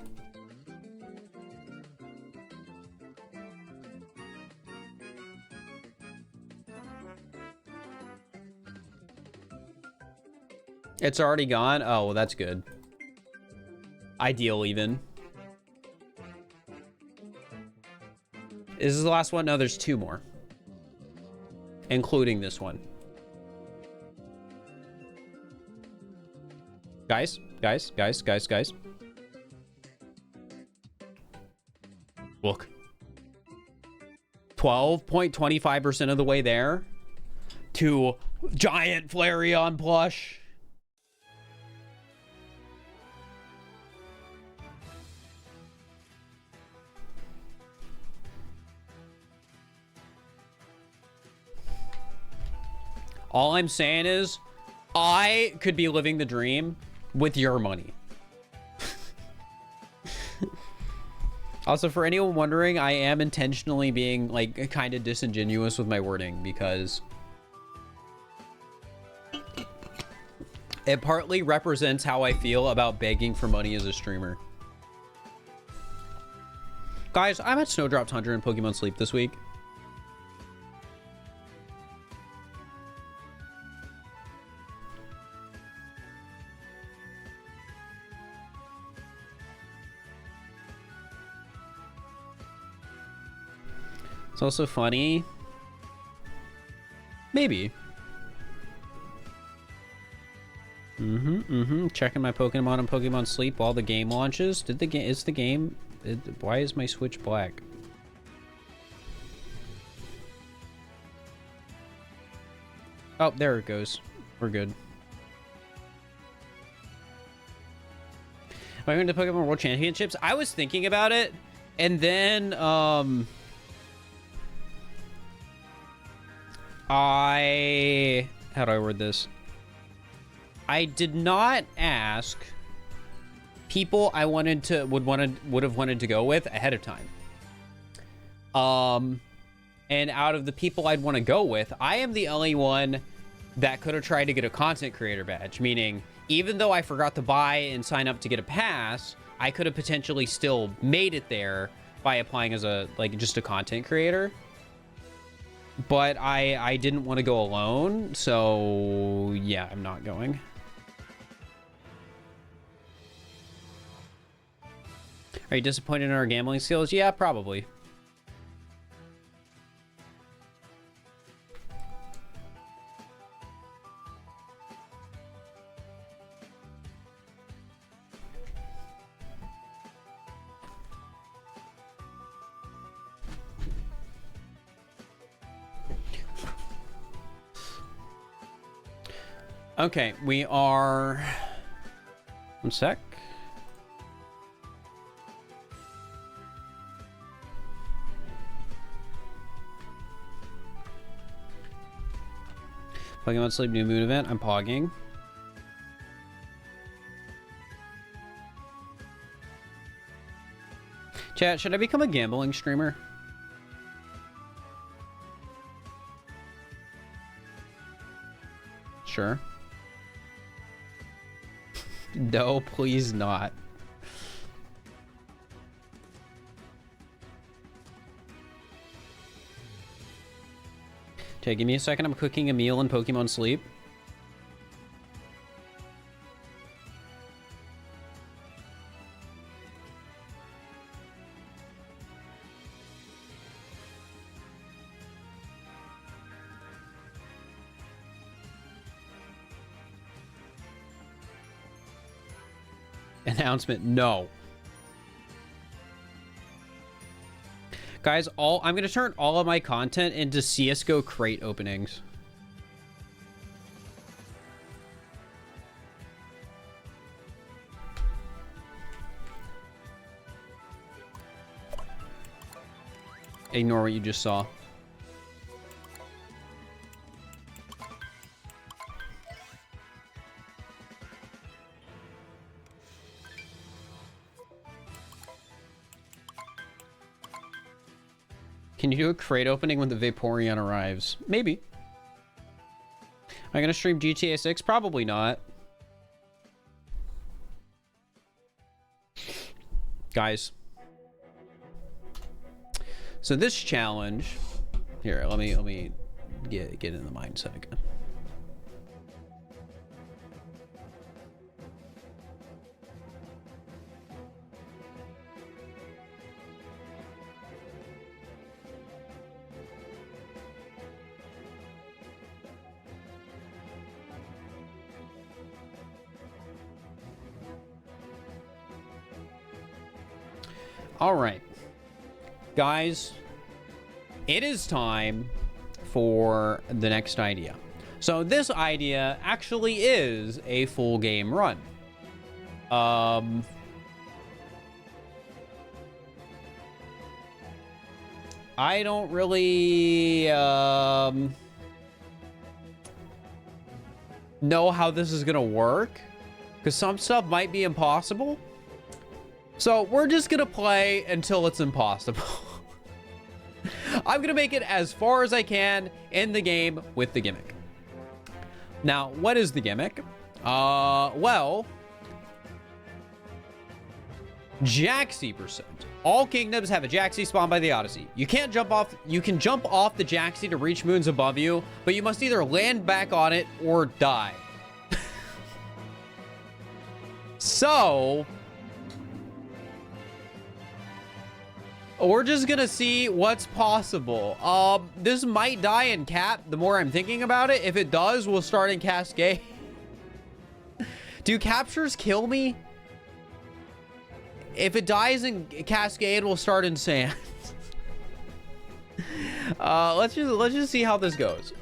It's already gone? Oh, well, that's good. Ideal, even. Is this the last one? No, there's 2 more. Including this one. Guys. Look. 12.25% of the way there to giant Flareon plush. All I'm saying is, I could be living the dream with your money. Also, for anyone wondering, I am intentionally being, like, kind of disingenuous with my wording because it partly represents how I feel about begging for money as a streamer. Guys, I'm at Snowdrop Tundra and Pokemon Sleep this week. also funny. Maybe. Checking my Pokemon and Pokemon Sleep while the game launches. Did the game... Is the game... why is my Switch black? Oh, there it goes. We're good. Am I going to Pokemon World Championships? I was thinking about it, and then, how do I word this? I did not ask people I would have wanted to go with ahead of time. And out of the people I'd want to go with, I am the only one that could have tried to get a content creator badge, meaning even though I forgot to buy and sign up to get a pass, I could have potentially still made it there by applying as a, like, just a content creator. But I didn't want to go alone, so yeah, I'm not going. Are you disappointed in our gambling skills? Yeah, probably. Okay, we are... One sec. Pokemon Sleep New Moon event. I'm pogging. Chat, should I become a gambling streamer? Sure. No, please not. Okay, give me a second. I'm cooking a meal in Pokemon Sleep. Announcement, no. Guys, I'm gonna turn all of my content into CSGO crate openings. Ignore what you just saw. Can you do a crate opening when the Vaporeon arrives? Maybe. Am I gonna stream GTA 6? Probably not. Guys. So this challenge... Here, let me get in the mindset again. All right, guys, it is time for the next idea. So this idea actually is a full game run. I don't really know how this is gonna work, because some stuff might be impossible. So we're just gonna play until it's impossible. I'm gonna make it as far as I can in the game with the gimmick. Now, what is the gimmick? Well, Jaxi percent. All kingdoms have a Jaxi spawned by the Odyssey. You can't jump off. You can jump off the Jaxi to reach moons above you, but you must either land back on it or die. So, We're just gonna see what's possible. This might die in cap the more I'm thinking about it. If it does, we'll start in Cascade. Do captures kill me? If it dies in Cascade, we'll start in Sand. Let's just see how this goes.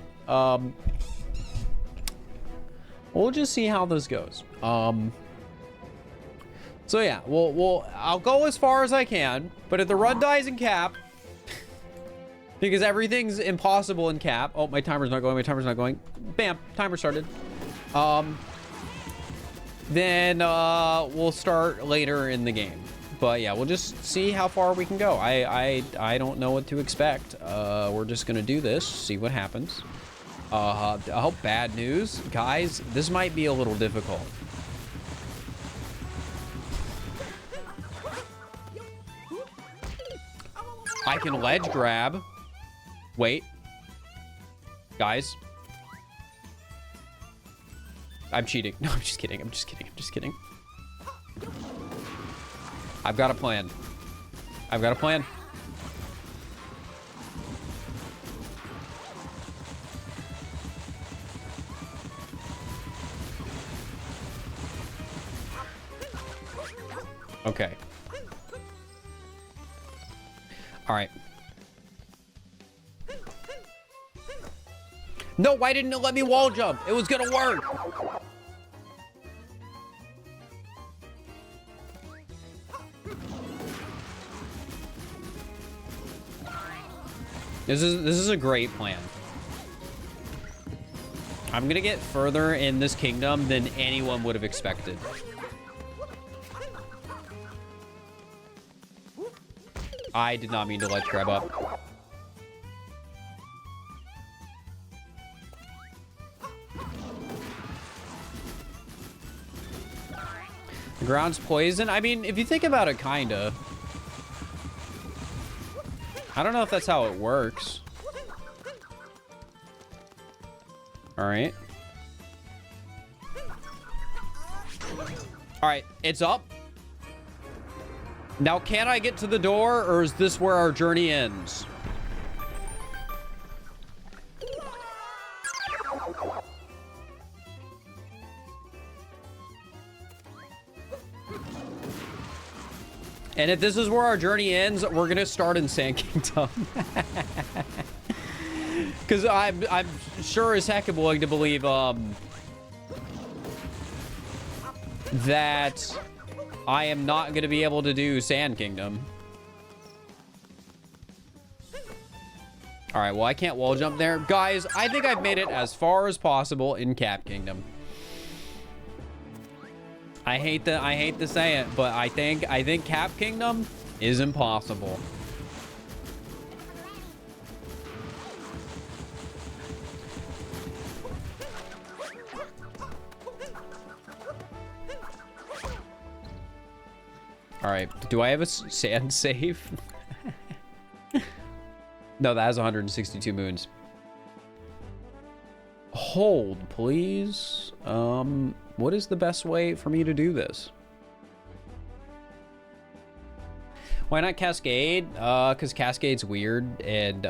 We'll just see how this goes. So yeah, I'll go as far as I can, but if the run dies in cap, because everything's impossible in cap. Oh, my timer's not going. Bam, timer started. Then we'll start later in the game. But yeah, we'll just see how far we can go. I don't know what to expect. We're just gonna do this, see what happens. Oh, bad news, guys. This might be a little difficult. I can ledge grab. Wait. Guys. I'm cheating. No, I'm just kidding. I've got a plan. Okay. All right. No, why didn't it let me wall jump? It was gonna work. This is a great plan. I'm gonna get further in this kingdom than anyone would have expected. I did not mean to ledge grab up. The ground's poison. I mean, if you think about it, kinda. I don't know if that's how it works. All right. All right, it's up. Now, can I get to the door, or is this where our journey ends? And if this is where our journey ends, we're gonna start in Sand Kingdom. Because I'm sure as heck willing to believe that I am not gonna be able to do Sand Kingdom. All right, well, I can't wall jump there. Guys, I think I've made it as far as possible in Cap Kingdom. I hate to say it, but I think Cap Kingdom is impossible. All right, do I have a sand save? No, that has 162 moons. Hold, please. What is the best way for me to do this? Why not Cascade? Because Cascade's weird, and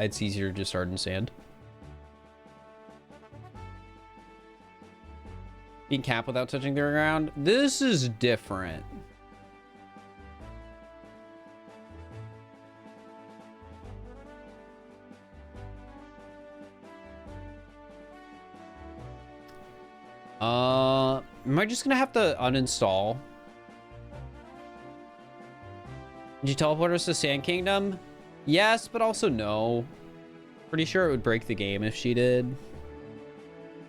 it's easier to just start in sand. Being cap without touching the ground. This is different. Am I just gonna have to uninstall? Did you teleport us to Sand Kingdom? Yes, but also no. Pretty sure it would break the game if she did.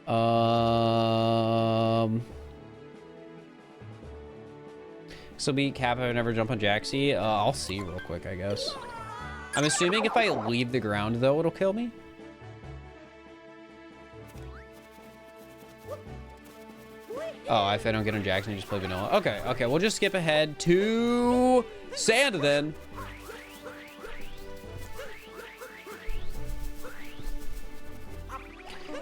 So be cap and never jump on Jaxi. I'll see real quick, I guess. I'm assuming if I leave the ground though, it'll kill me. Oh, if I don't get on Jackson, just play vanilla. Okay, okay, we'll just skip ahead to sand then.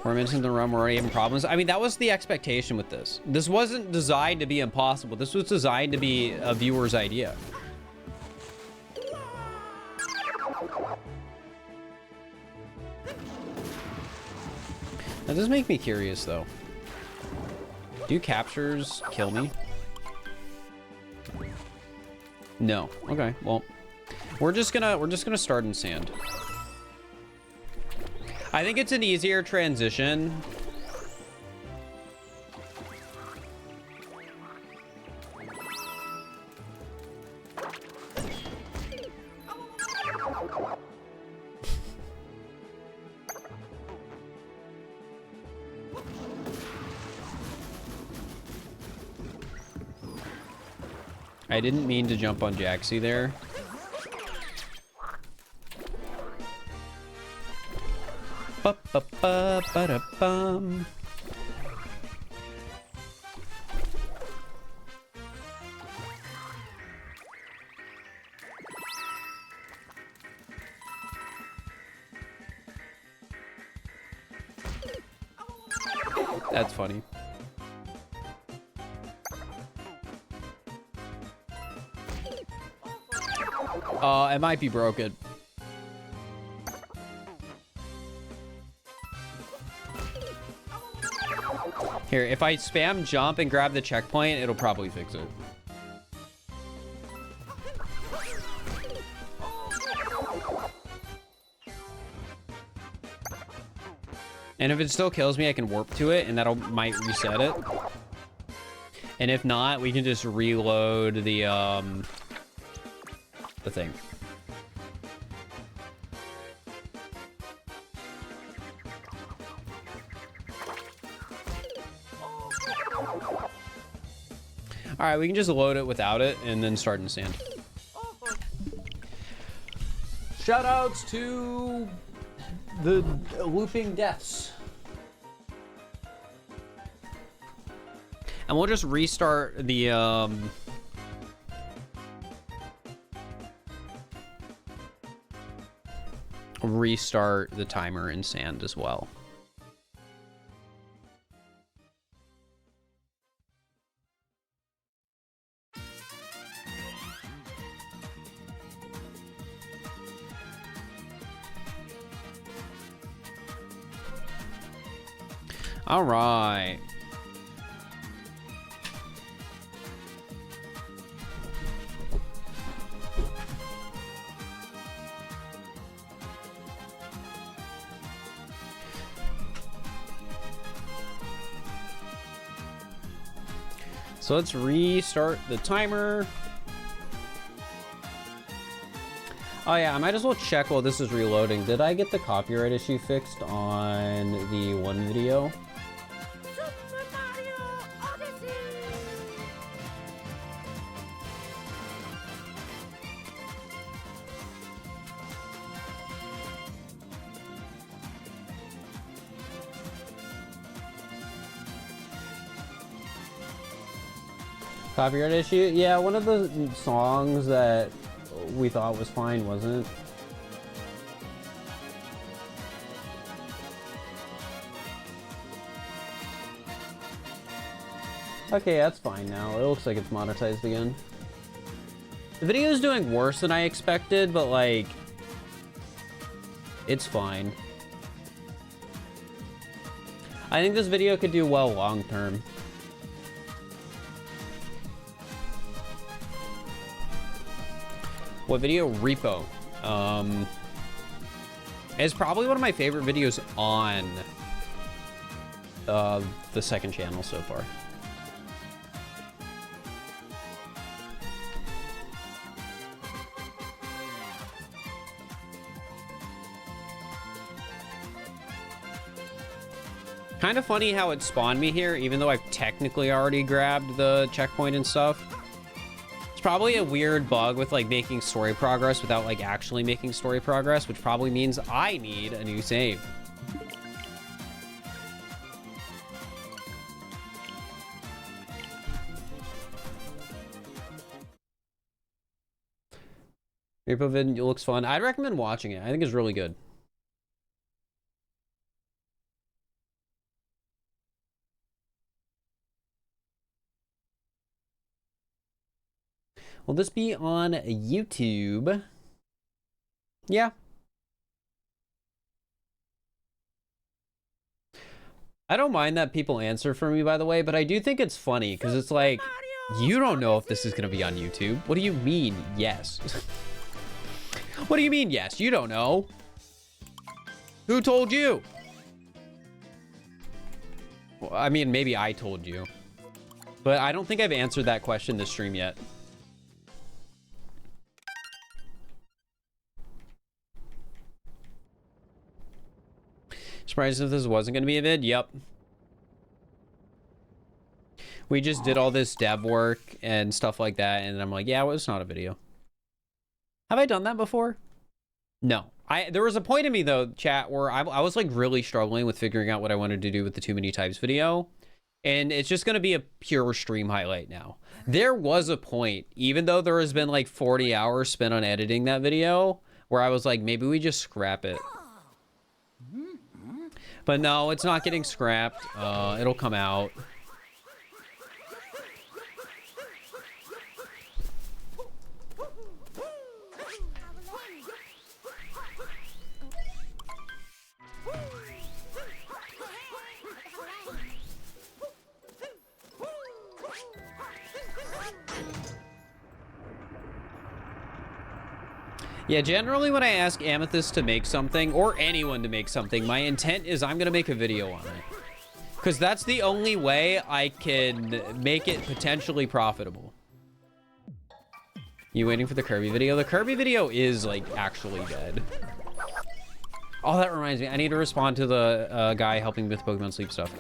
We're missing the run, we're already having problems. I mean, that was the expectation with this. This wasn't designed to be impossible. This was designed to be a viewer's idea. That does make me curious, though. Do captures kill me? No. Okay, well, we're just gonna start in sand. I think it's an easier transition. I didn't mean to jump on Jaxi there. Ba-ba-ba-ba-da-bum. That's funny. It might be broken. Here, if I spam jump and grab the checkpoint, it'll probably fix it. And if it still kills me, I can warp to it, and that'll might reset it. And if not, we can just reload the thing. All right, we can just load it without it and then start in sand. Shoutouts to the looping deaths. And we'll just restart the timer in sand as well. All right. So let's restart the timer. Oh yeah, I might as well check while this is reloading. Did I get the copyright issue fixed on the one video? Super Mario Odyssey! Copyright issue? Yeah, one of the songs that we thought was fine wasn't. Okay, that's fine now. It looks like it's monetized again. The video is doing worse than I expected, but like, it's fine. I think this video could do well long term. What video? Repo. It's probably one of my favorite videos on the second channel so far. Kind of funny how it spawned me here, even though I've technically already grabbed the checkpoint and stuff. It's probably a weird bug with like making story progress without like actually making story progress, which probably means I need a new save. Repo vid looks fun. I'd recommend watching it. I think it's really good. Will this be on YouTube? Yeah. I don't mind that people answer for me, by the way, but I do think it's funny because it's like, you don't know if this is going to be on YouTube. What do you mean, yes? What do you mean, yes? You don't know. Who told you? Well, I mean, maybe I told you. But I don't think I've answered that question this stream yet. Surprised if this wasn't going to be a vid? Yep. We just did all this dev work and stuff like that, and I'm like, yeah, well, it's not a video. Have I done that before? No. There was a point in me, though, chat, where I was, like, really struggling with figuring out what I wanted to do with the Too Many Types video. And it's just going to be a pure stream highlight now. There was a point, even though there has been, like, 40 hours spent on editing that video, where I was like, maybe we just scrap it. But no, it's not getting scrapped. It'll come out. Yeah, generally when I ask Amethyst to make something, or anyone to make something, my intent is I'm gonna make a video on it. Because that's the only way I can make it potentially profitable. You waiting for the Kirby video? The Kirby video is, like, actually dead. Oh, that reminds me. I need to respond to the guy helping with Pokemon Sleep stuff.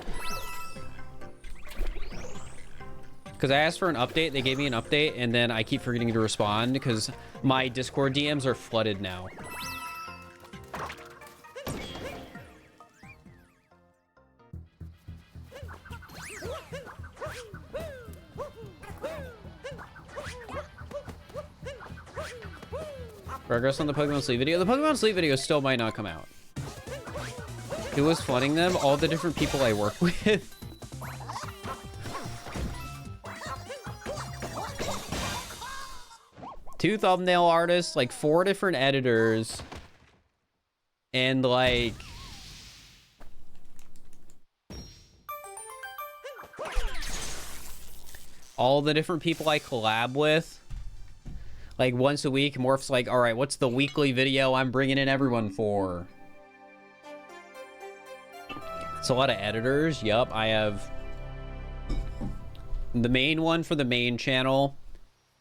Because I asked for an update, they gave me an update, and then I keep forgetting to respond because my Discord DMs are flooded now. Progress on the Pokemon Sleep video? The Pokemon Sleep video still might not come out. Who was flooding them? All the different people I work with. Two thumbnail artists, like 4 different editors, and like all the different people I collab with. Like once a week, Morph's like, all right, what's the weekly video I'm bringing in everyone for? It's a lot of editors. Yup, I have the main one for the main channel.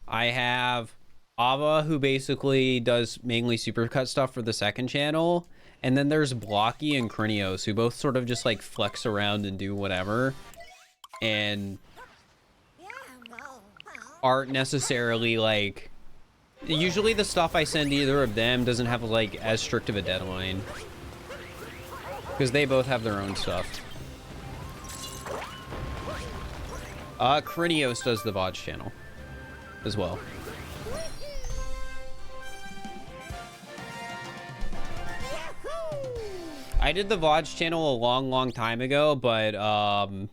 I have Ava, who basically does mainly supercut stuff for the second channel. And then there's Blocky and Krinios, who both sort of just like flex around and do whatever. And aren't necessarily like... Usually the stuff I send to either of them doesn't have like as strict of a deadline. Because they both have their own stuff. Krinios does the VODs channel as well. I did the VODs channel a long time ago, but I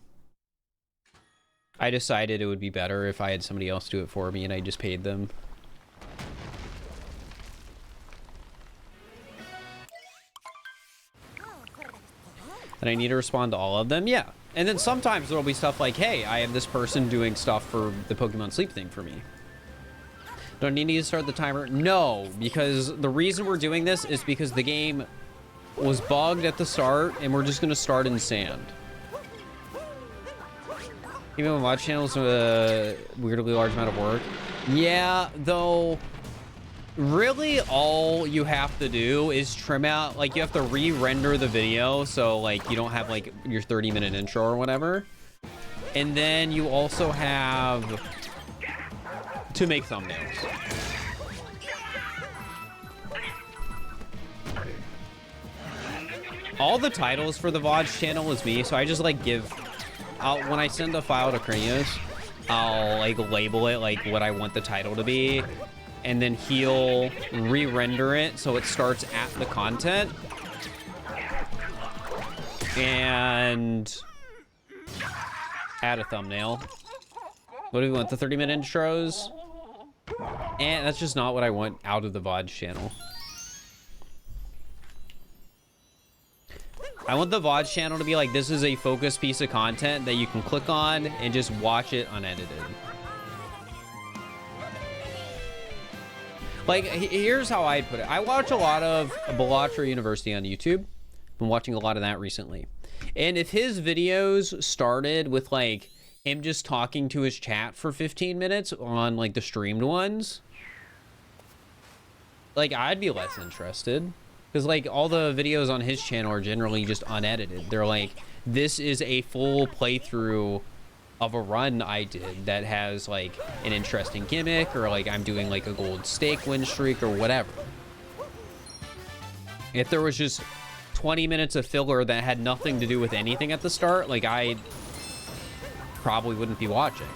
decided it would be better if I had somebody else do it for me and I just paid them. And I need to respond to all of them? Yeah. And then sometimes there'll be stuff like, hey, I have this person doing stuff for the Pokemon Sleep thing for me. Do I need to start the timer? No, because the reason we're doing this is because the game was bugged at the start and we're just going to start in sand. Even when watch channels a weirdly large amount of work. Yeah, though... Really, all you have to do is trim out, like, you have to re-render the video, so, like, you don't have, like, your 30-minute intro or whatever. And then you also have to make thumbnails. All the titles for the VODs channel is me, so I just, like, when I send a file to Krinios, I'll, like, label it, like, what I want the title to be. And then he'll re-render it so it starts at the content. And add a thumbnail. What do we want? The 30-minute intros? And that's just not what I want out of the VODs channel. I want the VODs channel to be like, this is a focused piece of content that you can click on and just watch it unedited. Like, here's how I put it. I watch a lot of Balatro University on YouTube. Been watching a lot of that recently. And if his videos started with, like, him just talking to his chat for 15 minutes on, like, the streamed ones, like, I'd be less interested. Because, like, all the videos on his channel are generally just unedited. They're like, this is a full playthrough of a run I did that has, like, an interesting gimmick, or, like, I'm doing, like, a gold stake win streak or whatever. If there was just 20 minutes of filler that had nothing to do with anything at the start, like, I probably wouldn't be watching.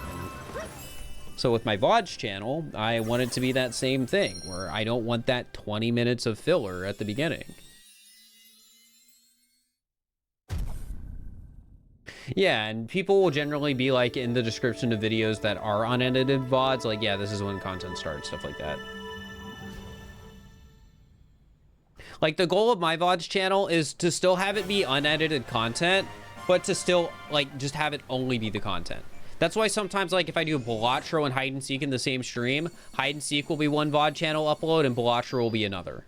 So with my VODs channel, I want it to be that same thing, where I don't want that 20 minutes of filler at the beginning. Yeah, and people will generally be like in the description of videos that are unedited VODs, like, yeah, this is when content starts, stuff like that. Like, the goal of my VODs channel is to still have it be unedited content, but to still, like, just have it only be the content. That's why sometimes, like, if I do Balatro and Hide and Seek in the same stream, Hide and Seek will be one VOD channel upload and Balatro will be another.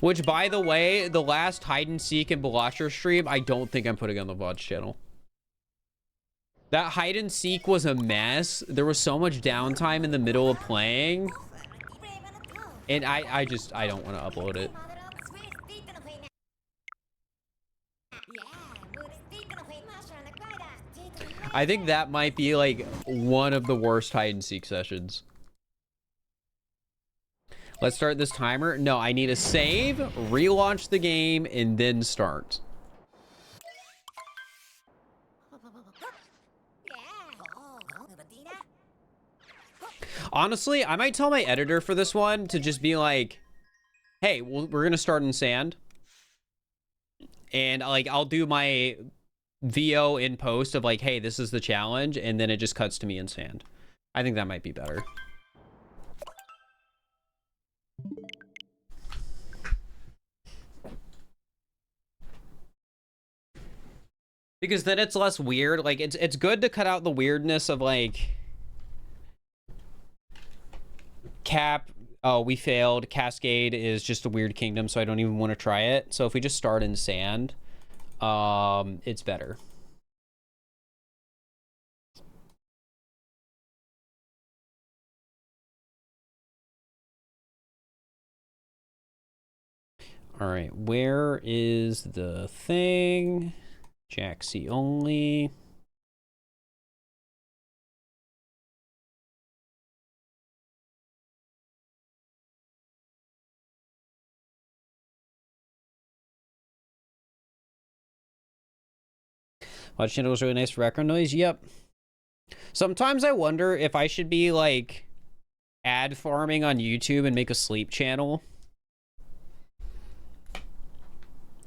Which, by the way, the last Hide and Seek and Balatro stream, I don't think I'm putting on the VODs channel. That Hide and Seek was a mess. There was so much downtime in the middle of playing. And I don't want to upload it. I think that might be, like, one of the worst hide and seek sessions. Let's start this timer. No, I need to save, relaunch the game, and then start. Honestly, I might tell my editor for this one to just be like, hey, we're going to start in sand. And, like, I'll do my VO in post of, like, hey, this is the challenge, and then it just cuts to me in sand. I think that might be better. Because then it's less weird. Like, it's good to cut out the weirdness of, like, Cap, oh, we failed. Cascade is just a weird kingdom, so I don't even want to try it. So if we just start in sand, it's better. All right, where is the thing? Jaxi only. Watch channel was really nice for background noise. Yep. Sometimes I wonder if I should be, like, ad farming on YouTube and make a sleep channel.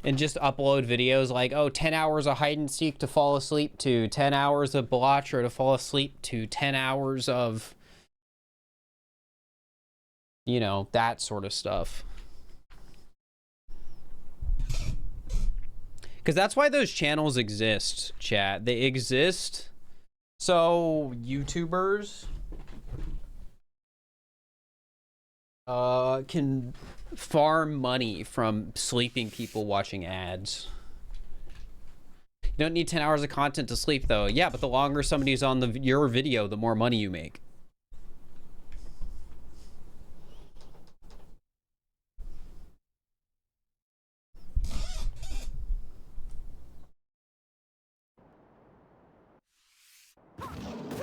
And just upload videos like, oh, 10 hours of hide and seek to fall asleep to, 10 hours of Balatro to fall asleep to, 10 hours of, you know, that sort of stuff. Because that's why those channels exist, chat. They exist so YouTubers can farm money from sleeping people watching ads. You don't need 10 hours of content to sleep, though. Yeah, but the longer somebody's on your video, the more money you make.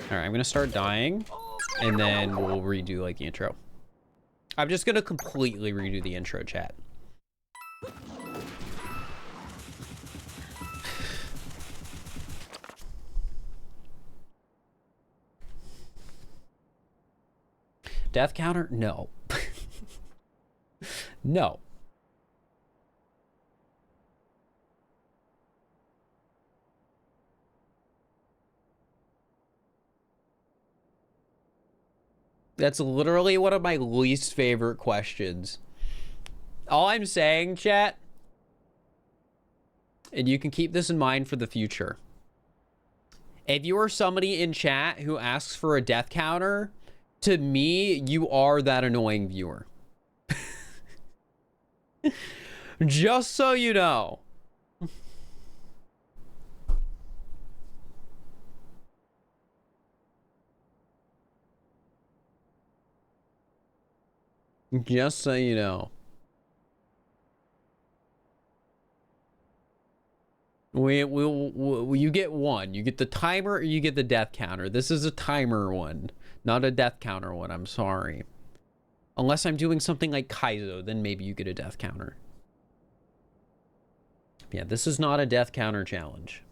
All right, I'm gonna start dying, and then we'll redo, like, the intro. I'm just gonna completely redo the intro, chat. Death counter? No. No. That's literally one of my least favorite questions. All I'm saying, chat, and you can keep this in mind for the future. If you are somebody in chat who asks for a death counter, to me, you are that annoying viewer. Just so you know. Just so you know. You get one. You get the timer or you get the death counter. This is a timer one, not a death counter one. I'm sorry. Unless I'm doing something like Kaizo, then maybe you get a death counter. Yeah, this is not a death counter challenge.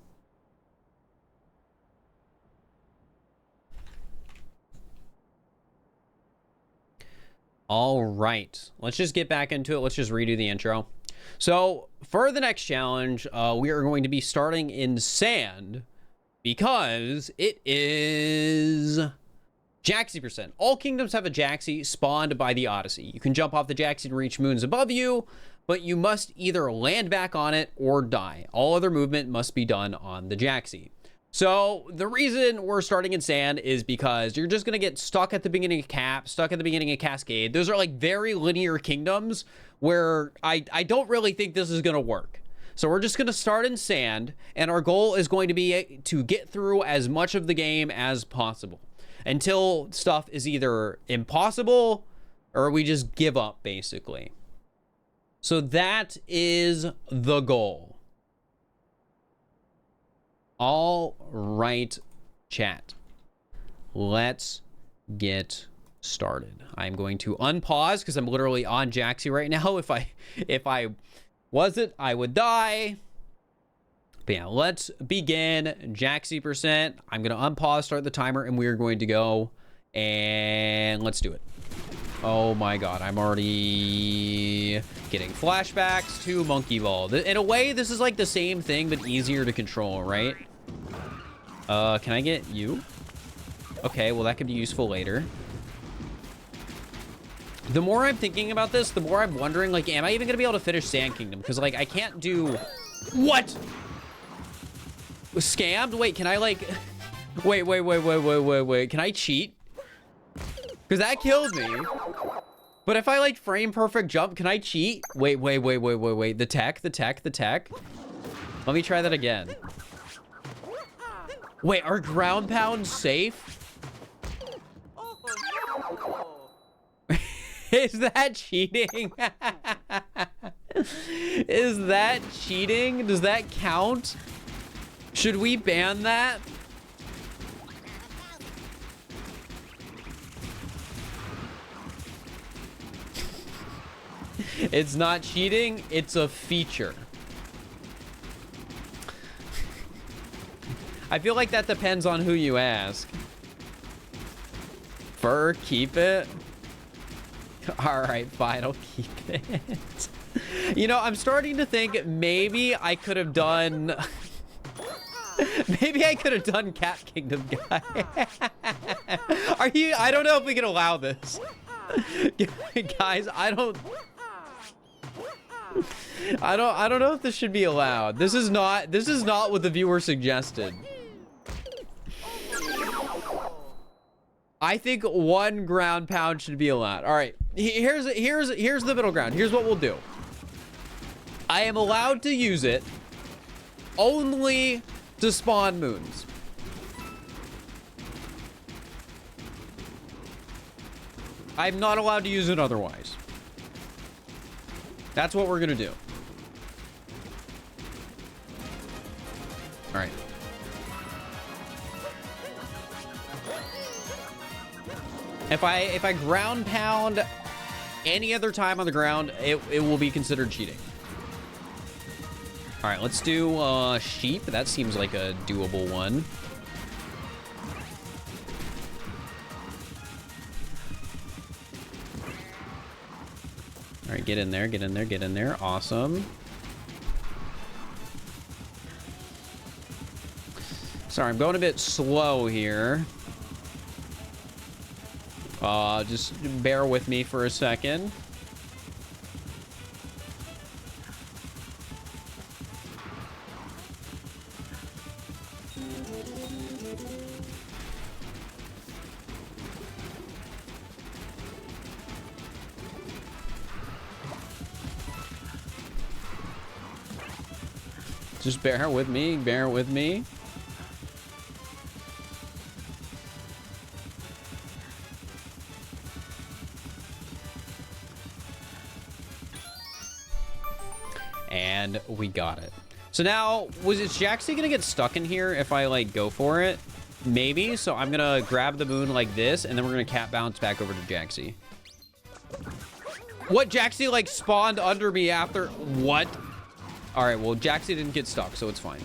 All right, let's just get back into it. Let's just redo the intro. So for the next challenge, we are going to be starting in sand because it is Jaxi percent. All kingdoms have a Jaxi spawned by the Odyssey. You can jump off the Jaxi to reach moons above you, but you must either land back on it or die. All other movement must be done on the Jaxi. So the reason we're starting in sand is because you're just going to get stuck at the beginning of Cap, stuck at the beginning of Cascade. Those are like very linear kingdoms where I don't really think this is going to work. So we're just going to start in sand, and our goal is going to be to get through as much of the game as possible until stuff is either impossible or we just give up, basically. So that is the goal. All right, chat. Let's get started. I'm going to unpause because I'm literally on Jaxi right now. If I wasn't, I would die. But yeah, let's begin. Jaxi percent. I'm going to unpause, start the timer, and we're going to go. And let's do it. Oh my god, I'm already getting flashbacks to Monkey Ball. In a way, this is like the same thing, but easier to control, right? Can I get you? Okay, well, that could be useful later. The more I'm thinking about this, the more I'm wondering, like, am I even gonna be able to finish Sand Kingdom? Because, like, I can't do... What? Scammed? Wait, can I, like... Wait. Can I cheat? Because that killed me. But if I, like, frame perfect jump, can I cheat? Wait. The tech. Let me try that again. Wait, are ground pounds safe? Is that cheating? Is that cheating? Does that count? Should we ban that? It's not cheating, it's a feature. I feel like that depends on who you ask. Fur, keep it. All right, fine, I'll keep it. You know, I'm starting to think maybe I could have done... Maybe I could have done Cat Kingdom guy. Are you... I don't know if we can allow this. Guys, I don't know if this should be allowed. This is not what the viewer suggested. I think 1 ground pound should be allowed. All right, here's the middle ground. Here's what we'll do. I am allowed to use it only to spawn moons. I'm not allowed to use it otherwise. That's what we're gonna do. All right. If I ground pound any other time on the ground, it will be considered cheating. All right, let's do sheep. That seems like a doable one. All right, get in there. Awesome. Sorry, I'm going a bit slow here. Just bear with me for a second. Just bear with me, bear with me. And we got it. So now, is Jaxi gonna get stuck in here if I like go for it? Maybe. So I'm gonna grab the moon like this, and then we're gonna cat bounce back over to Jaxi. What? Jaxi like spawned under me after what? All right, well, Jaxi didn't get stuck, so it's fine.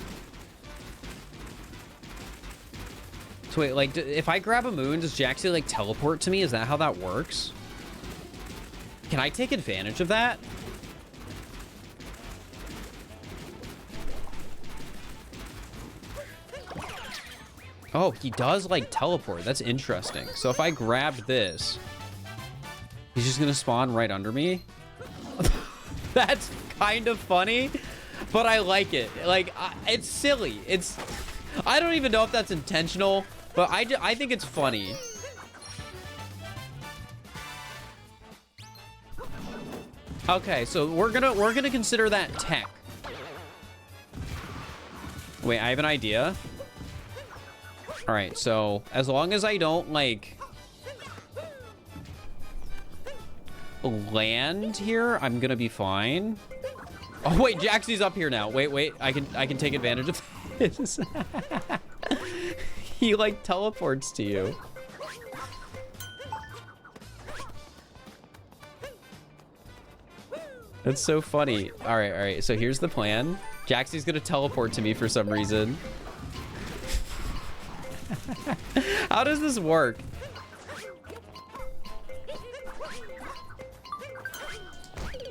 So wait, like, if I grab a moon, does Jaxi like teleport to me? Is that how that works? Can I take advantage of that? Oh, he does like teleport. That's interesting. So if I grabbed this, he's just gonna spawn right under me. That's kind of funny, but I like it. Like, it's silly. I don't even know if that's intentional, but I think it's funny. Okay, so we're gonna consider that tech. Wait, I have an idea. All right, so as long as I don't like land here, I'm gonna be fine. Oh wait, Jaxi's up here now. Wait, I can take advantage of this. He like teleports to you. That's so funny. All right. So here's the plan. Jaxi's gonna teleport to me for some reason. How does this work?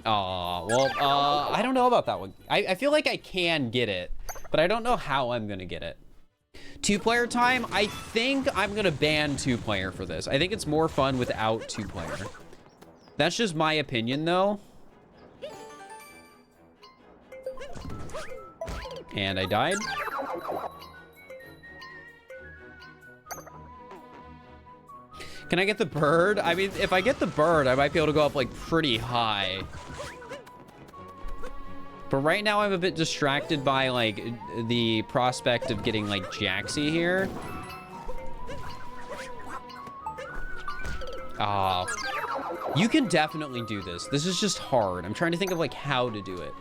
Oh, well, I don't know about that one. I feel like I can get it, but I don't know how I'm gonna get it. 2-player time, I think I'm gonna ban 2-player for this. I think it's more fun without 2-player. That's just my opinion, though. And I died. Can I get the bird? I mean, if I get the bird, I might be able to go up like pretty high. But right now I'm a bit distracted by like the prospect of getting like Jaxi here. You can definitely do this. This is just hard. I'm trying to think of like how to do it.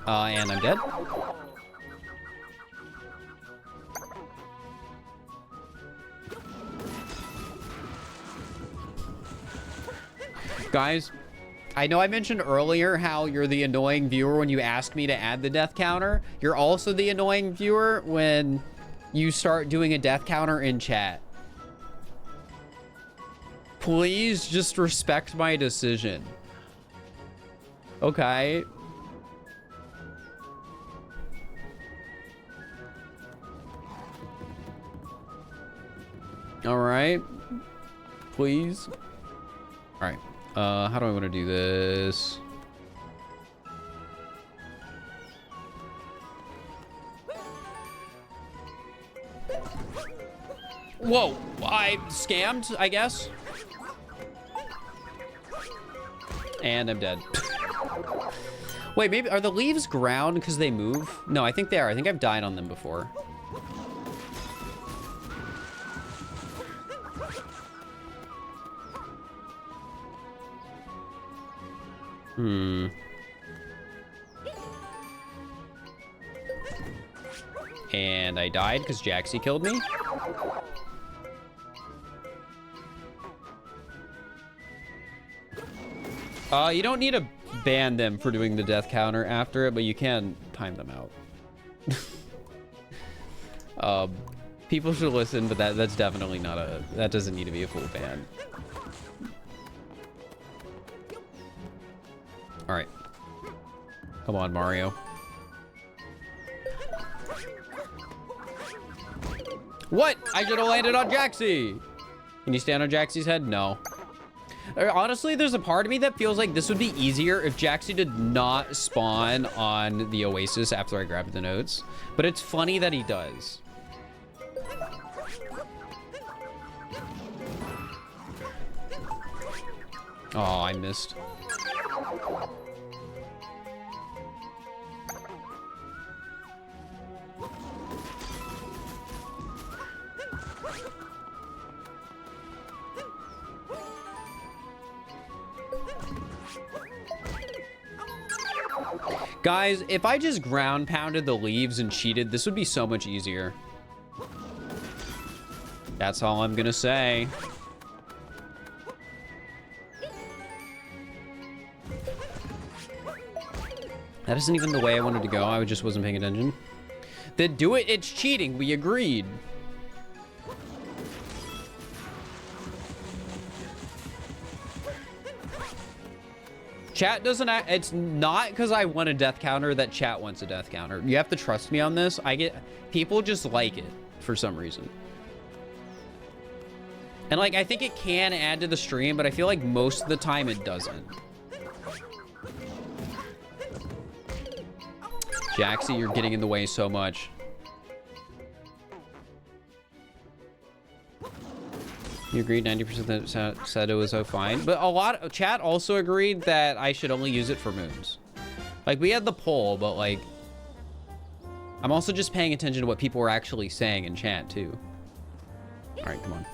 And I'm dead. Guys, I know I mentioned earlier how you're the annoying viewer when you ask me to add the death counter. You're also the annoying viewer when you start doing a death counter in chat. Please just respect my decision. Okay. All right. Please. All right. How do I want to do this? Whoa, I scammed, I guess. And I'm dead. Wait, maybe, are the leaves ground because they move? No, I think they are. I think I've died on them before. And I died because Jaxi killed me. You don't need to ban them for doing the death counter after it, but you can time them out. People should listen, but that's definitely not that doesn't need to be a full ban. All right. Come on, Mario. What? I should have landed on Jaxi. Can you stand on Jaxi's head? No. Honestly, there's a part of me that feels like this would be easier if Jaxi did not spawn on the Oasis after I grabbed the notes. But it's funny that he does. Oh, I missed. Guys, if I just ground pounded the leaves and cheated, this would be so much easier. That's all I'm gonna say. That isn't even the way I wanted to go. I just wasn't paying attention. Then do it. It's cheating. We agreed. Chat doesn't act, it's not because I want a death counter that chat wants a death counter. You have to trust me on this. People just like it for some reason. And like, I think it can add to the stream, but I feel like most of the time it doesn't. Jaxi, you're getting in the way so much. You agreed 90% that said it was so fine. But a lot of chat also agreed that I should only use it for moons. Like, we had the poll, but like, I'm also just paying attention to what people were actually saying in chat too. All right, come on.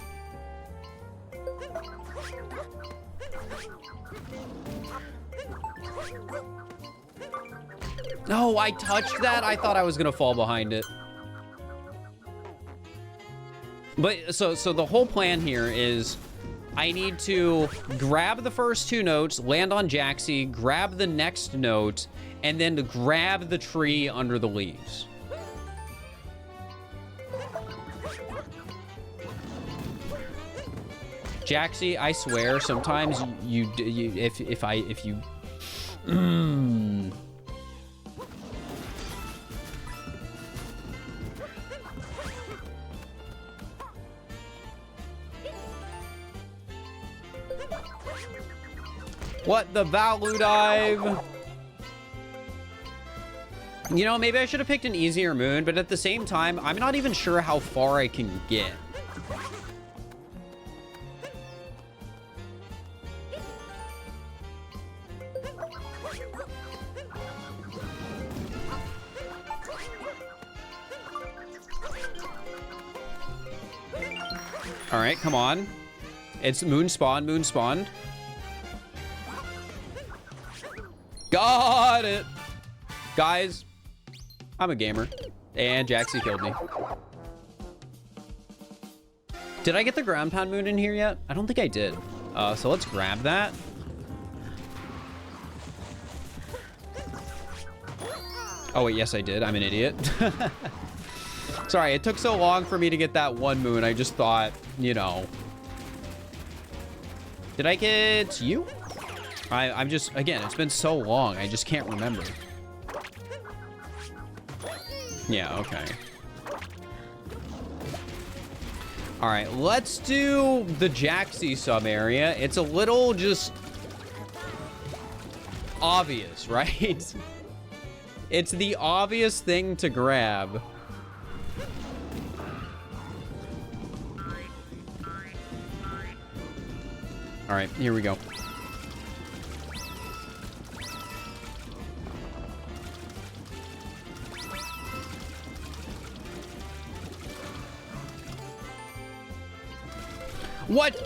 No, I touched that. I thought I was gonna fall behind it. But so the whole plan here is I need to grab the first two notes, land on Jaxi, grab the next note, and then to grab the tree under the leaves. Jaxi, I swear, sometimes if you What the value dive? You know, maybe I should have picked an easier moon, but at the same time, I'm not even sure how far I can get. All right, come on. It's moon spawn, moon spawned. Got it. Guys, I'm a gamer. And Jaxi killed me. Did I get the ground pound moon in here yet? I don't think I did. So let's grab that. Oh, wait, yes, I did. I'm an idiot. Sorry, it took so long for me to get that one moon. I just thought, you know. Did I get you? I'm just, again, it's been so long. I just can't remember. Yeah, okay. All right, let's do the Jaxi sub area. It's a little just obvious, right? It's the obvious thing to grab. All right, here we go. What?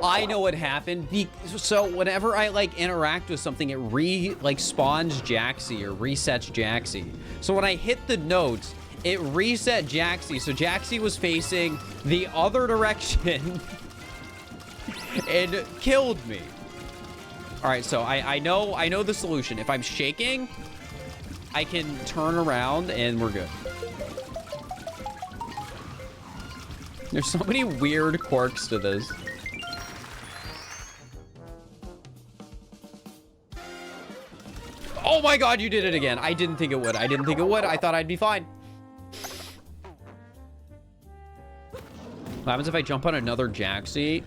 I know what happened. So whenever I like interact with something, it spawns Jaxi or resets Jaxi. So when I hit the notes, it reset Jaxi. So Jaxi was facing the other direction and killed me. All right, so I know the solution. If I'm shaking, I can turn around and we're good. There's so many weird quirks to this. Oh my god, you did it again. I didn't think it would. I didn't think it would. I thought I'd be fine. What happens if I jump on another Jaxi?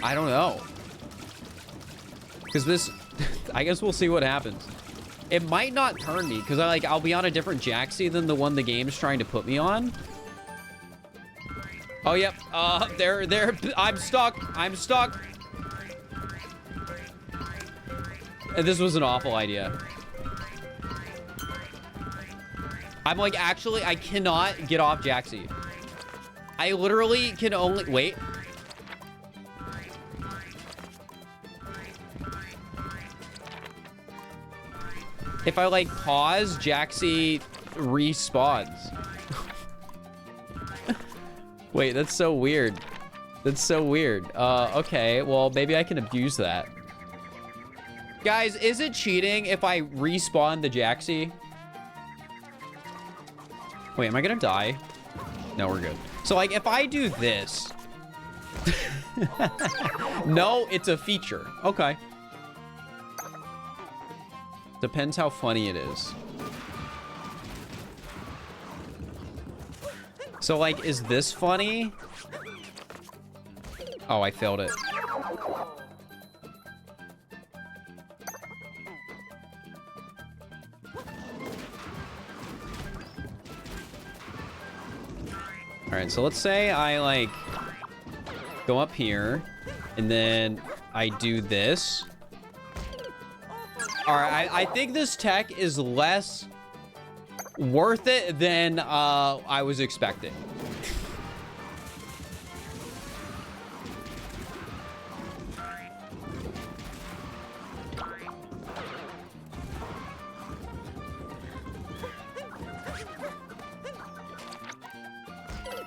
I don't know. Because this, I guess we'll see what happens. It might not turn me because I'll be on a different Jaxi than the one the game's trying to put me on. Oh, yep. There. I'm stuck. I'm stuck. This was an awful idea. I'm like, actually, I cannot get off Jaxi. I literally can only, wait. If I like pause, Jaxi respawns. Wait, that's so weird. That's so weird. Okay, well, maybe I can abuse that. Guys, is it cheating if I respawn the Jaxi? Wait, am I gonna die? No, we're good. So, like, if I do this... No, it's a feature. Okay. Depends how funny it is. So, like, is this funny? Oh, I failed it. All right, so let's say I, like, go up here, and then I do this. All right, I think this tech is less worth it than I was expecting.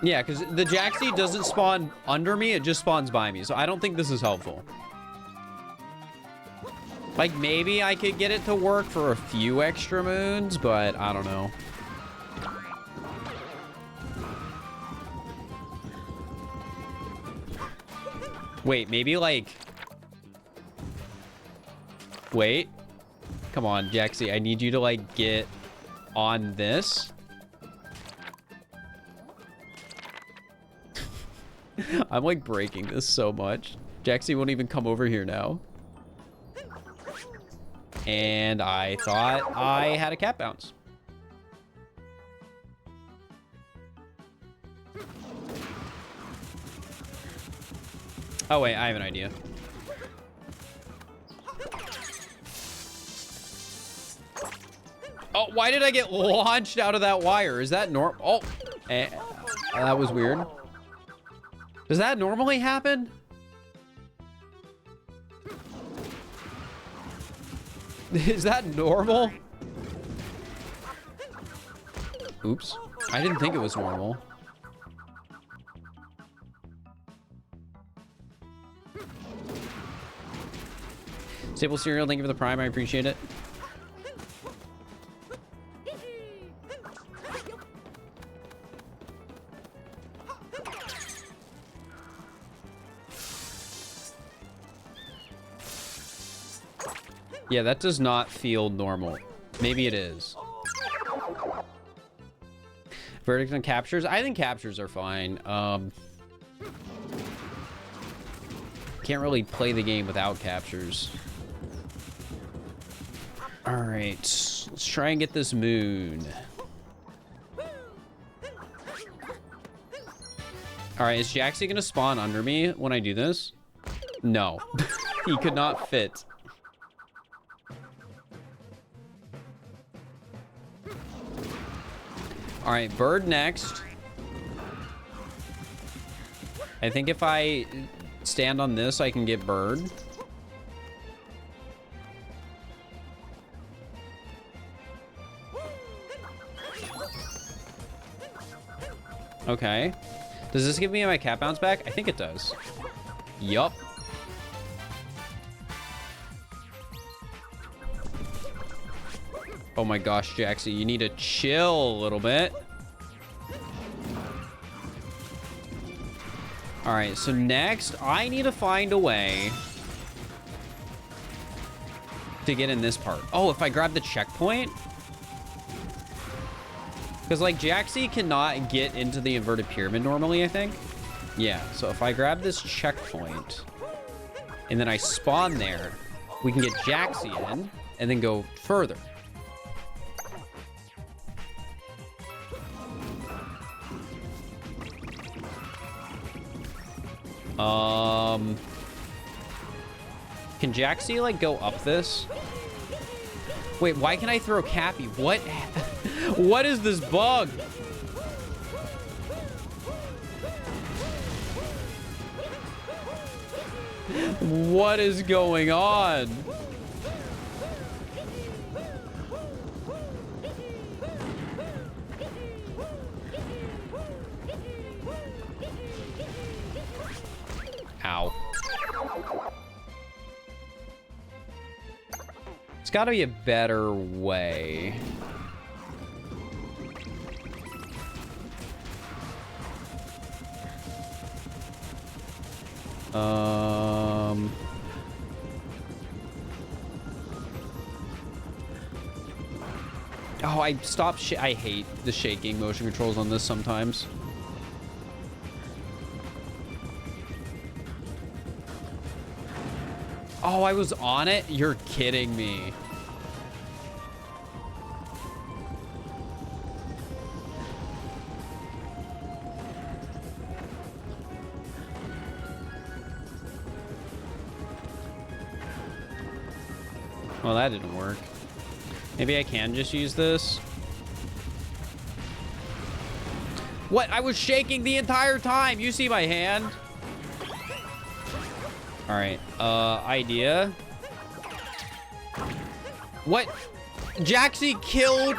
Yeah, because the Jaxi doesn't spawn under me, it just spawns by me. So I don't think this is helpful. Like, maybe I could get it to work for a few extra moons, but I don't know. Wait, maybe like... Wait. Come on, Jaxi. I need you to, like, get on this. I'm, like, breaking this so much. Jaxi won't even come over here now. And I thought I had a cat bounce. Oh, wait, I have an idea. Oh, why did I get launched out of that wire? Is that normal? Oh, that was weird. Does that normally happen? Is that normal? Oops. I didn't think it was normal. Stable Cereal, thank you for the prime. I appreciate it. Yeah, that does not feel normal. Maybe it is. Verdict on captures? I think captures are fine. Can't really play the game without captures. All right, let's try and get this moon. All right, is Jaxi gonna spawn under me when I do this? No, he could not fit. All right, bird next. I think if I stand on this, I can get bird. Okay. Does this give me my cat bounce back? I think it does. Yup. Oh my gosh, Jaxi, you need to chill a little bit. All right, so next, I need to find a way to get in this part. Oh, if I grab the checkpoint? Because, like, Jaxi cannot get into the inverted pyramid normally, I think. Yeah, so if I grab this checkpoint... and then I spawn there, we can get Jaxi in and then go further. Can Jaxi like go up this? Wait, why can I throw Cappy? What? What is this bug? What is going on? Ow. It's got to be a better way. Oh, I stopped. I hate the shaking motion controls on this sometimes. Oh, I was on it? You're kidding me. Well, that didn't work. Maybe I can just use this. What? I was shaking the entire time. You see my hand? All right. Idea. What? Jaxi killed.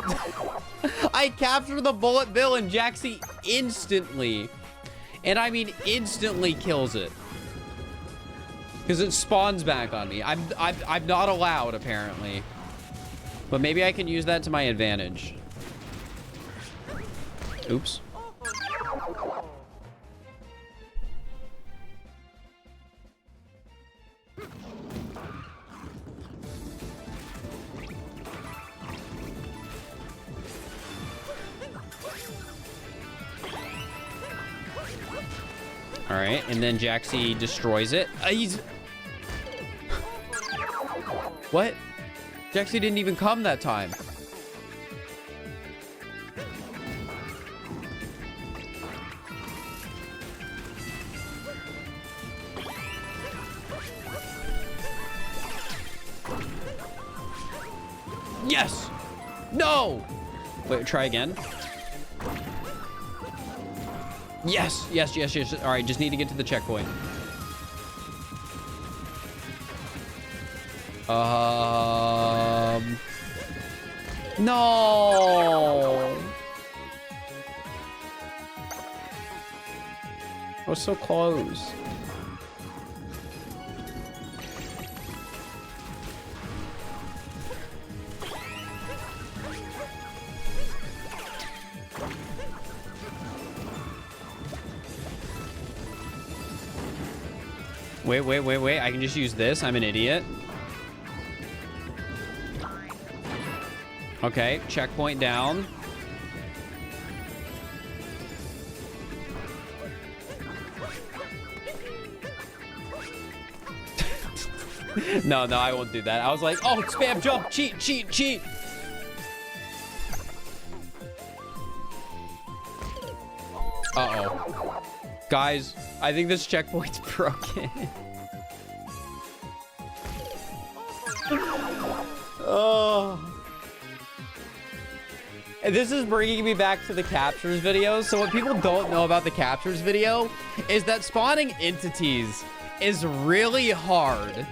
I captured the bullet bill and Jaxi instantly, and I mean instantly, kills it. Because it spawns back on me. I'm not allowed, apparently. But maybe I can use that to my advantage. Oops. All right, and then Jaxi destroys it. He's... What? Jaxi didn't even come that time. Yes! No! Wait, try again. Yes, yes, yes, yes. All right, just need to get to the checkpoint. No. I was so close. Wait, wait, wait, wait. I can just use this. I'm an idiot. Okay, checkpoint down. No, I won't do that. I was like, oh, spam jump, cheat, cheat, cheat. Uh-oh. Guys, I think this checkpoint's broken. Oh. This is bringing me back to the captures video. So what people don't know about the captures video is that spawning entities is really hard.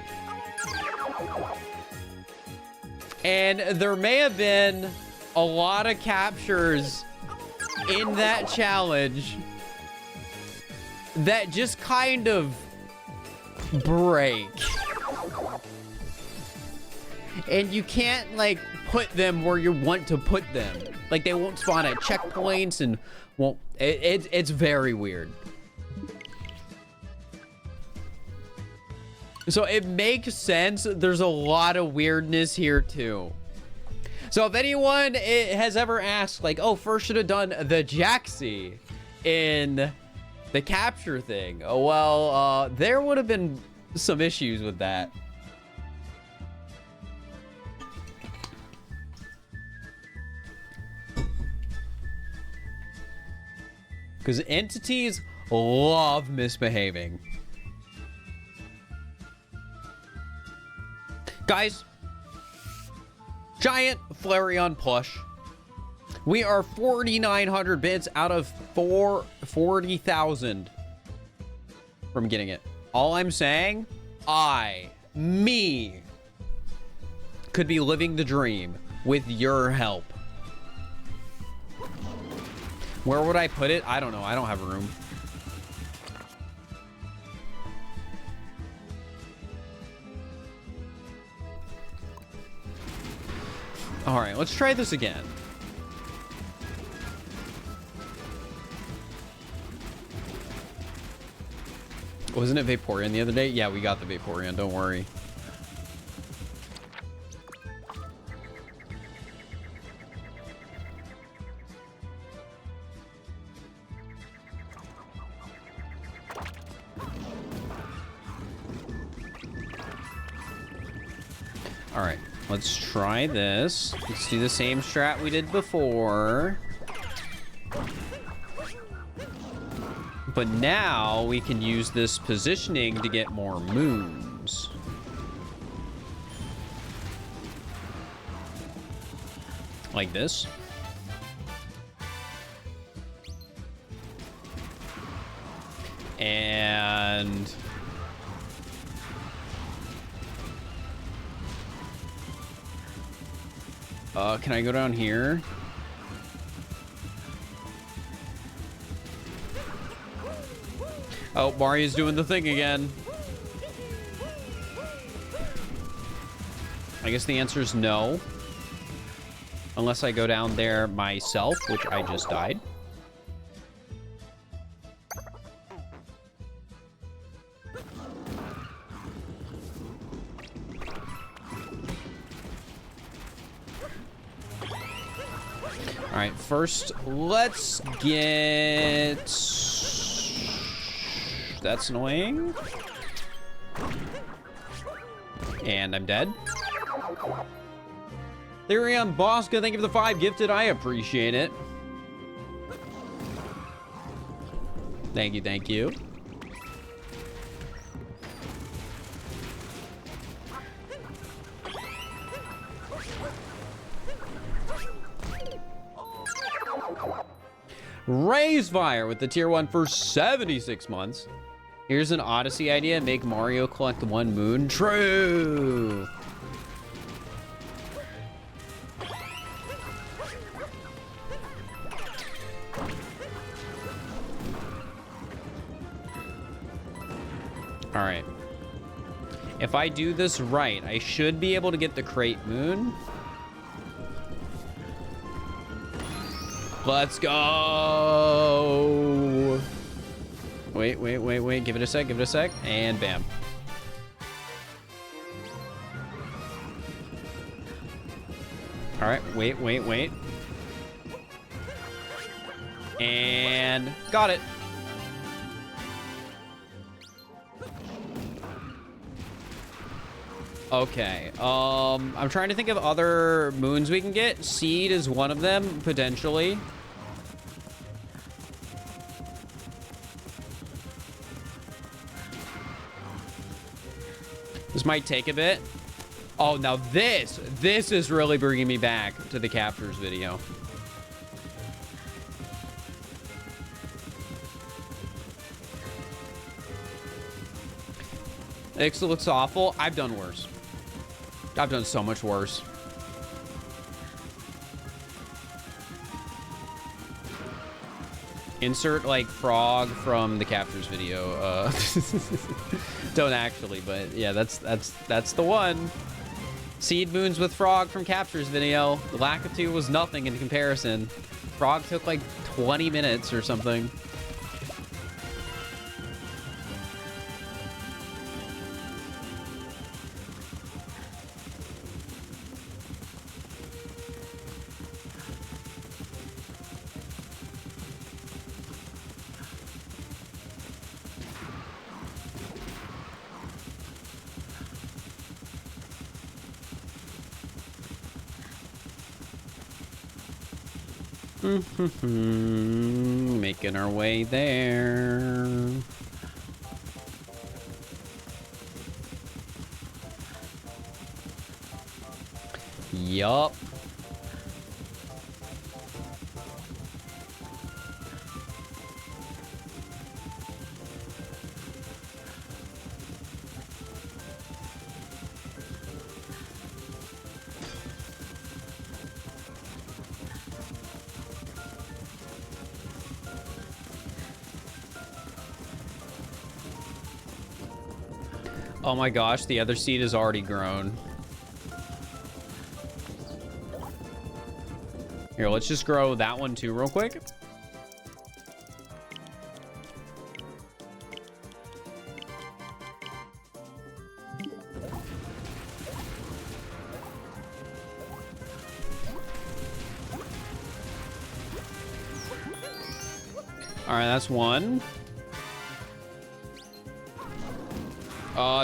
And there may have been a lot of captures in that challenge that just kind of break. And you can't like put them where you want to put them. Like they won't spawn at checkpoints and won't. It's very weird. So it makes sense. There's a lot of weirdness here too. So if anyone has ever asked like, oh, first should have done the Jaxi in the capture thing. Oh, well, there would have been some issues with that. Because entities love misbehaving. Guys, giant Flareon plush. We are 4,900 bits out of 40,000 from getting it. All I'm saying, me, could be living the dream with your help. Where would I put it? I don't know. I don't have room. All right, let's try this again. Wasn't it Vaporeon the other day? Yeah, we got the Vaporeon. Don't worry. All right, let's try this. Let's do the same strat we did before. But now we can use this positioning to get more moons. Like this. And can I go down here? Oh, Mario's doing the thing again. I guess the answer is no. Unless I go down there myself, which I just died. All right, first, let's get... That's annoying. And I'm dead. Therion Bosca, thank you for the 5 gifted. I appreciate it. Thank you, thank you. Raise Fire with the tier 1 for 76 months. Here's an Odyssey idea. Make Mario collect 1 moon. True. All right. If I do this right, I should be able to get the crate moon. Let's go. Wait. Give it a sec. And bam. All right. Wait. And got it. Okay. I'm trying to think of other moons we can get. Seed is one of them, potentially. This might take a bit. Oh, now this is really bringing me back to the captures video. Ixta looks awful. I've done worse. I've done so much worse. Insert like frog from the captures video. Don't actually, but yeah, that's the one. Seed moons with frog from captures video. The Lakitu was nothing in comparison. Frog took like 20 minutes or something. Making our way there. Yup. Oh my gosh, the other seed is already grown. Here, let's just grow that one too real quick. All right, that's one.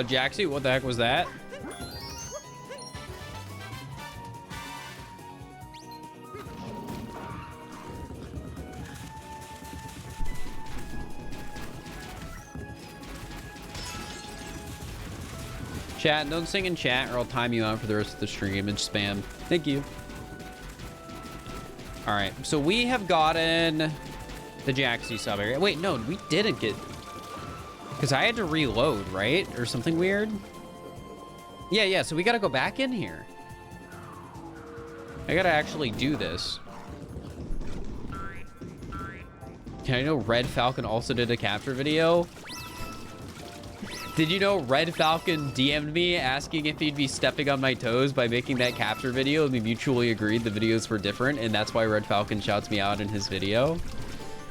Jaxie, what the heck was that? Chat, don't sing in chat or I'll time you out for the rest of the stream and spam. Thank you. All right, so we have gotten the Jaxie sub area. Wait, no, we didn't get... Because I had to reload, right? Or something weird? Yeah, so we gotta go back in here. I gotta actually do this. Can I know Red Falcon also did a capture video? Did you know Red Falcon DM'd me asking if he'd be stepping on my toes by making that capture video, and we mutually agreed the videos were different, and that's why Red Falcon shouts me out in his video?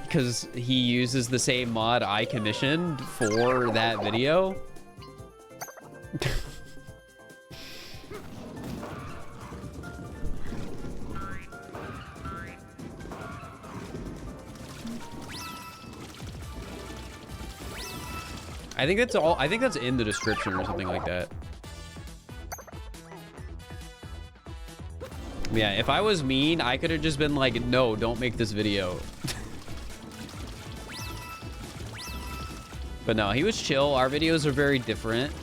Because he uses the same mod I commissioned for that video. I think that's all. I think that's in the description or something like that. Yeah, if I was mean, I could have just been like, no, don't make this video. But no, he was chill. Our videos are very different.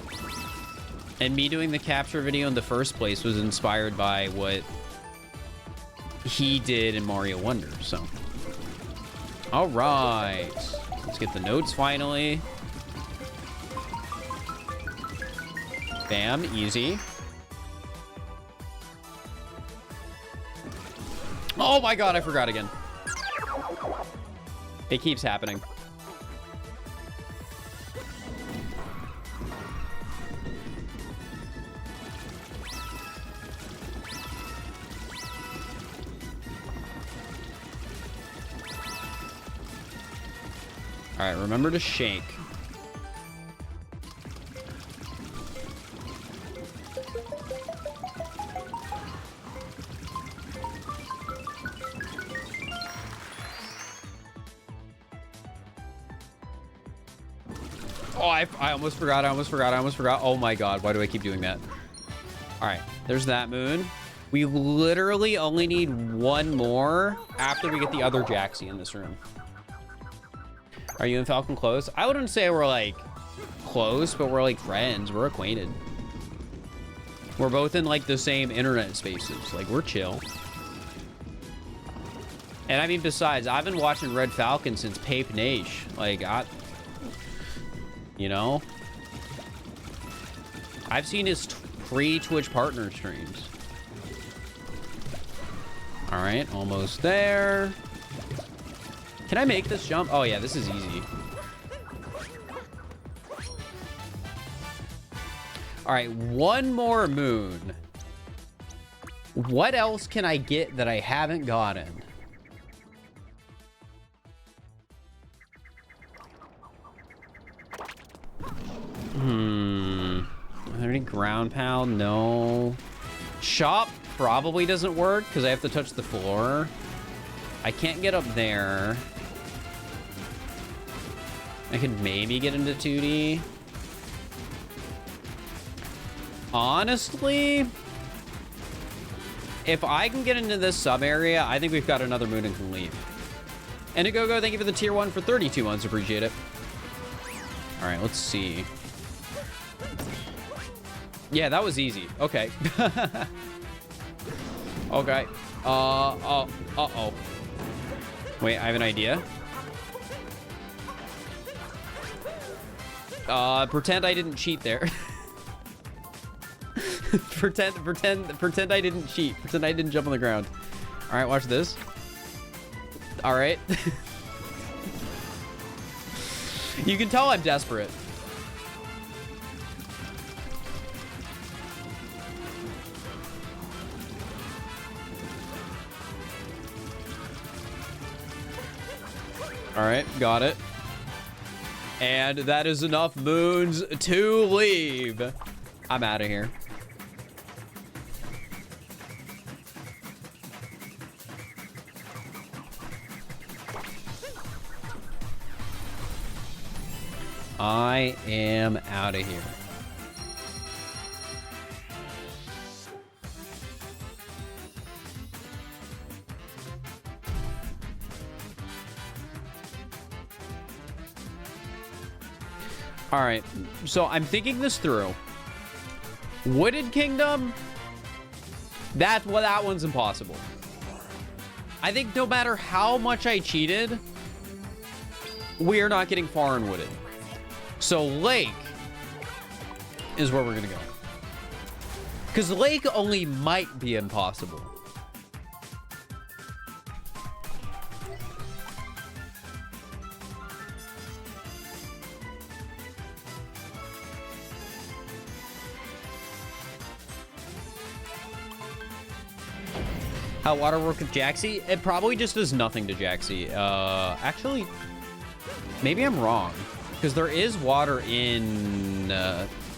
And me doing the capture video in the first place was inspired by what he did in Mario Wonder, so. All right. Let's get the notes finally. Bam, easy. Oh my god, I forgot again. It keeps happening. All right, remember to shake. Oh, I almost forgot. I almost forgot. Oh my god, why do I keep doing that? All right, there's that moon. We literally only need one more after we get the other Jaxie in this room. Are you and Falcon close? I wouldn't say we're like close, but we're like friends. We're acquainted. We're both in like the same internet spaces. Like, we're chill. And I mean, besides, I've been watching Red Falcon since Pape Nash. Like, you know, I've seen his pre-Twitch partner streams. All right, almost there. Can I make this jump? Oh yeah, this is easy. All right, one more moon. What else can I get that I haven't gotten? Are there any ground pound? No. Shop probably doesn't work because I have to touch the floor. I can't get up there. I could maybe get into 2D. Honestly, If I can get into this sub area, I think we've got another moon and can leave. And Indiegogo, thank you for the tier 1 for 32 months. Appreciate it. All right, let's see. Yeah, that was easy. Okay. Okay. Uh-oh. Wait, I have an idea. Pretend I didn't cheat there. pretend I didn't cheat. Pretend I didn't jump on the ground. All right, watch this. All right. You can tell I'm desperate. All right, got it. And that is enough moons to leave. I'm out of here. I am out of here. All right, so I'm thinking this through. Wooded Kingdom, that one's impossible. I think no matter how much I cheated, we are not getting far in Wooded. So Lake is where we're gonna go. Because Lake only might be impossible. How water work with Jaxie? It probably just does nothing to Jaxie. Actually, maybe I'm wrong. Because there is water in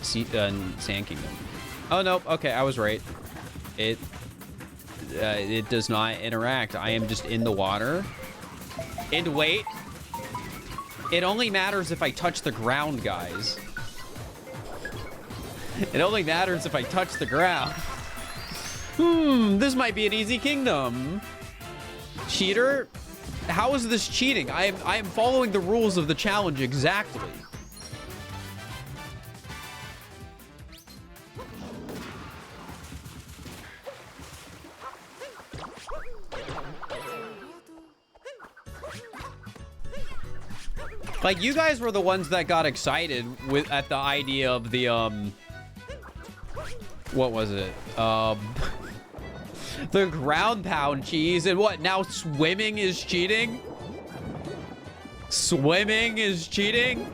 Sand Kingdom. Oh, nope. Okay, I was right. It does not interact. I am just in the water. And wait. It only matters if I touch the ground, guys. It only matters if I touch the ground. This might be an easy kingdom. Cheater? How is this cheating? I am following the rules of the challenge exactly. Like, you guys were the ones that got excited at the idea of the what was it? The ground pound cheese. And what, now swimming is cheating? Swimming is cheating?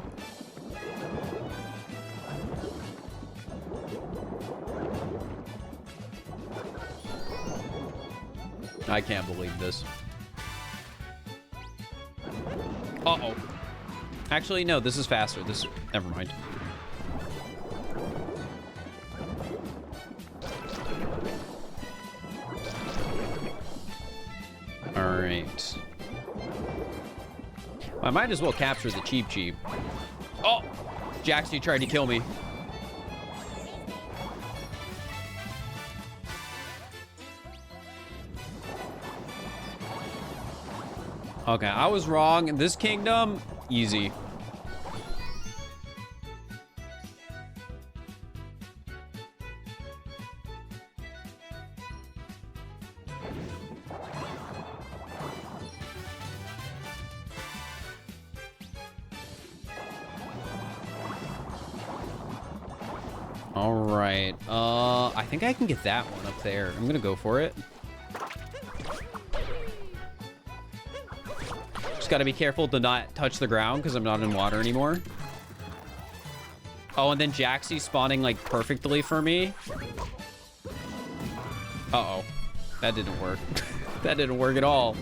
I can't believe this. Uh-oh. Actually, no, this is faster. Never mind. All right. I might as well capture the Cheep Cheep. Oh! Jaxie tried to kill me. Okay, I was wrong. In this kingdom, easy. All right. I think I can get that one up there. I'm gonna go for it. Just gotta be careful to not touch the ground because I'm not in water anymore. Oh, and then Jaxie spawning like perfectly for me. Uh-oh. That didn't work. That didn't work at all.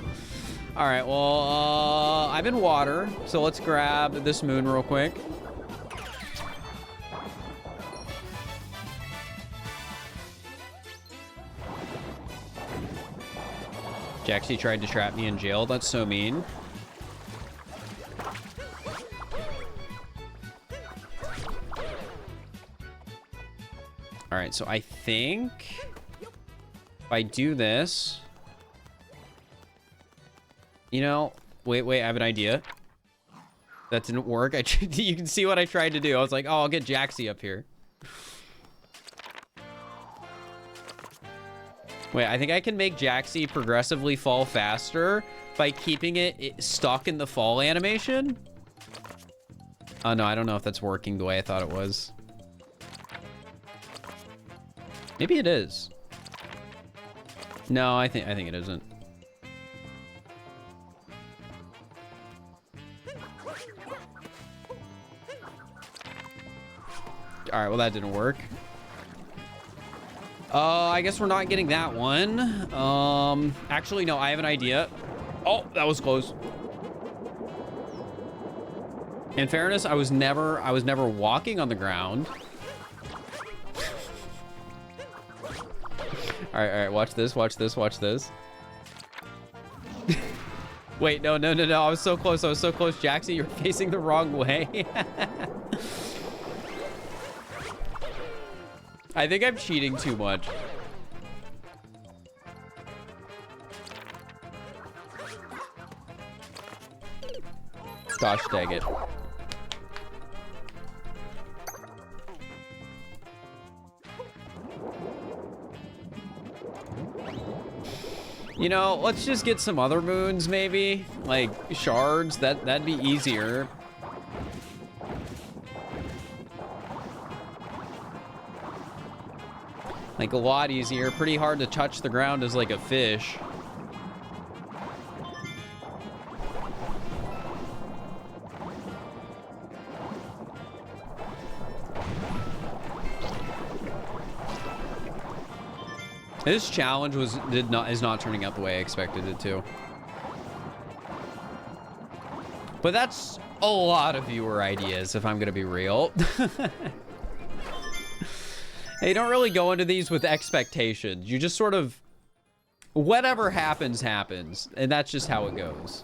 All right, well, I'm in water, so let's grab this moon real quick. Jaxie tried to trap me in jail. That's so mean. All right, so I think... If I do this... You know... Wait, I have an idea. That didn't work. You can see what I tried to do. I was like, oh, I'll get Jaxie up here. Wait, I think I can make Jaxie progressively fall faster by keeping it stuck in the fall animation. Oh, no, I don't know if that's working the way I thought it was. Maybe it is. No, I think it isn't. All right, well, that didn't work. I guess we're not getting that one. Actually, no, I have an idea. Oh, that was close. In fairness, I was never walking on the ground. All right, watch this. Wait, no. I was so close. Jaxie, you're facing the wrong way. I think I'm cheating too much. Gosh dang it. You know, let's just get some other moons, maybe. Like, shards, that'd be easier. Like, a lot easier. Pretty hard to touch the ground as, like, a fish. This challenge is not turning out the way I expected it to. But that's a lot of viewer ideas, if I'm gonna be real. Hey, don't really go into these with expectations. You just sort of... Whatever happens, happens. And that's just how it goes.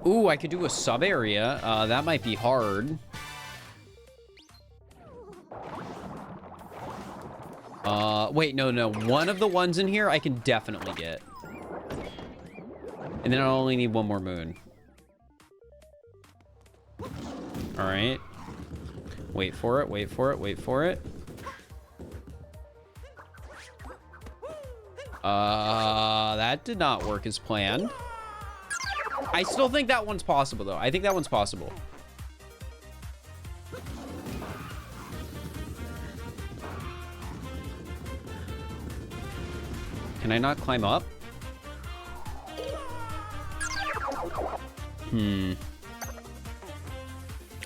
Ooh, I could do a sub-area. That might be hard. Wait, no. One of the ones in here I can definitely get. And then I only need one more moon. All right. Wait for it. That did not work as planned. I still think that one's possible, though. I think that one's possible. Can I not climb up? I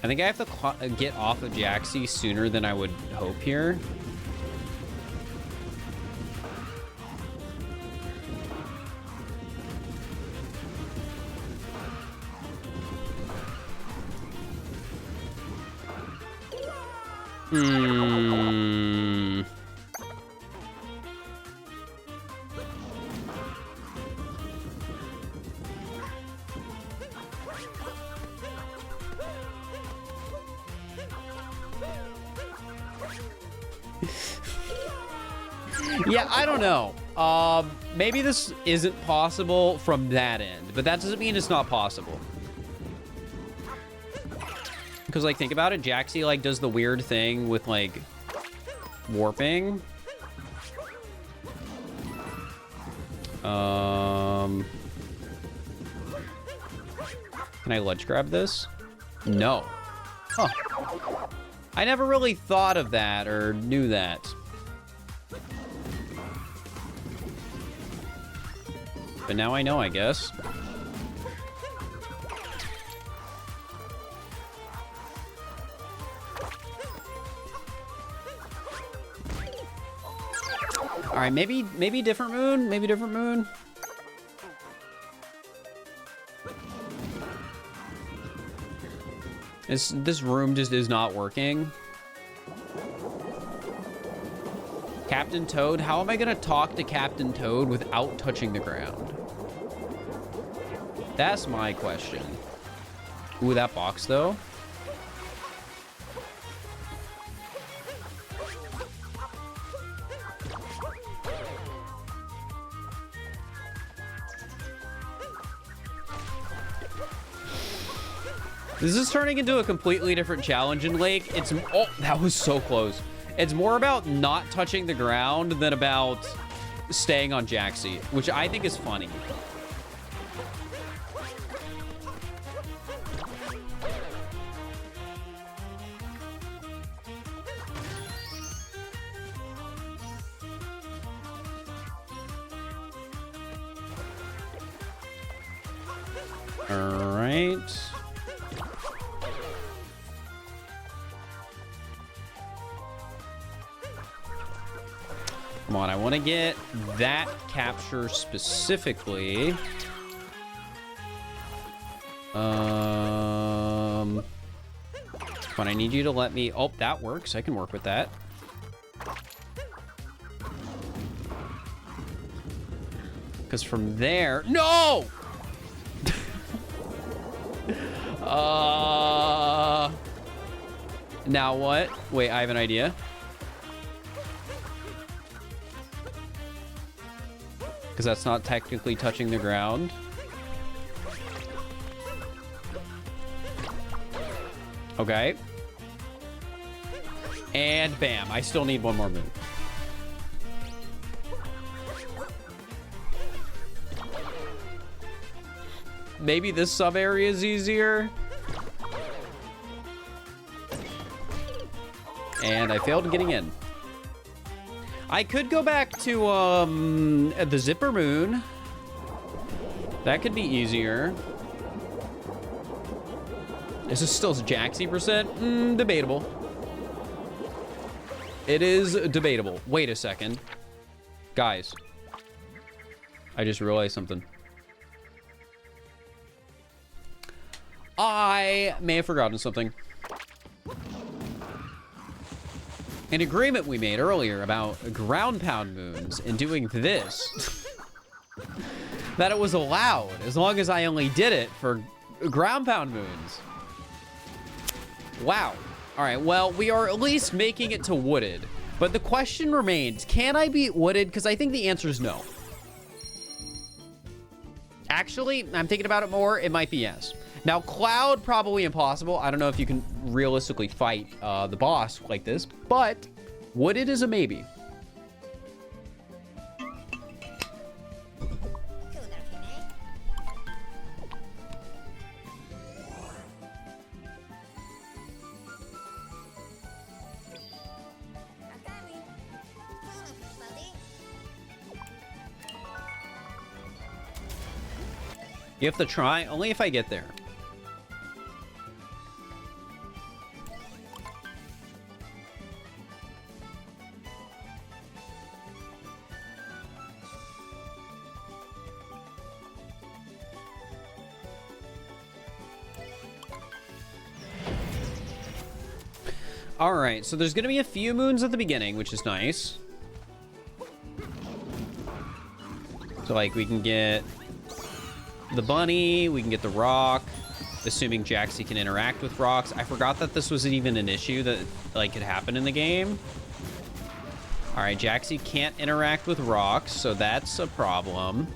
think I have to get off of Jaxie sooner than I would hope here. Yeah, I don't know. Maybe this isn't possible from that end, but that doesn't mean it's not possible. Because, like, think about it. Jaxie, like, does the weird thing with, like, warping. Can I ledge grab this? No. Huh. I never really thought of that or knew that. But now I know, I guess. All right, maybe different moon. Maybe different moon. This room just is not working. Captain Toad? How am I gonna talk to Captain Toad without touching the ground? That's my question. Ooh, that box though. This is turning into a completely different challenge in Lake. It's, oh, that was so close. It's more about not touching the ground than about staying on Jaxi, which I think is funny. All right. Come on, I want to get that capture specifically. But I need you to let me... Oh, that works. I can work with that. Because from there... No! Now what? Wait, I have an idea. Because that's not technically touching the ground. Okay. And bam, I still need one more move. Maybe this sub area is easier. And I failed getting in. I could go back to the Zipper Moon. That could be easier. Is this still Jaxi %? Debatable. It is debatable. Wait a second. Guys. I just realized something. I may have forgotten something. An agreement we made earlier about ground pound moons and doing this. That it was allowed as long as I only did it for ground pound moons. Wow. All right, well, we are at least making it to Wooded. But the question remains, can I beat Wooded? Because I think the answer is no. Actually, I'm thinking about it more. It might be yes. Now, Cloud, probably impossible. I don't know if you can realistically fight the boss like this, but Wooded is a maybe. You have to try, only if I get there. All right, so there's gonna be a few moons at the beginning, which is nice. So like we can get the bunny, we can get the rock, assuming Jaxi can interact with rocks. I forgot that this was even an issue that like could happen in the game. All right, Jaxi can't interact with rocks, so that's a problem.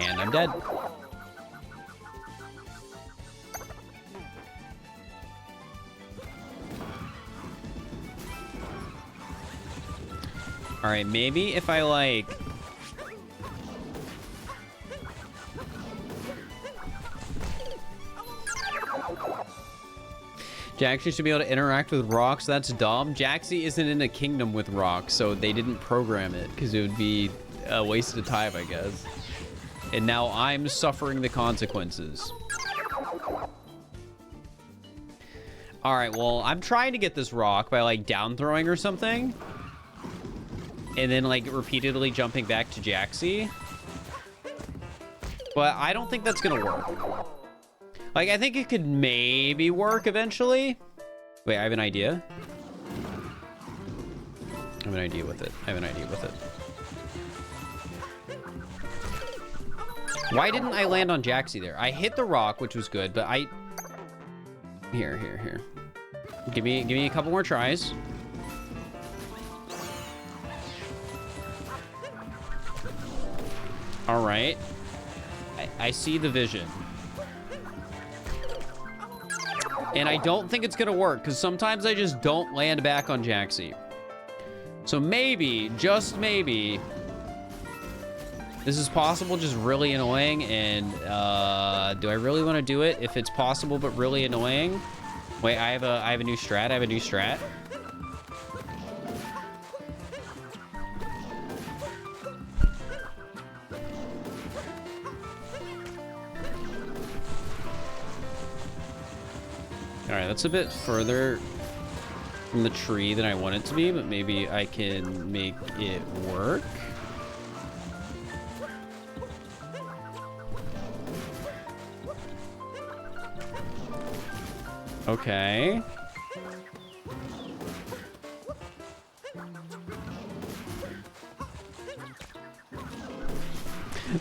And I'm dead. All right, maybe if I like... Jaxi should be able to interact with rocks. That's dumb. Jaxi isn't in a kingdom with rocks, so they didn't program it because it would be a waste of time, I guess. And now I'm suffering the consequences. All right, well, I'm trying to get this rock by like down throwing or something. And then like repeatedly jumping back to Jaxi. But I don't think that's gonna work. Like, I think it could maybe work eventually. Wait, I have an idea. I have an idea with it. I have an idea with it. Why didn't I land on Jaxi there? I hit the rock, which was good, but I... Here. Give me a couple more tries. All right. I see the vision. And I don't think it's going to work because sometimes I just don't land back on Jaxie. So maybe, just maybe, this is possible, just really annoying. And do I really want to do it if it's possible but really annoying? Wait, I have a new strat. I have a new strat. All right, that's a bit further from the tree than I want it to be, but maybe I can make it work. Okay.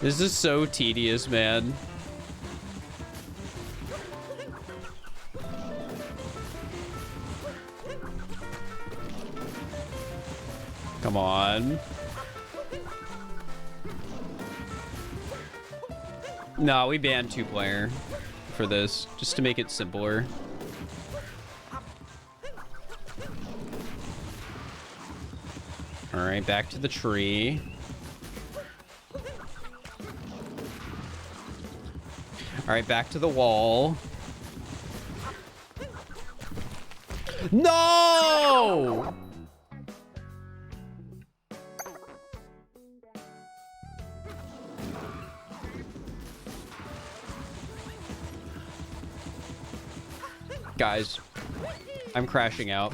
This is so tedious, man. Come on. No, we banned 2-player for this, just to make it simpler. All right, back to the tree. All right, back to the wall. No! Guys, I'm crashing out.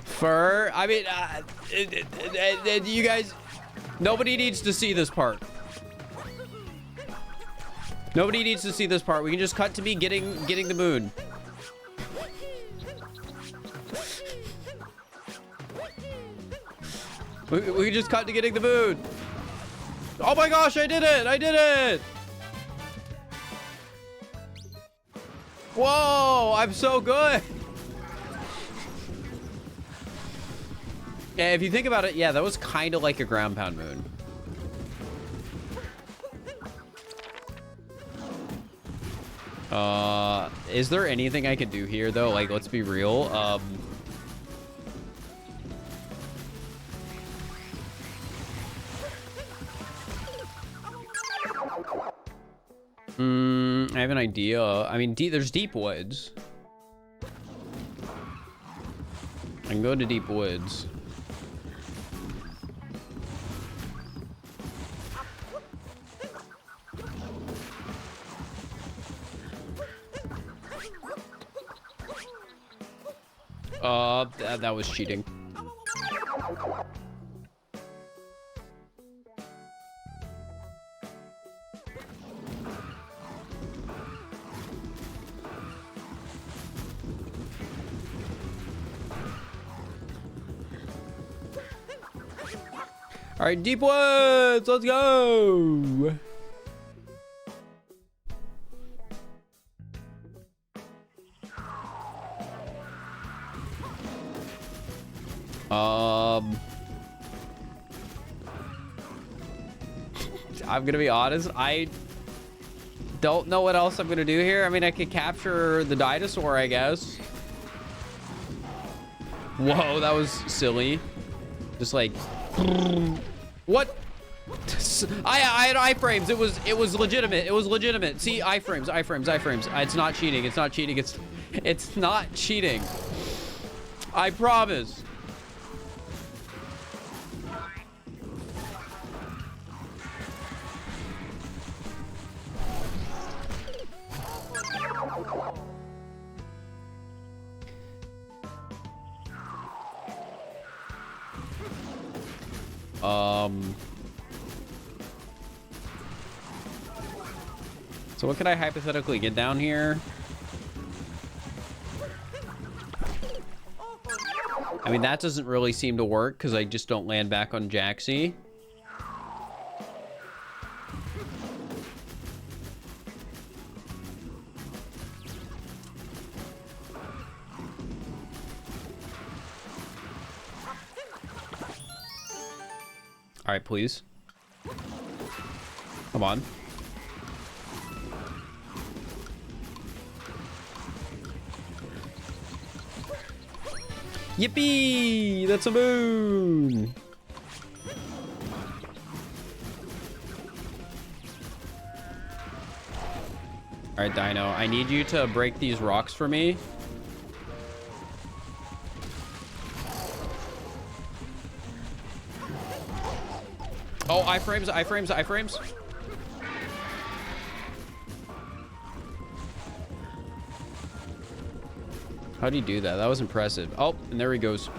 Fur, I mean, you guys, nobody needs to see this part. Nobody needs to see this part. We can just cut to me getting the moon. We can just cut to getting the moon. Oh my gosh, I did it! I did it! Whoa, I'm so good. Yeah, if you think about it, yeah, that was kind of like a ground pound moon. Is there anything I could do here though? Like, let's be real. I have an idea. I mean, there's deep woods. I can go to deep woods. That was cheating. All right, deep woods, let's go. I'm gonna be honest, I don't know what else I'm gonna do here. I mean, I could capture the dinosaur, I guess. Whoa, that was silly. Just like, what? I had iframes. It was legitimate. It was legitimate. See, iframes. It's not cheating. It's not cheating. It's not cheating. I promise. So what could I hypothetically get down here? I mean, that doesn't really seem to work because I just don't land back on Jaxie. All right, please. Come on. Yippee! That's a moon! Alright, Dino. I need you to break these rocks for me. Oh, iframes, iframes, iframes. How do you do that? That was impressive. Oh, and there he goes. All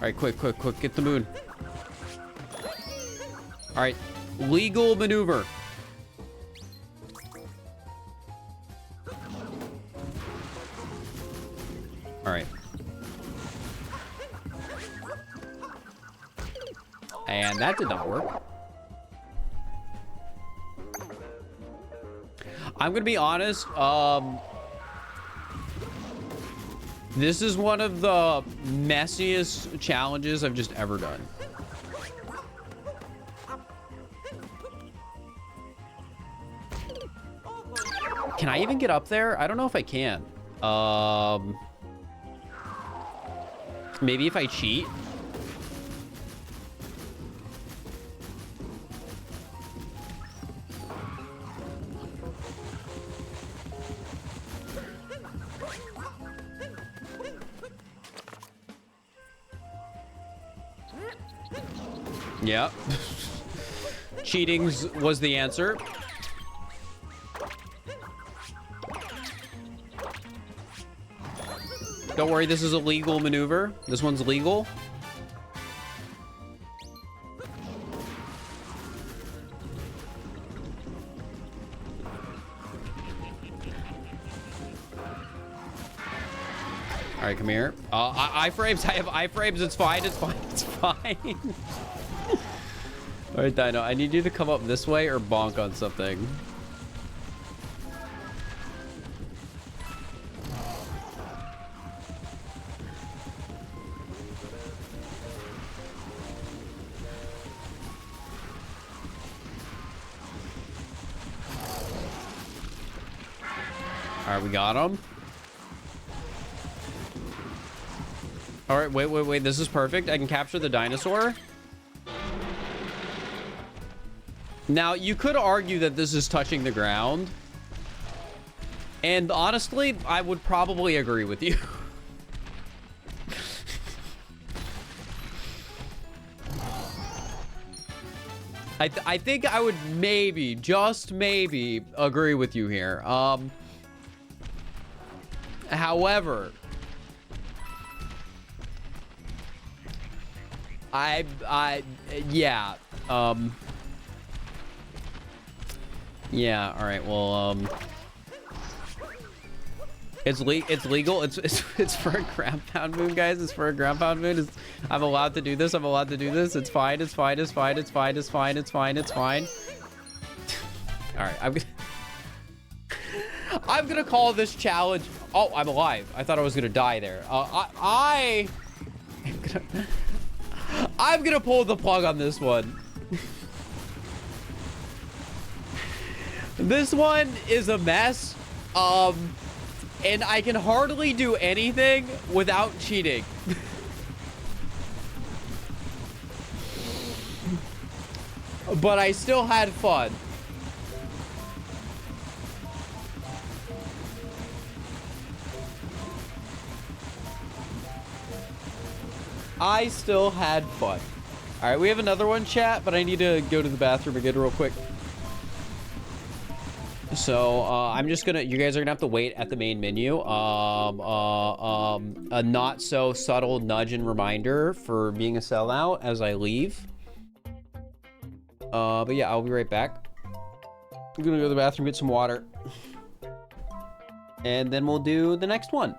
right, quick, quick, quick. Get the moon. All right, legal maneuver. All right. And that did not work. I'm gonna be honest. This is one of the messiest challenges I've just ever done. Can I even get up there? I don't know if I can. Maybe if I cheat. Yeah. Cheating was the answer. Don't worry, this is a legal maneuver. This one's legal. All right, come here. Iframes. I have iframes. It's fine. It's fine. It's fine. All right, Dino. I need you to come up this way or bonk on something. All right, we got him. All right, wait, wait, wait. This is perfect. I can capture the dinosaur. Now, you could argue that this is touching the ground. And honestly, I would probably agree with you. I think I would maybe, just maybe, agree with you here. However, yeah. Yeah, all right, well, it's legal. It's for a ground pound moon, guys. It's for a ground pound moon. I'm allowed to do this. I'm allowed to do this. It's fine. It's fine. It's fine. It's fine. It's fine. It's fine. It's fine. All right, I'm gonna call this challenge. Oh, I'm alive. I thought I was gonna die there. I'm gonna pull the plug on this one. This one is a mess. And I can hardly do anything without cheating. But I still had fun. I still had fun. All right, we have another one, chat, but I need to go to the bathroom again real quick. So I'm just gonna, you guys are gonna have to wait at the main menu. A not so subtle nudge and reminder for being a sellout as I leave. But yeah, I'll be right back. I'm gonna go to the bathroom, get some water, and then we'll do the next one.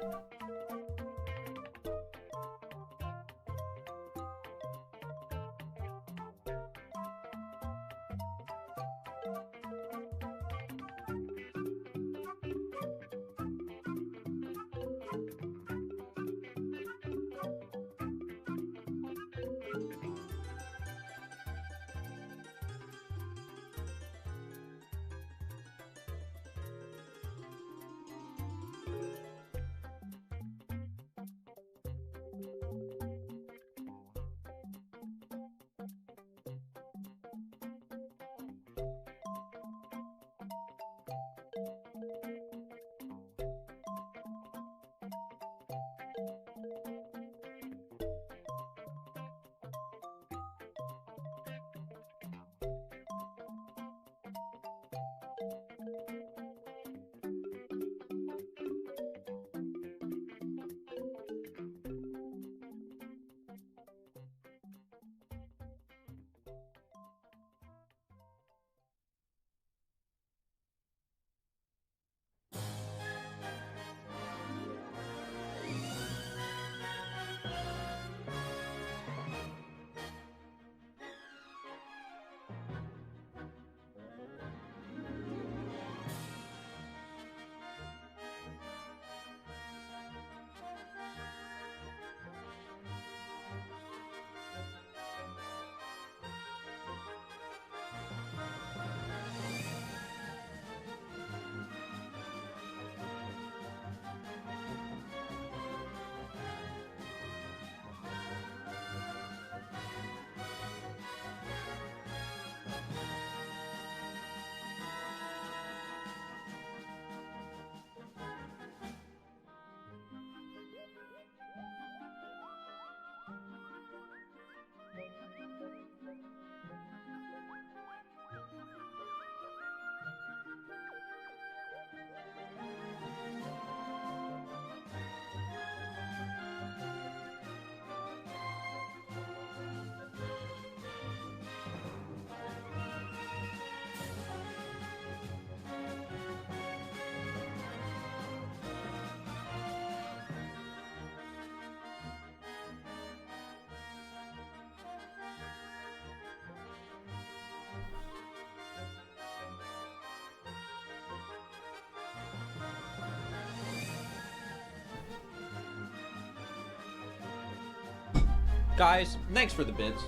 Guys, thanks for the bits.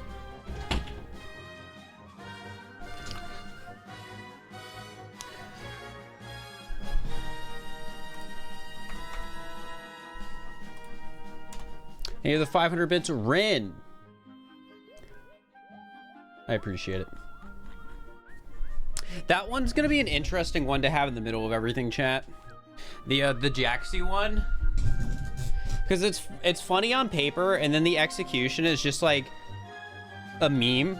Hey, the 500 bits, Rin. I appreciate it. That one's gonna be an interesting one to have in the middle of everything, chat. The Jaxie one. Because it's funny on paper, and then the execution is just like a meme.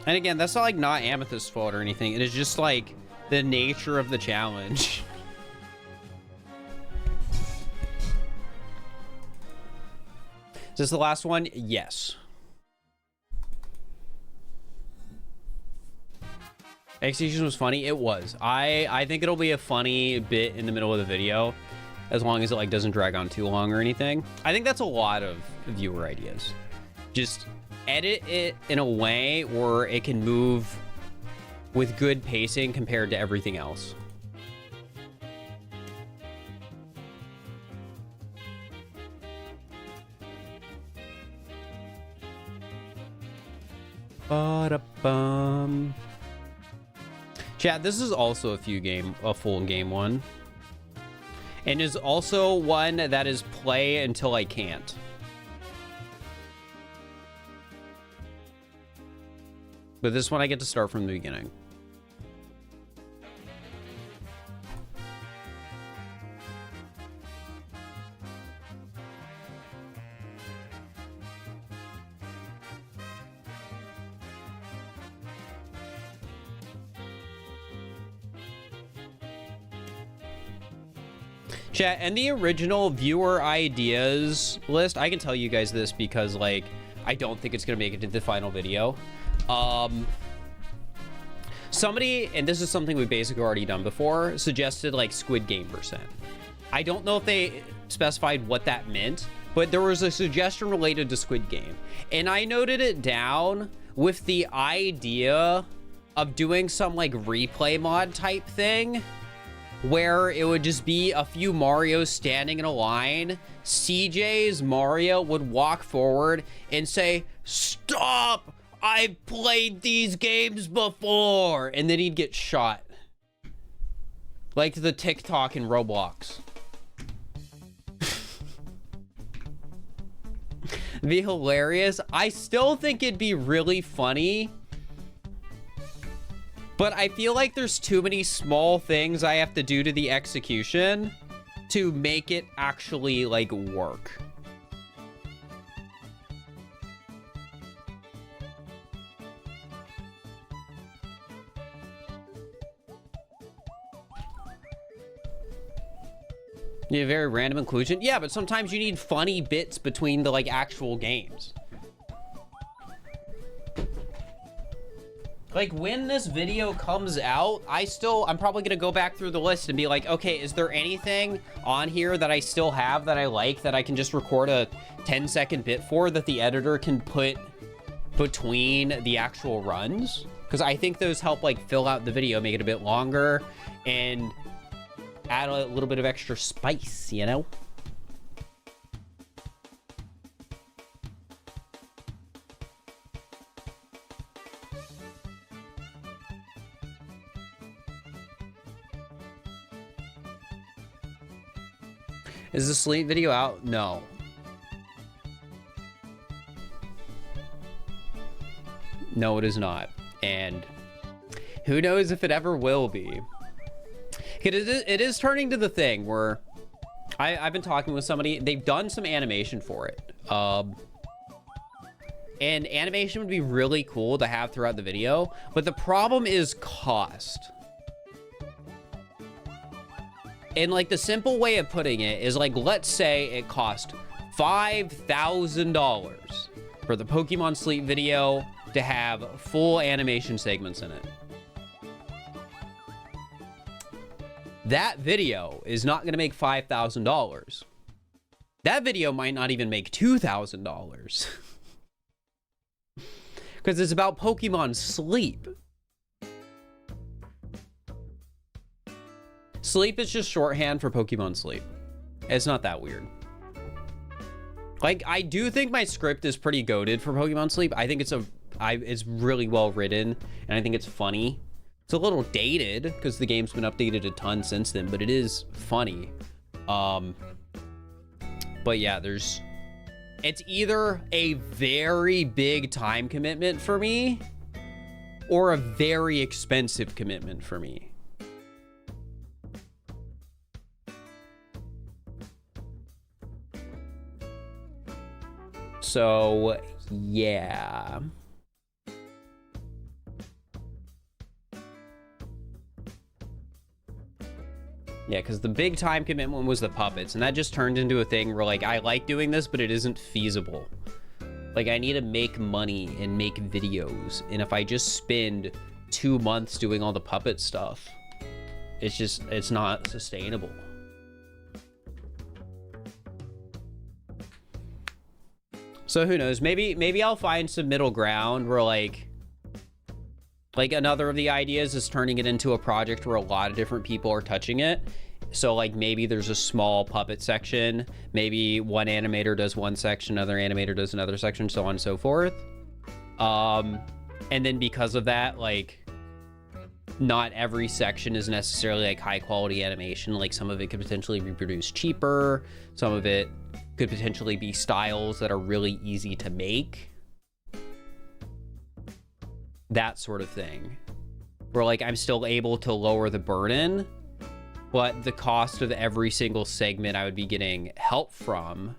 And again, that's not like not Amethyst's fault or anything. It is just like the nature of the challenge. Is this the last one? Yes. Execution was funny. It was. I think it'll be a funny bit in the middle of the video, as long as it like doesn't drag on too long or anything. I think that's a lot of viewer ideas. Just edit it in a way where it can move with good pacing compared to everything else. Ba-da-bum. Chat, this is also a full game one. And is also one that is play until I can't. But this one I get to start from the beginning. Chat, and the original viewer ideas list, I can tell you guys this because, like, I don't think it's gonna make it to the final video. Somebody, and this is something we've basically already done before, suggested like Squid Game %. I don't know if they specified what that meant, but there was a suggestion related to Squid Game, and I noted it down with the idea of doing some like replay mod type thing where it would just be a few Marios standing in a line. CJ's Mario would walk forward and say, "Stop! I've played these games before," and then he'd get shot. Like the TikTok in Roblox. Be hilarious. I still think it'd be really funny But I feel like there's too many small things I have to do to the execution to make it actually, like, work. You have very random inclusion? Yeah, but sometimes you need funny bits between the, like, actual games. Like, when this video comes out, I'm probably gonna go back through the list and be like, okay, is there anything on here that I still have that I like that I can just record a 10-second bit for that the editor can put between the actual runs? Because I think those help, like, fill out the video, make it a bit longer, and add a little bit of extra spice, you know? Is the Sleep video out? No. No, it is not. And who knows if it ever will be. It is turning to the thing where I've been talking with somebody. They've done some animation for it. And animation would be really cool to have throughout the video. But the problem is cost. And, like, the simple way of putting it is, like, let's say it cost $5,000 for the Pokemon Sleep video to have full animation segments in it. That video is not going to make $5,000. That video might not even make $2,000. Because it's about Pokemon Sleep. Sleep is just shorthand for Pokemon Sleep. It's not that weird. Like, I do think my script is pretty goated for Pokemon Sleep. I think it's really well written, and I think it's funny. It's a little dated because the game's been updated a ton since then, but it is funny. But yeah, it's either a very big time commitment for me or a very expensive commitment for me. So, yeah. Yeah, because the big time commitment was the puppets, and that just turned into a thing where, like, I like doing this, but it isn't feasible. Like, I need to make money and make videos, and if I just spend 2 months doing all the puppet stuff, it's not sustainable. So who knows? Maybe I'll find some middle ground where, like another of the ideas is turning it into a project where a lot of different people are touching it. So, like, maybe there's a small puppet section. Maybe one animator does one section, another animator does another section, so on and so forth. And then because of that, like, not every section is necessarily, like, high quality animation. Like, some of it could potentially be produced cheaper. Some of it could potentially be styles that are really easy to make. That sort of thing. Where, like, I'm still able to lower the burden, but the cost of every single segment I would be getting help from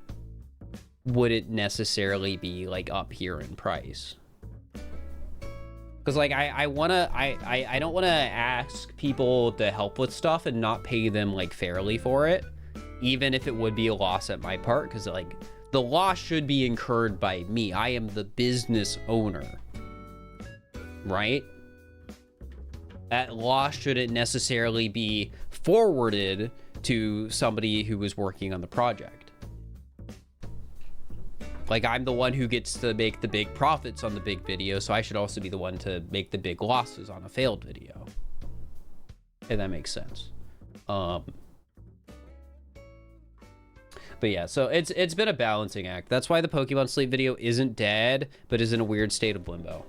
wouldn't necessarily be, like, up here in price. Because, like, I don't want to ask people to help with stuff and not pay them, like, fairly for it. Even if it would be a loss at my part, because, like, the loss should be incurred by me. I am the business owner, right? That loss shouldn't necessarily be forwarded to somebody who was working on the project. Like, I'm the one who gets to make the big profits on the big video, so I should also be the one to make the big losses on a failed video. If that makes sense. But yeah, so it's been a balancing act. That's why the Pokemon Sleep video isn't dead, but is in a weird state of limbo.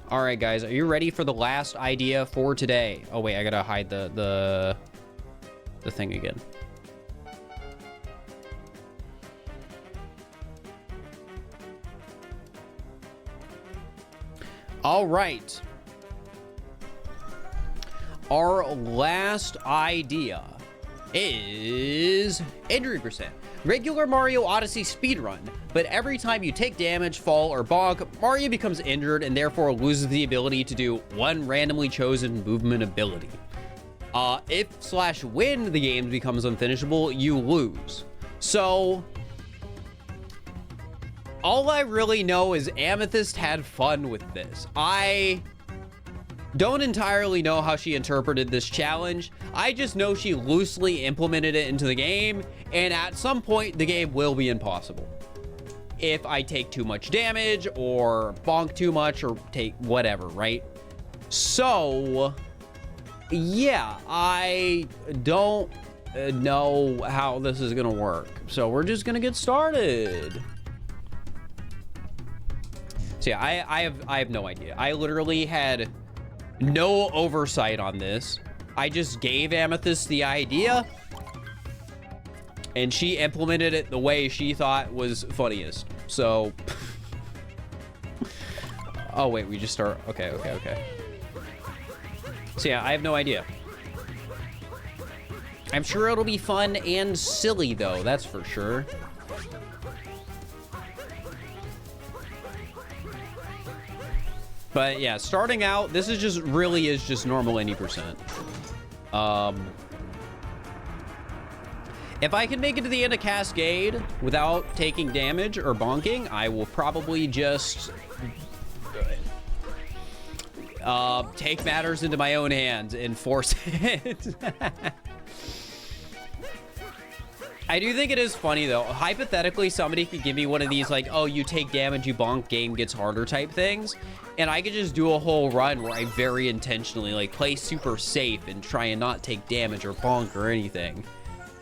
All right, guys, are you ready for the last idea for today? Oh wait, I gotta hide the thing again. All right. Our last idea is injury percent. Regular Mario Odyssey speedrun, but every time you take damage, fall, or bonk, Mario becomes injured and therefore loses the ability to do one randomly chosen movement ability. If/when the game becomes unfinishable, you lose. So, all I really know is Amethyst had fun with this. I don't entirely know how she interpreted this challenge. I just know she loosely implemented it into the game, and at some point, the game will be impossible. If I take too much damage, or bonk too much, or take whatever, right? So, yeah, I don't know how this is gonna work. So we're just gonna get started. So yeah, I have no idea. I literally had no oversight on this. I just gave Amethyst the idea, and she implemented it the way she thought was funniest. So, oh wait, we just start. Okay. So yeah, I have no idea. I'm sure it'll be fun and silly though, that's for sure. But yeah, starting out, this is just really is just normal 80%. If I can make it to the end of Cascade without taking damage or bonking, I will probably just take matters into my own hands and force it. I do think it is funny though. Hypothetically, somebody could give me one of these like, oh, you take damage, you bonk, game gets harder type things. And I could just do a whole run where I very intentionally like play super safe and try and not take damage or bonk or anything.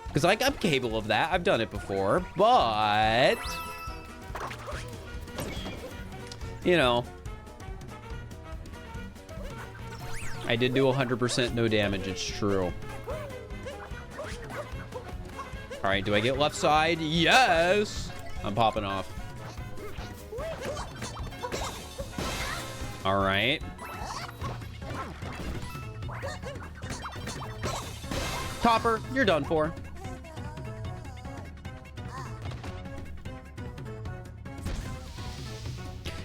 Because like I'm capable of that. I've done it before, but you know, I did do 100% no damage. It's true. All right, do I get left side? Yes! I'm popping off. All right. Topper, you're done for.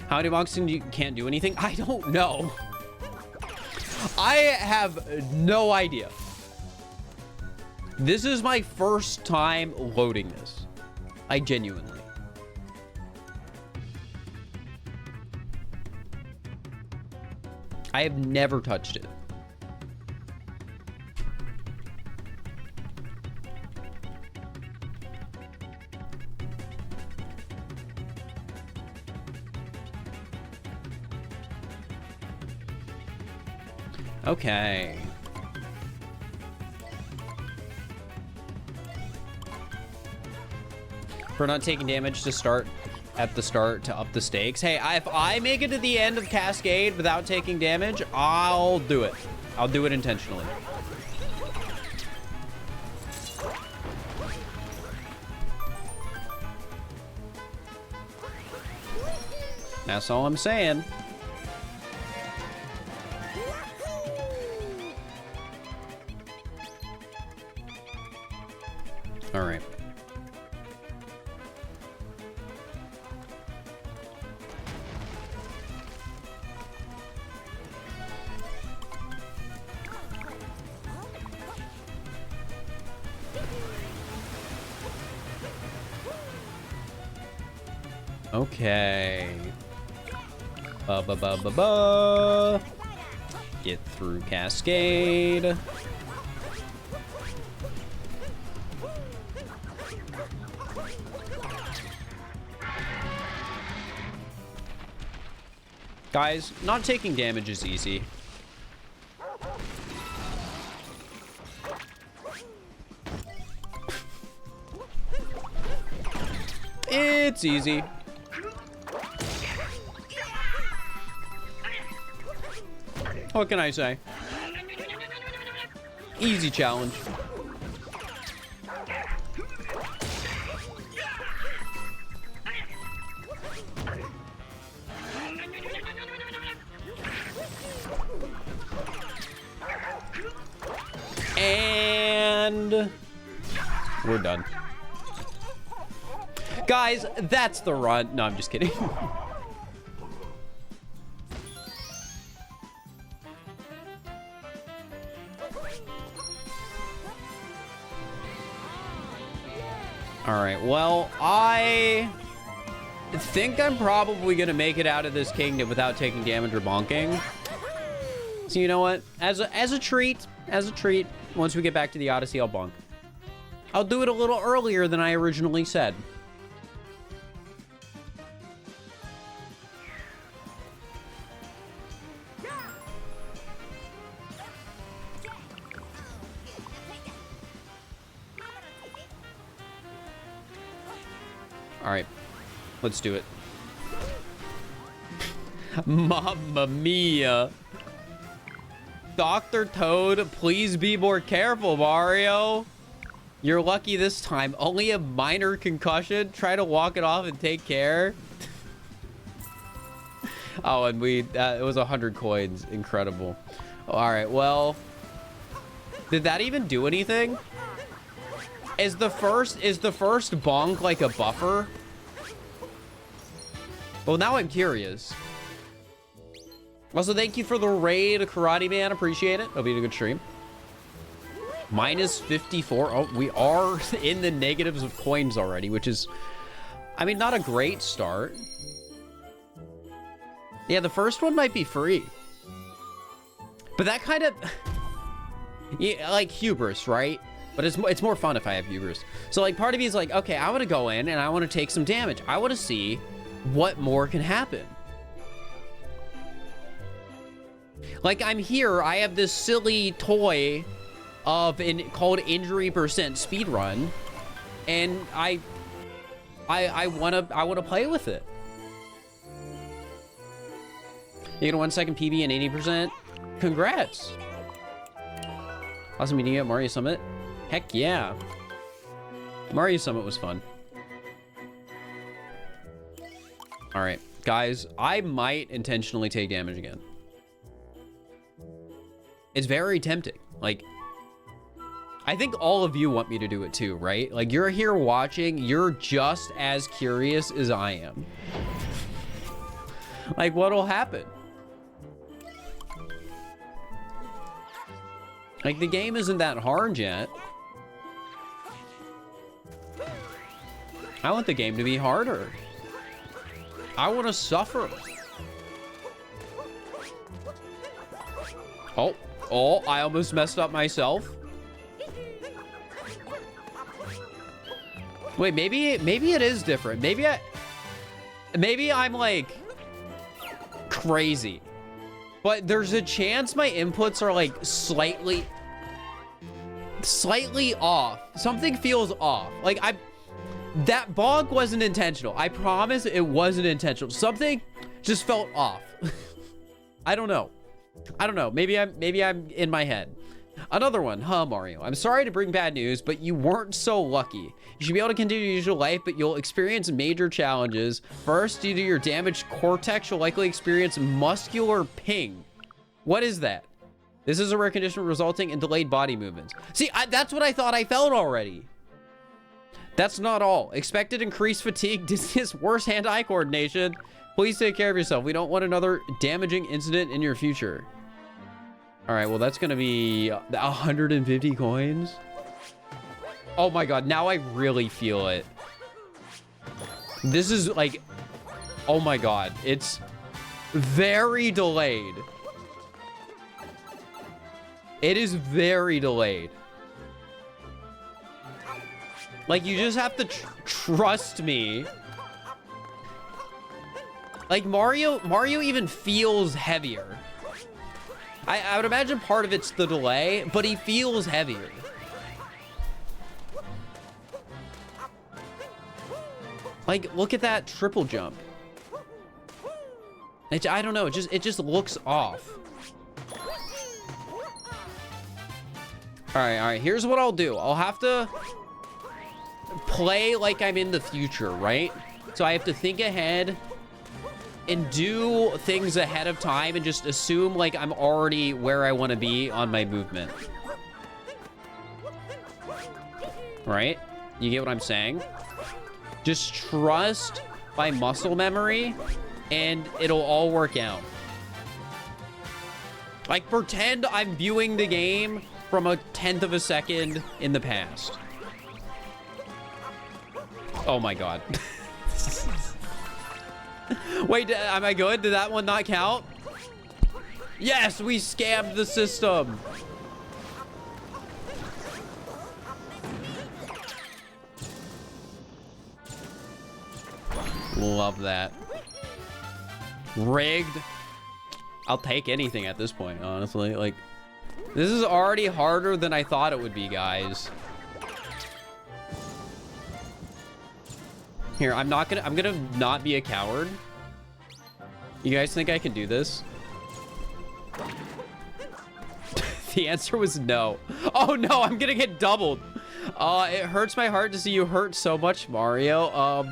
How many boxing you can't do anything? I don't know. I have no idea. This is my first time loading this. I genuinely. I have never touched it. Okay. For not taking damage to start at the start to up the stakes. Hey, if I make it to the end of Cascade without taking damage, I'll do it. I'll do it intentionally. That's all I'm saying. All right. Okay. Get through Cascade. Guys, not taking damage is easy. It's easy. What can I say? Easy challenge. we're done. Guys, that's the run. No, I'm just kidding. All right, well, I think I'm probably gonna make it out of this kingdom without taking damage or bonking. So you know what? As a treat, once we get back to the Odyssey, I'll bonk. I'll do it a little earlier than I originally said. All right, let's do it. Mamma mia. Dr. Toad, please be more careful, Mario. You're lucky this time. Only a minor concussion. Try to walk it off and take care. Oh, and it was 100 coins. Incredible. All right, well, did that even do anything? Is the first bonk like a buffer? Well, now I'm curious. Also, thank you for the raid, Karate Man. Appreciate it. It'll be a good stream. Minus 54. Oh, we are in the negatives of coins already, which is, I mean, not a great start. Yeah, the first one might be free. But that kind of, yeah, like hubris, right? But it's more fun if I have hubris. So like part of me is like, okay, I want to go in and I want to take some damage. I want to see what more can happen. Like I'm here, I have this silly toy called injury percent speedrun, and I wanna play with it. You get a 1 second PB and 80%. Congrats. Awesome meeting you at Mario Summit. Heck yeah. Mario Summit was fun. All right, guys, I might intentionally take damage again. It's very tempting. Like, I think all of you want me to do it too, right? Like, you're here watching, you're just as curious as I am. Like, what'll happen? Like, the game isn't that hard yet. I want the game to be harder. I want to suffer. Oh, I almost messed up myself. Wait, maybe it is different. Maybe I'm like crazy. But there's a chance my inputs are like slightly off. Something feels off. Like that bonk wasn't intentional. I promise it wasn't intentional. Something just felt off. I don't know. Maybe I'm in my head. Another one, huh, Mario? I'm sorry to bring bad news, but you weren't so lucky. You should be able to continue your usual life, but you'll experience major challenges. First, due to your damaged cortex, you'll likely experience muscular ping. What is that? This is a rare condition resulting in delayed body movements. See, that's what I thought I felt already. That's not all. Expected increased fatigue, dizziness, worse hand-eye coordination. Please take care of yourself. We don't want another damaging incident in your future. All right, well, that's going to be 150 coins. Oh my God, now I really feel it. This is like, oh my God, it's very delayed. It is very delayed. Like, you just have to trust me. Like, Mario even feels heavier. I would imagine part of it's the delay, but he feels heavier. Like, look at that triple jump. I don't know, it just looks off. All right, here's what I'll do. I'll have to play like I'm in the future, right? So I have to think ahead and do things ahead of time and just assume like I'm already where I want to be on my movement. Right? You get what I'm saying? Just trust my muscle memory and it'll all work out. Like, pretend I'm viewing the game from a 1/10 of a second in the past. Oh my god. Wait, am I good? Did that one not count? Yes, we scammed the system. Love that. Rigged. I'll take anything at this point, honestly. Like, this is already harder than I thought it would be, guys. Here, I'm gonna not be a coward. You guys think I can do this? The answer was no. Oh no, I'm gonna get doubled. It hurts my heart to see you hurt so much, Mario.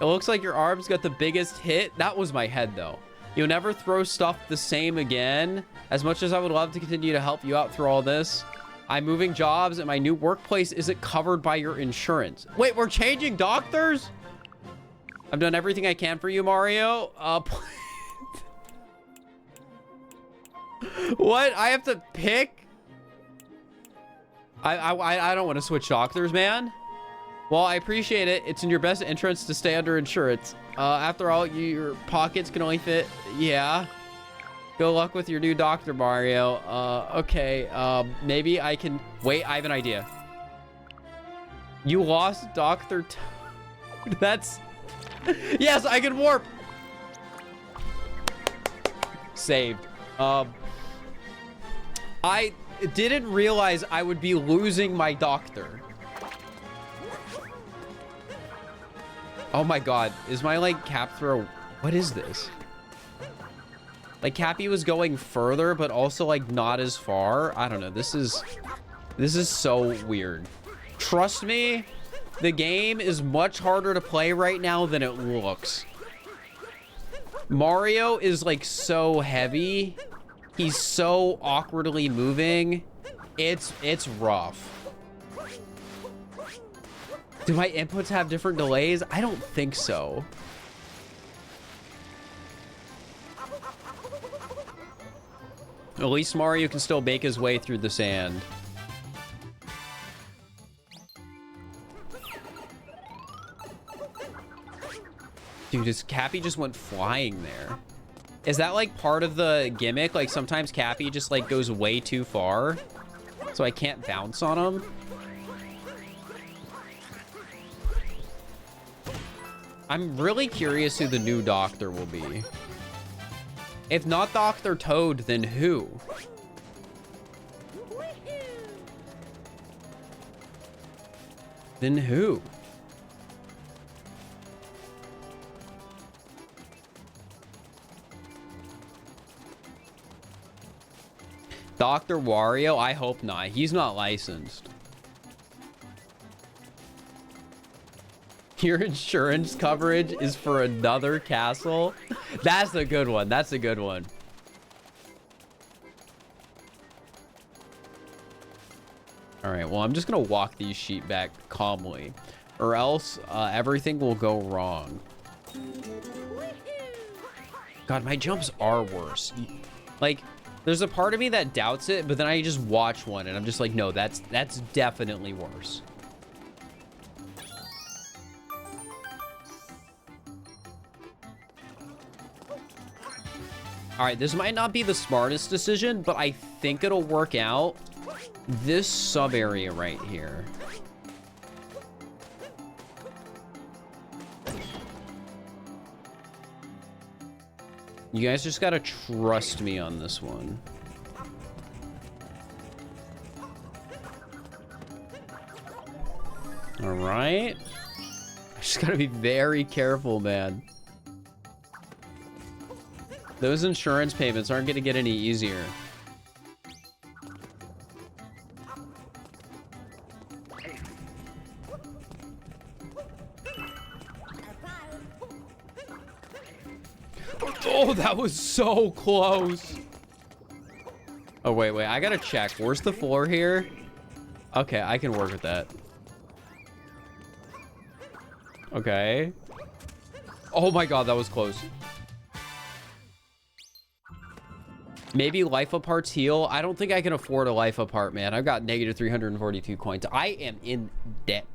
It looks like your arms got the biggest hit. That was my head, though. You'll never throw stuff the same again. As much as I would love to continue to help you out through all this, I'm moving jobs and my new workplace isn't covered by your insurance. Wait, we're changing doctors? I've done everything I can for you, Mario. What? I have to pick? I don't want to switch doctors, man. Well, I appreciate it. It's in your best interest to stay under insurance. After all, your pockets can only fit. Yeah. Good luck with your new doctor, Mario. Okay. Maybe I can... Wait, I have an idea. You lost Dr. Toad. That's... Yes, I can warp. Saved. I didn't realize I would be losing my doctor. Oh my god, is my, like, cap throw... What is this? Like, Cappy was going further, but also, like, not as far. I don't know. This is so weird. Trust me, the game is much harder to play right now than it looks. Mario is, like, so heavy. He's so awkwardly moving. It's rough. Do my inputs have different delays? I don't think so. At least Mario can still make his way through the sand. Dude, this Cappy just went flying there. Is that like part of the gimmick? Like sometimes Cappy just like goes way too far, so I can't bounce on him? I'm really curious who the new doctor will be. If not Dr. Toad, then who? Then who? Dr. Wario? I hope not. He's not licensed. Your insurance coverage is for another castle? That's a good one. That's a good one. All right, well, I'm just gonna walk these sheep back calmly, or else everything will go wrong. God, my jumps are worse. Like, there's a part of me that doubts it, but then I just watch one and I'm just like, no, that's definitely worse. All right, this might not be the smartest decision, but I think it'll work out. This sub area right here. You guys just gotta trust me on this one. All right. I just gotta be very careful, man. Those insurance payments aren't gonna get any easier. Oh, that was so close. Oh, wait. I gotta check. Where's the floor here? Okay, I can work with that. Okay. Oh my god, that was close. Maybe life apart's heal. I don't think I can afford a life apart, man. I've got negative 342 coins. I am in debt.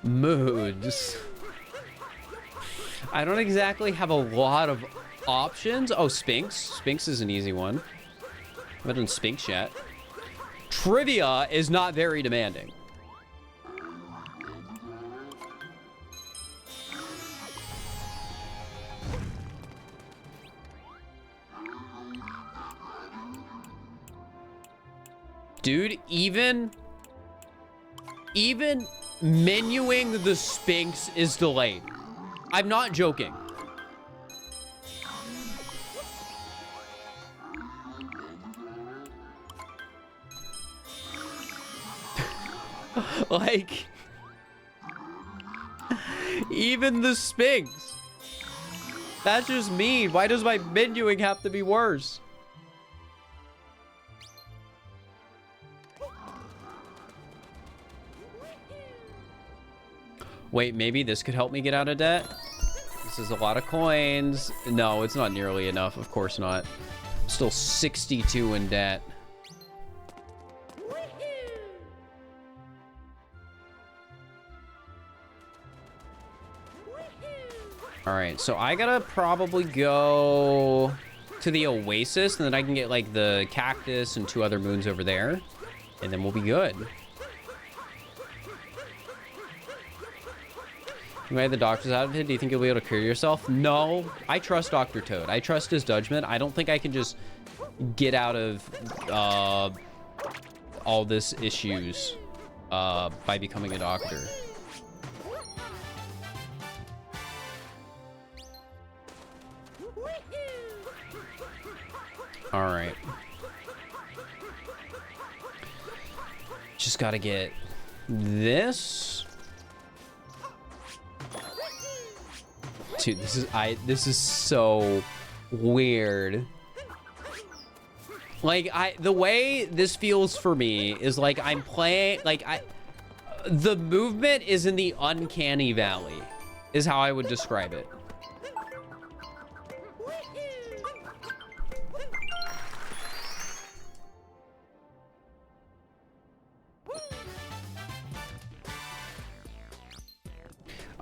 Moods. I don't exactly have a lot of options. Oh, Sphinx. Sphinx is an easy one. I haven't done Sphinx yet. Trivia is not very demanding. Dude, even menuing the Sphinx is delayed. I'm not joking. Like, even the Sphinx. That's just mean. Why does my menuing have to be worse? Wait, maybe this could help me get out of debt? This is a lot of coins. No, it's not nearly enough. Of course not. I'm still 62 in debt. All right, so I gotta probably go to the Oasis, and then I can get like the cactus and 2 other moons over there, and then we'll be good. You might have the doctor's out of it. Do you think you'll be able to cure yourself? No, I trust Dr. Toad. I trust his judgment. I don't think I can just get out of all this issues by becoming a doctor. All right. Just gotta get this. Dude, this is so weird. Like, the way this feels for me is like I'm playing, like the movement is in the uncanny valley, is how I would describe it.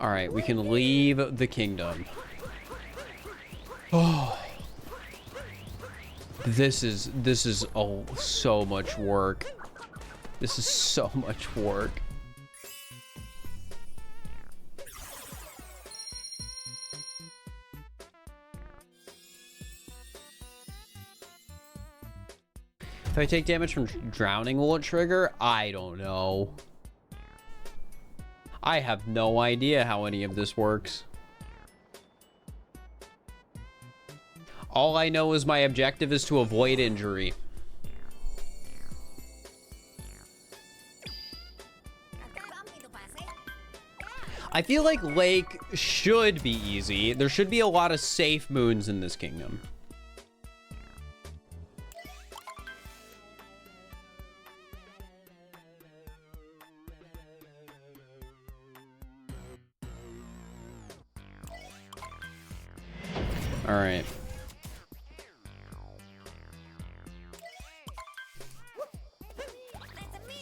All right, we can leave the kingdom. Oh, this is oh, so much work. This is so much work. If I take damage from drowning, will it trigger? I don't know. I have no idea how any of this works. All I know is my objective is to avoid injury. I feel like Lake should be easy. There should be a lot of safe moons in this kingdom. All right.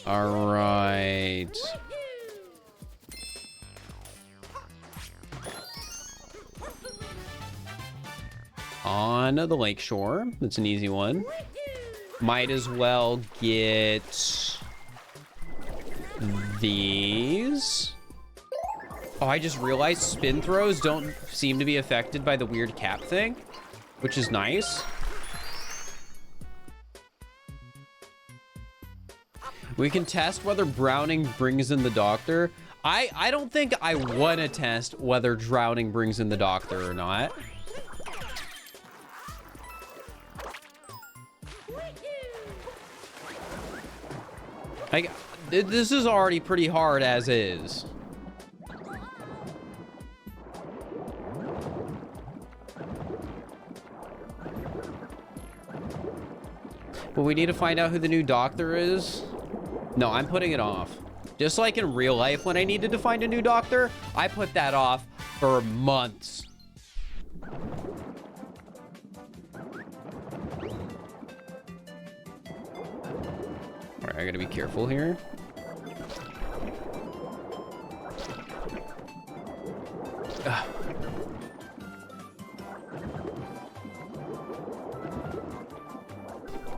All right. On the lakeshore. That's an easy one. Might as well get these. Oh, I just realized spin throws don't seem to be affected by the weird cap thing, which is nice. We can test whether drowning brings in the doctor. I don't think I want to test whether drowning brings in the doctor or not. Like, this is already pretty hard as is. But we need to find out who the new doctor is. No, I'm putting it off. Just like in real life, when I needed to find a new doctor, I put that off for months. All right, I gotta be careful here. Ugh.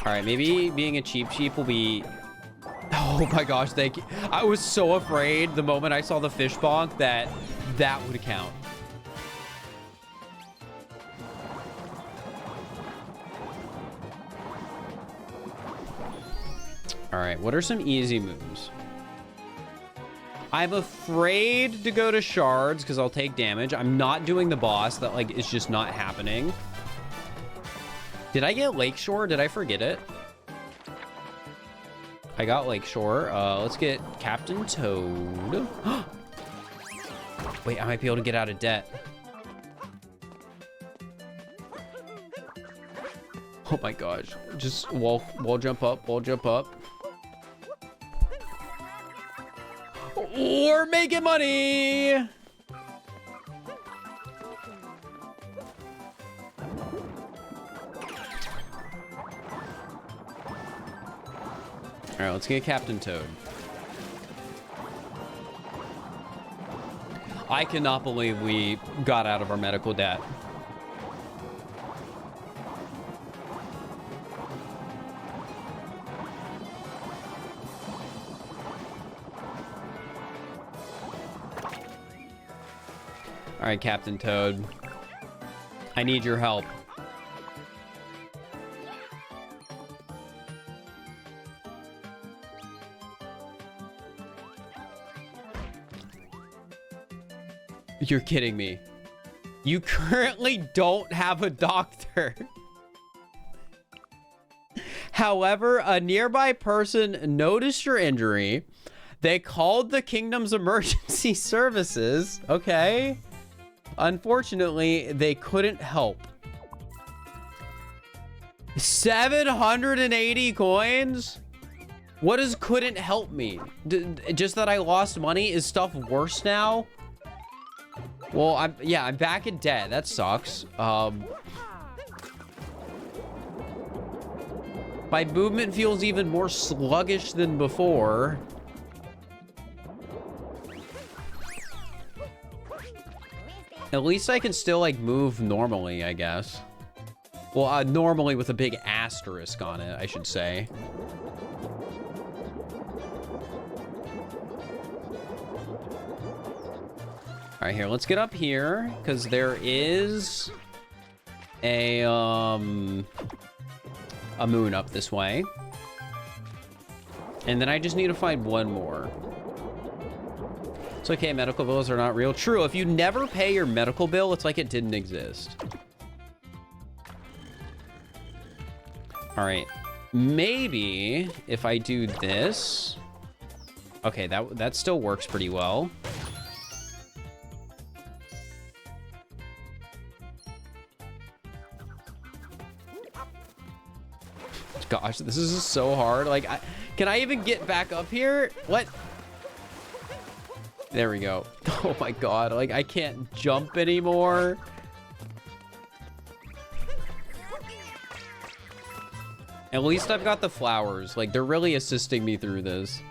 All right, maybe being a cheap sheep will be... Oh my gosh, thank you. I was so afraid the moment I saw the fish bonk that that would count. All right, what are some easy moves? I'm afraid to go to shards because I'll take damage. I'm not doing the boss. That like is just not happening. Did I get Lakeshore? Did I forget it? I got Lakeshore. Let's get Captain Toad. Wait, I might be able to get out of debt. Oh my gosh. Just wall jump up, wall jump up. We're making money! All right, let's get Captain Toad. I cannot believe we got out of our medical debt. All right, Captain Toad. I need your help. You're kidding me. You currently don't have a doctor. However, a nearby person noticed your injury. They called the kingdom's emergency services. Okay. Unfortunately, they couldn't help. 780 coins? What does couldn't help mean? Just that I lost money? Is stuff worse now? Well, I'm back in debt. That sucks. My movement feels even more sluggish than before. At least I can still, like, move normally, I guess. Well, normally with a big asterisk on it, I should say. All right, here, let's get up here, because there is a moon up this way. And then I just need to find one more. It's okay, medical bills are not real. True, if you never pay your medical bill, it's like it didn't exist. All right, maybe if I do this. Okay, that still works pretty well. Gosh, this is so hard. Like, can I even get back up here? What? There we go. Oh my god, like I can't jump anymore. At least I've got the flowers. Like, they're really assisting me through this.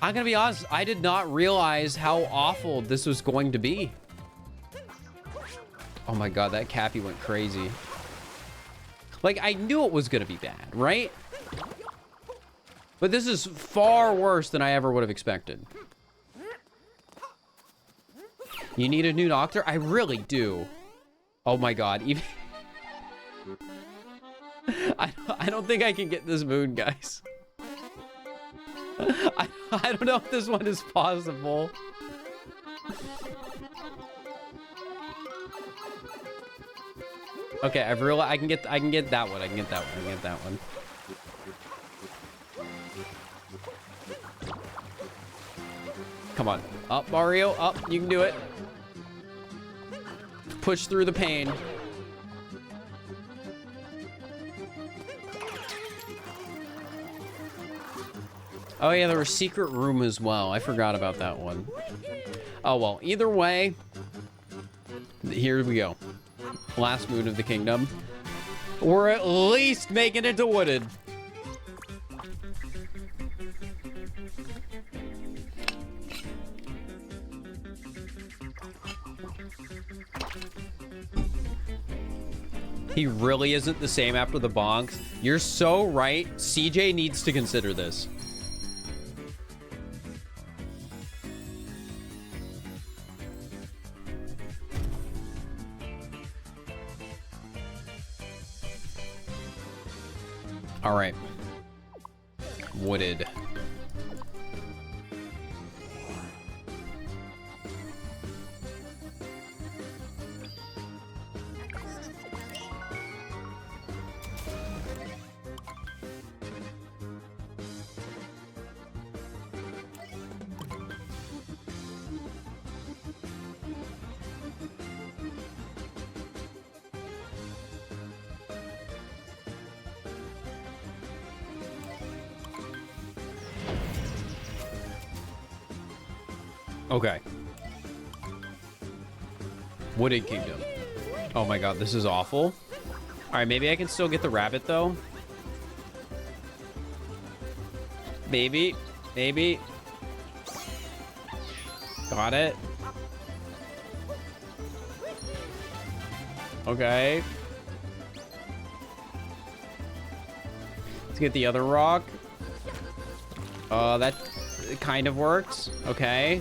I'm gonna be honest, I did not realize how awful this was going to be. Oh my god, that Cappy went crazy. Like, I knew it was gonna be bad, right? But this is far worse than I ever would have expected. You need a new doctor? I really do. Oh my god, even... I don't think I can get this moon, guys. I don't know if this one is possible. Okay, I've realized I can get that one. I can get that one. I can get that one. Come on. Up, Mario. Up. You can do it. Push through the pain. Oh yeah, there was secret room as well. I forgot about that one. Oh well, either way, here we go. Last moon of the kingdom. We're at least making it to wooded. He really isn't the same after the bonks. You're so right. CJ needs to consider this. All right. Wooded. Okay. Wooded Kingdom. Oh my god, this is awful. Alright, maybe I can still get the rabbit, though. Maybe. Maybe. Got it. Okay. Let's get the other rock. That kind of works. Okay.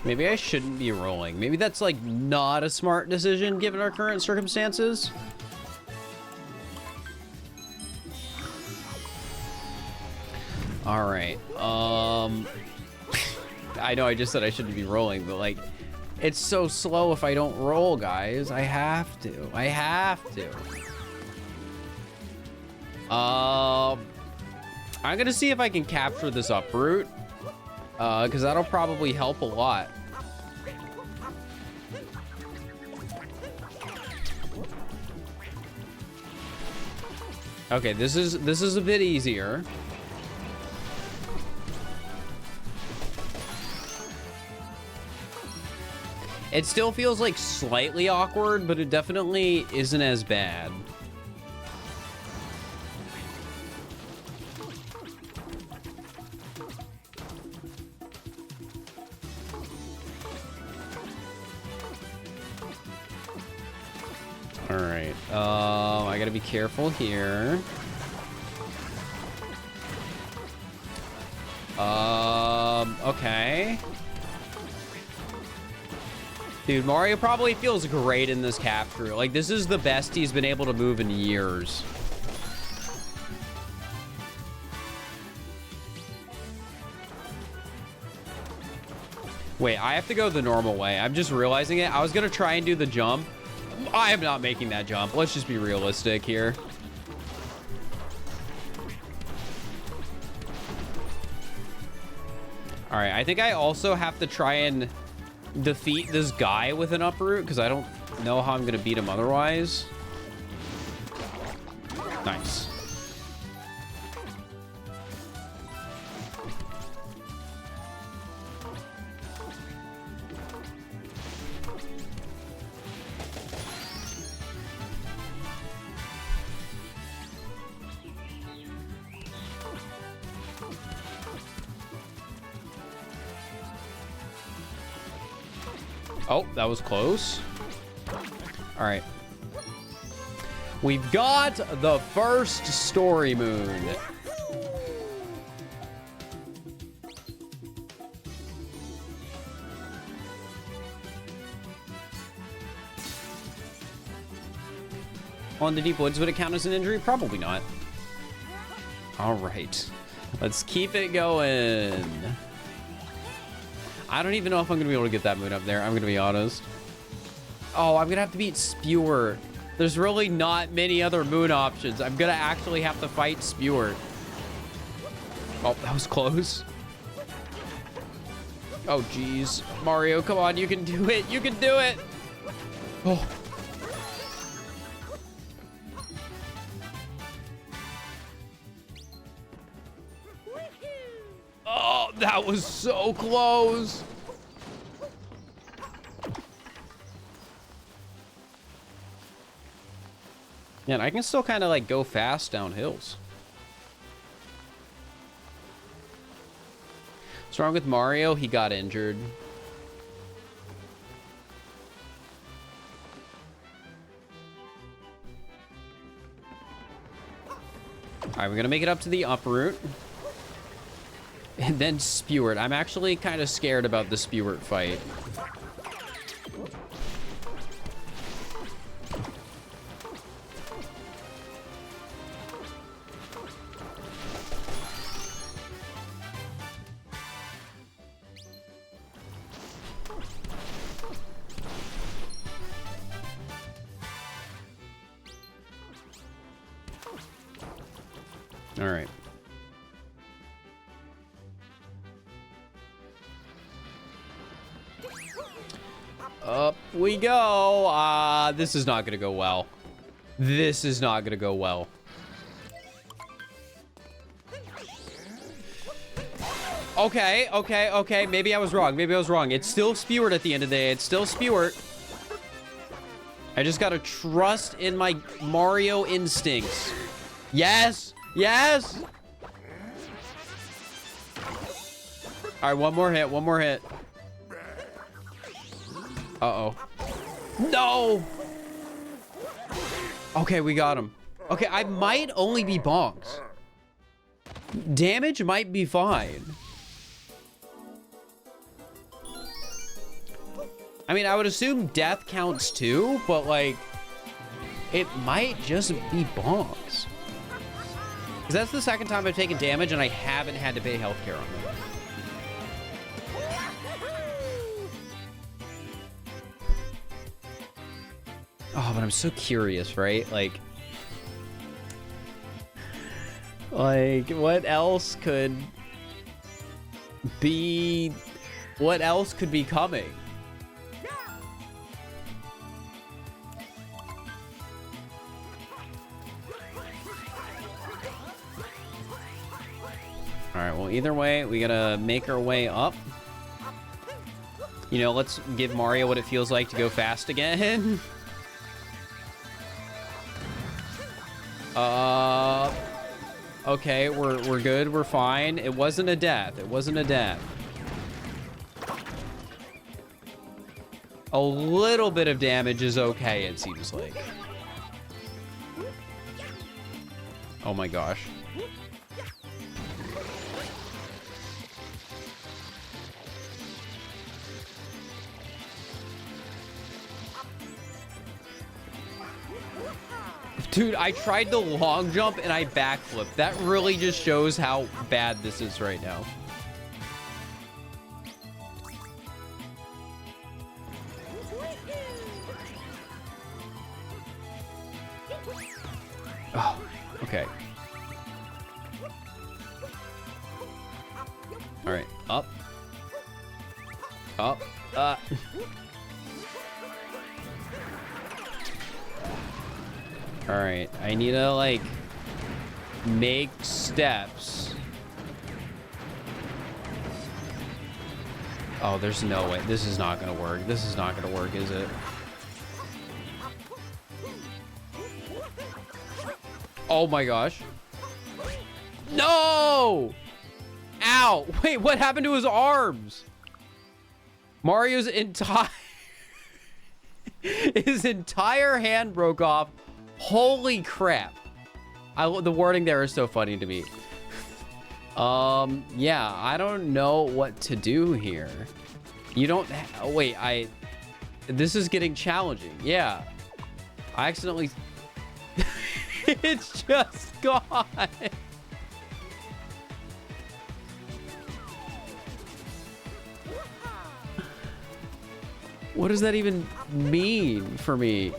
Maybe I shouldn't be rolling. Maybe that's like not a smart decision given our current circumstances. All right. I know I just said I shouldn't be rolling, but like it's so slow if I don't roll, guys. I have to. I have to. I'm gonna see if I can capture this uproot. Because that'll probably help a lot. Okay, this is a bit easier. It still feels like slightly awkward, but it definitely isn't as bad. All right. I gotta be careful here. Okay. Dude, Mario probably feels great in this capture. Like, this is the best he's been able to move in years. Wait, I have to go the normal way. I'm just realizing it. I was gonna try and do the jump. I am not making that jump. Let's just be realistic here. All right, I think I also have to try and defeat this guy with an uproot because I don't know how I'm gonna beat him otherwise. Nice. Oh, that was close. All right. We've got the first story moon. On the deep woods, would it count as an injury? Probably not. All right. Let's keep it going. I don't even know if I'm gonna be able to get that moon up there. I'm gonna be honest. Oh, I'm gonna have to beat Spewer. There's really not many other moon options. I'm gonna actually have to fight Spewer. Oh, that was close. Oh, geez. Mario, come on. You can do it. You can do it. Oh. That was so close. Yeah, and I can still kind of like go fast down hills. What's wrong with Mario? He got injured. All right, we're gonna make it up to the uproot. And then Spewart. I'm actually kind of scared about the Spewart fight. All right. Up we go. This is not gonna go well. This is not gonna go well. Okay. Maybe I was wrong. It's still Spewart at the end of the day. It's still Spewart. I just gotta trust in my Mario instincts. Yes. All right, one more hit. Uh-oh. No! Okay, we got him. Okay, I might only be bonks. Damage might be fine. I mean, I would assume death counts too, but like, it might just be bonks. Because that's the second time I've taken damage and I haven't had to pay healthcare on it. Oh, but I'm so curious, right? Like, what else could be... What else could be coming? Alright, well, either way, we gotta make our way up. You know, let's give Mario what it feels like to go fast again. Okay, we're good, we're fine. It wasn't a death. A little bit of damage is okay, it seems like. Oh my gosh. Dude, I tried the long jump and I backflipped. That really just shows how bad this is right now. Oh, okay. All right, up. All right, I need to like make steps. Oh, there's no way. This is not gonna work. This is not gonna work, is it? Oh my gosh. No! Ow! Wait, what happened to his arms? Mario's entire his entire hand broke off. Holy crap. The wording there is so funny to me. Yeah, I don't know what to do here. You don't wait, this is getting challenging. Yeah. I accidentally it's just gone. What does that even mean for me?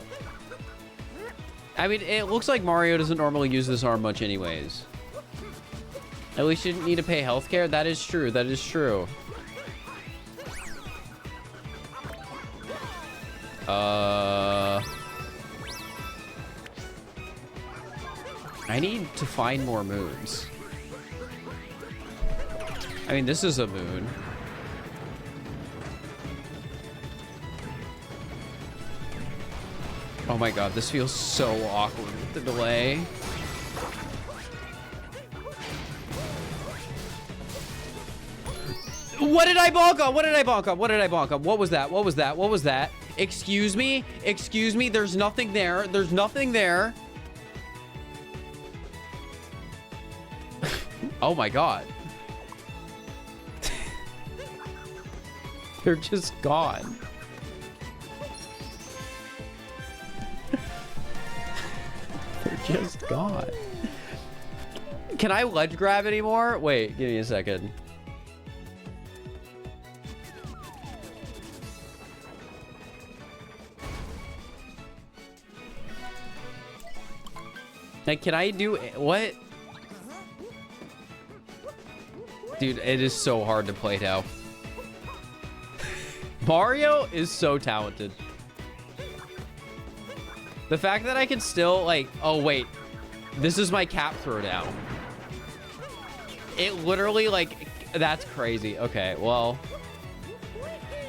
I mean, it looks like Mario doesn't normally use this arm much anyways. At least you didn't need to pay healthcare. That is true. That is true. I need to find more moves. I mean, this is a moon. Oh my god, this feels so awkward with the delay. What did I bonk on? What did I bonk on? What did I bonk on? What was that? What was that? What was that? Excuse me? Excuse me? There's nothing there. There's nothing there. Oh my god. They're just gone. They're just gone. Can I ledge grab anymore? Wait, give me a second. Like, can I do what? Dude, it is so hard to play now. Mario is so talented. The fact that I can still, like, oh, wait. This is my cap throw down. It literally, like, that's crazy. Okay, well,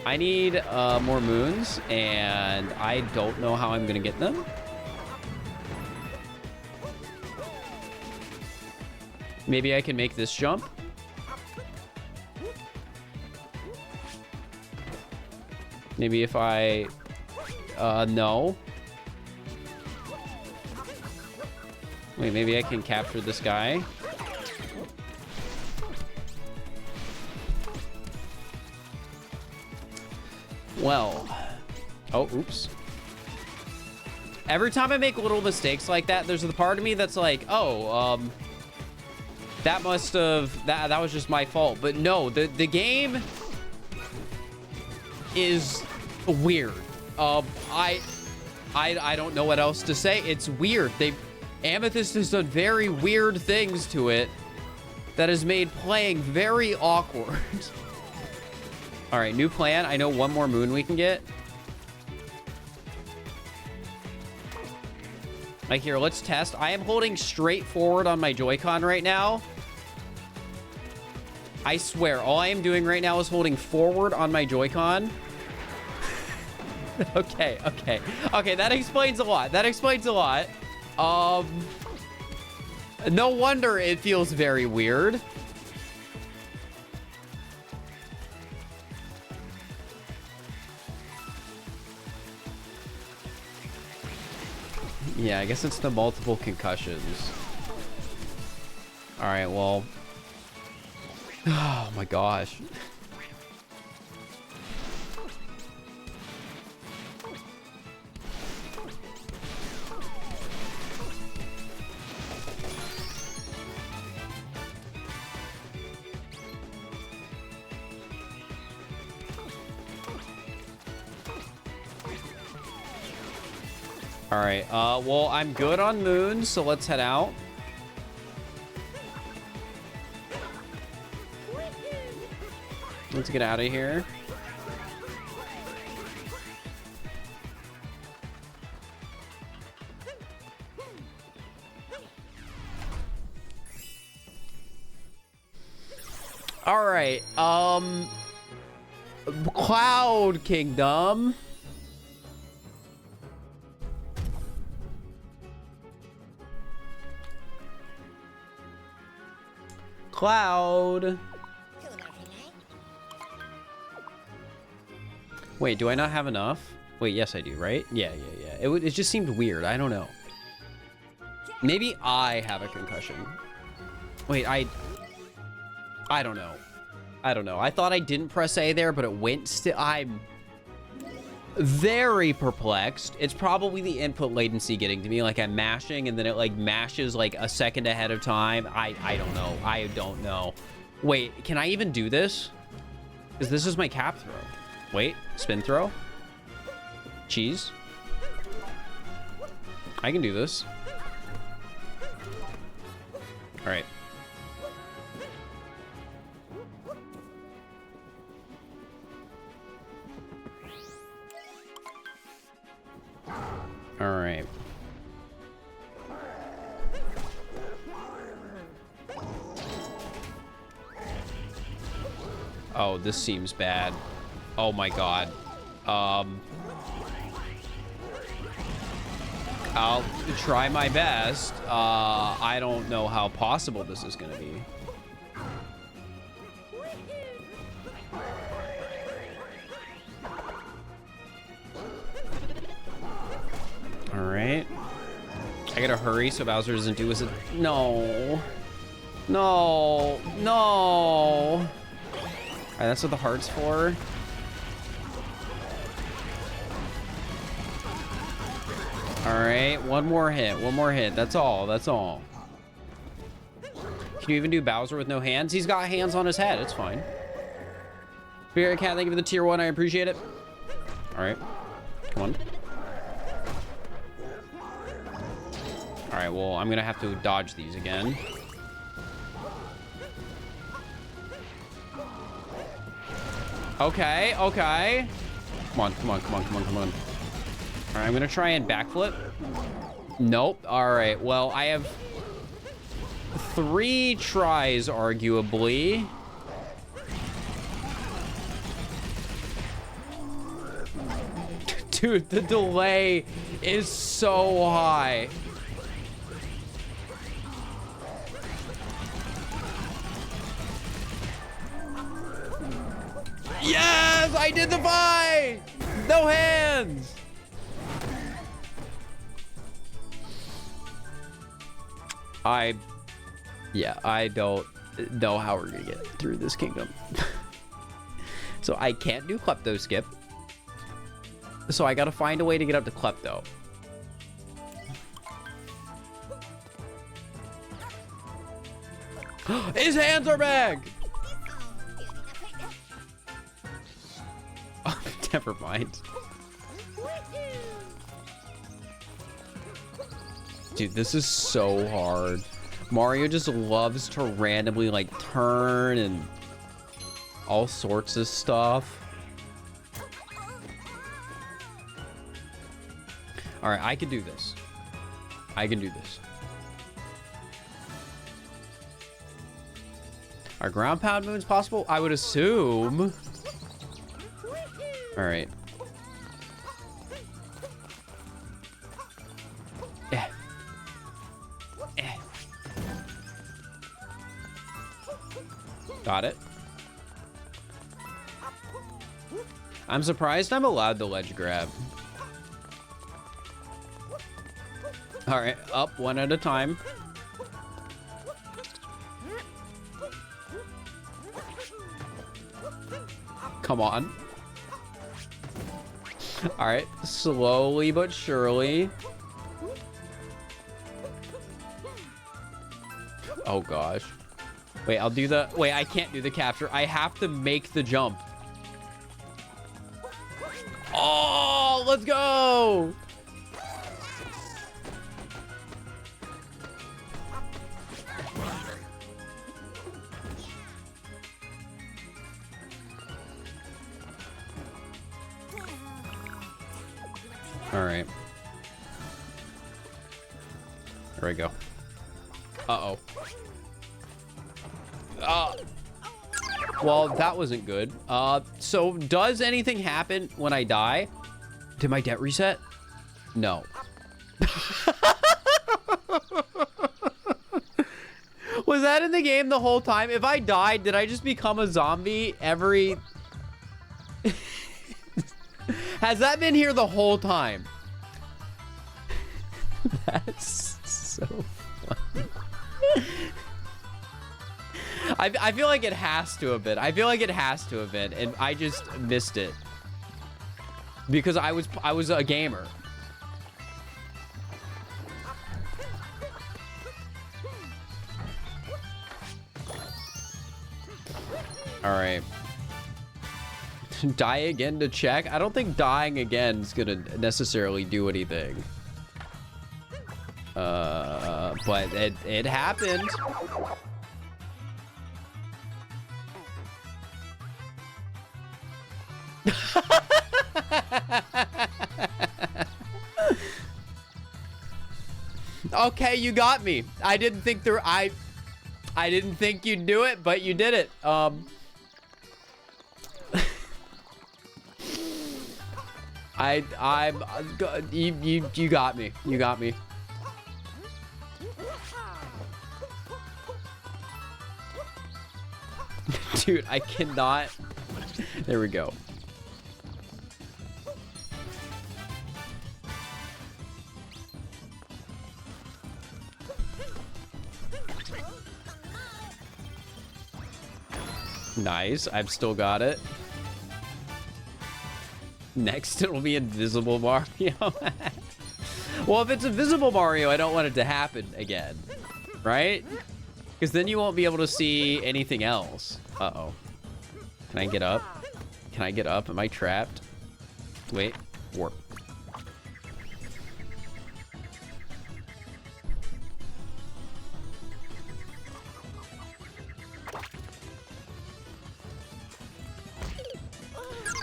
I need more moons, and I don't know how I'm going to get them. Maybe I can make this jump. Maybe if I... no. Wait, maybe I can capture this guy. Well. Oh, oops. Every time I make little mistakes like that, there's the part of me that's like, oh, that must have... That was just my fault. But no, the game is weird. I don't know what else to say. It's weird. Amethyst has done very weird things to it that has made playing very awkward. All right, new plan. I know one more moon we can get. Like, here, let's test. I am holding straight forward on my Joy-Con right now. I swear, all I am doing right now is holding forward on my Joy-Con. Okay, that explains a lot. That explains a lot. No wonder it feels very weird. Yeah, I guess it's the multiple concussions. All right, well. Oh my gosh. All right, well, I'm good on moons, so let's head out. Let's get out of here. All right, Cloud Kingdom. Cloud. Wait, do I not have enough? Wait, yes I do, right? Yeah. It just seemed weird. I don't know. Maybe I have a concussion. Wait, I don't know. I don't know. I thought I didn't press A there, but it went still. I'm very perplexed. It's probably the input latency getting to me. Like, I'm mashing and then it like mashes like a second ahead of time. I don't know. I don't know. Wait, can I even do this? Because this is my cap throw. Wait, spin throw. Cheese. I can do this. All right. All right. Oh, this seems bad. Oh my god. I'll try my best. I don't know how possible this is gonna be. All right. I gotta hurry so Bowser doesn't do his... No. No. No. All right, that's what the heart's for. All right, one more hit. One more hit. That's all. That's all. Can you even do Bowser with no hands? He's got hands on his head. It's fine. Spirit Cat, thank you for the tier 1. I appreciate it. All right. Come on. All right, well, I'm going to have to dodge these again. Okay, okay. Come on, come on, come on, come on, come on. All right, I'm going to try and backflip. Nope. All right, well, I have 3 tries, arguably. Dude, the delay is so high. Yes, I did the buy. No hands. Yeah, I don't know how we're gonna get through this kingdom. So I can't do Klepto skip. So I gotta find a way to get up to Klepto. His hands are back! Oh, never mind. Dude, this is so hard. Mario just loves to randomly, like, turn and all sorts of stuff. All right, I can do this. I can do this. Are ground pound moons possible? I would assume. All right. Got it. I'm surprised I'm allowed the ledge grab. All right, up one at a time. Come on. All right, slowly but surely. Oh gosh. Wait, I'll do the... Wait, I can't do the capture. I have to make the jump. Oh, let's go! All right. There we go. Uh-oh. Well, that wasn't good. So does anything happen when I die? Did my debt reset? No. Was that in the game the whole time? If I died, did I just become a zombie every... Has that been here the whole time? That's so funny. I feel like it has to have been. I feel like it has to have been, and I just missed it because I was a gamer. All right. Die again to check. I don't think dying again is gonna necessarily do anything. But it happened. Okay, you got me. I didn't think I didn't think you'd do it, but you did it. You got me. You got me. Dude, I cannot. There we go. Nice. I've still got it. Next, it'll be Invisible Mario. Well, if it's Invisible Mario, I don't want it to happen again. Right? Because then you won't be able to see anything else. Uh-oh. Can I get up? Can I get up? Am I trapped? Wait. Warp.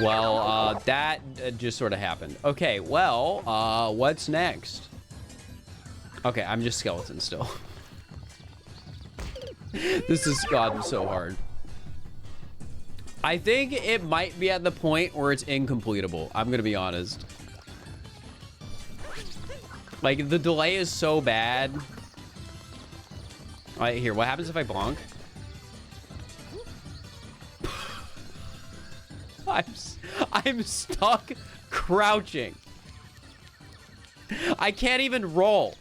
Well, that just sort of happened. Okay, well, what's next? Okay, I'm just skeleton still. This has gotten so hard. I think it might be at the point where it's incompletable. I'm gonna be honest. Like, the delay is so bad. All right, here, what happens if I bonk? I'm stuck crouching. I can't even roll.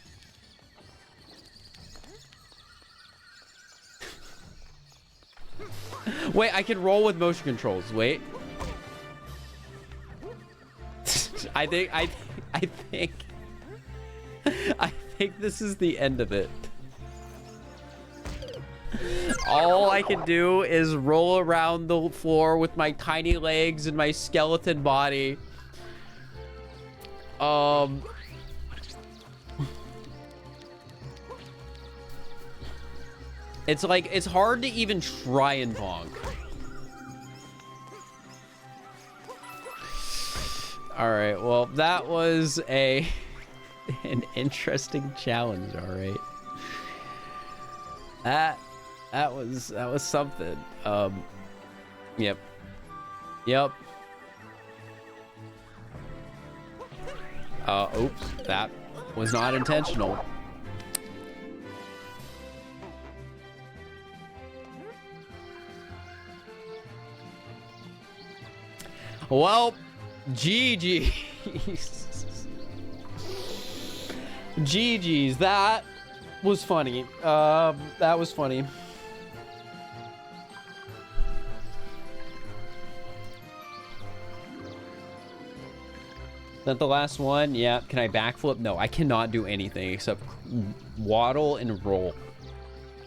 Wait, I can roll with motion controls. Wait. I think this is the end of it. All I can do is roll around the floor with my tiny legs and my skeleton body. It's like, it's hard to even try and bonk. All right, well, that was an interesting challenge, all right. That was something. Yep. Oops, that was not intentional. Well, GG's. GG's. That was funny. That was funny. Is that the last one? Yeah. Can I backflip? No, I cannot do anything except waddle and roll.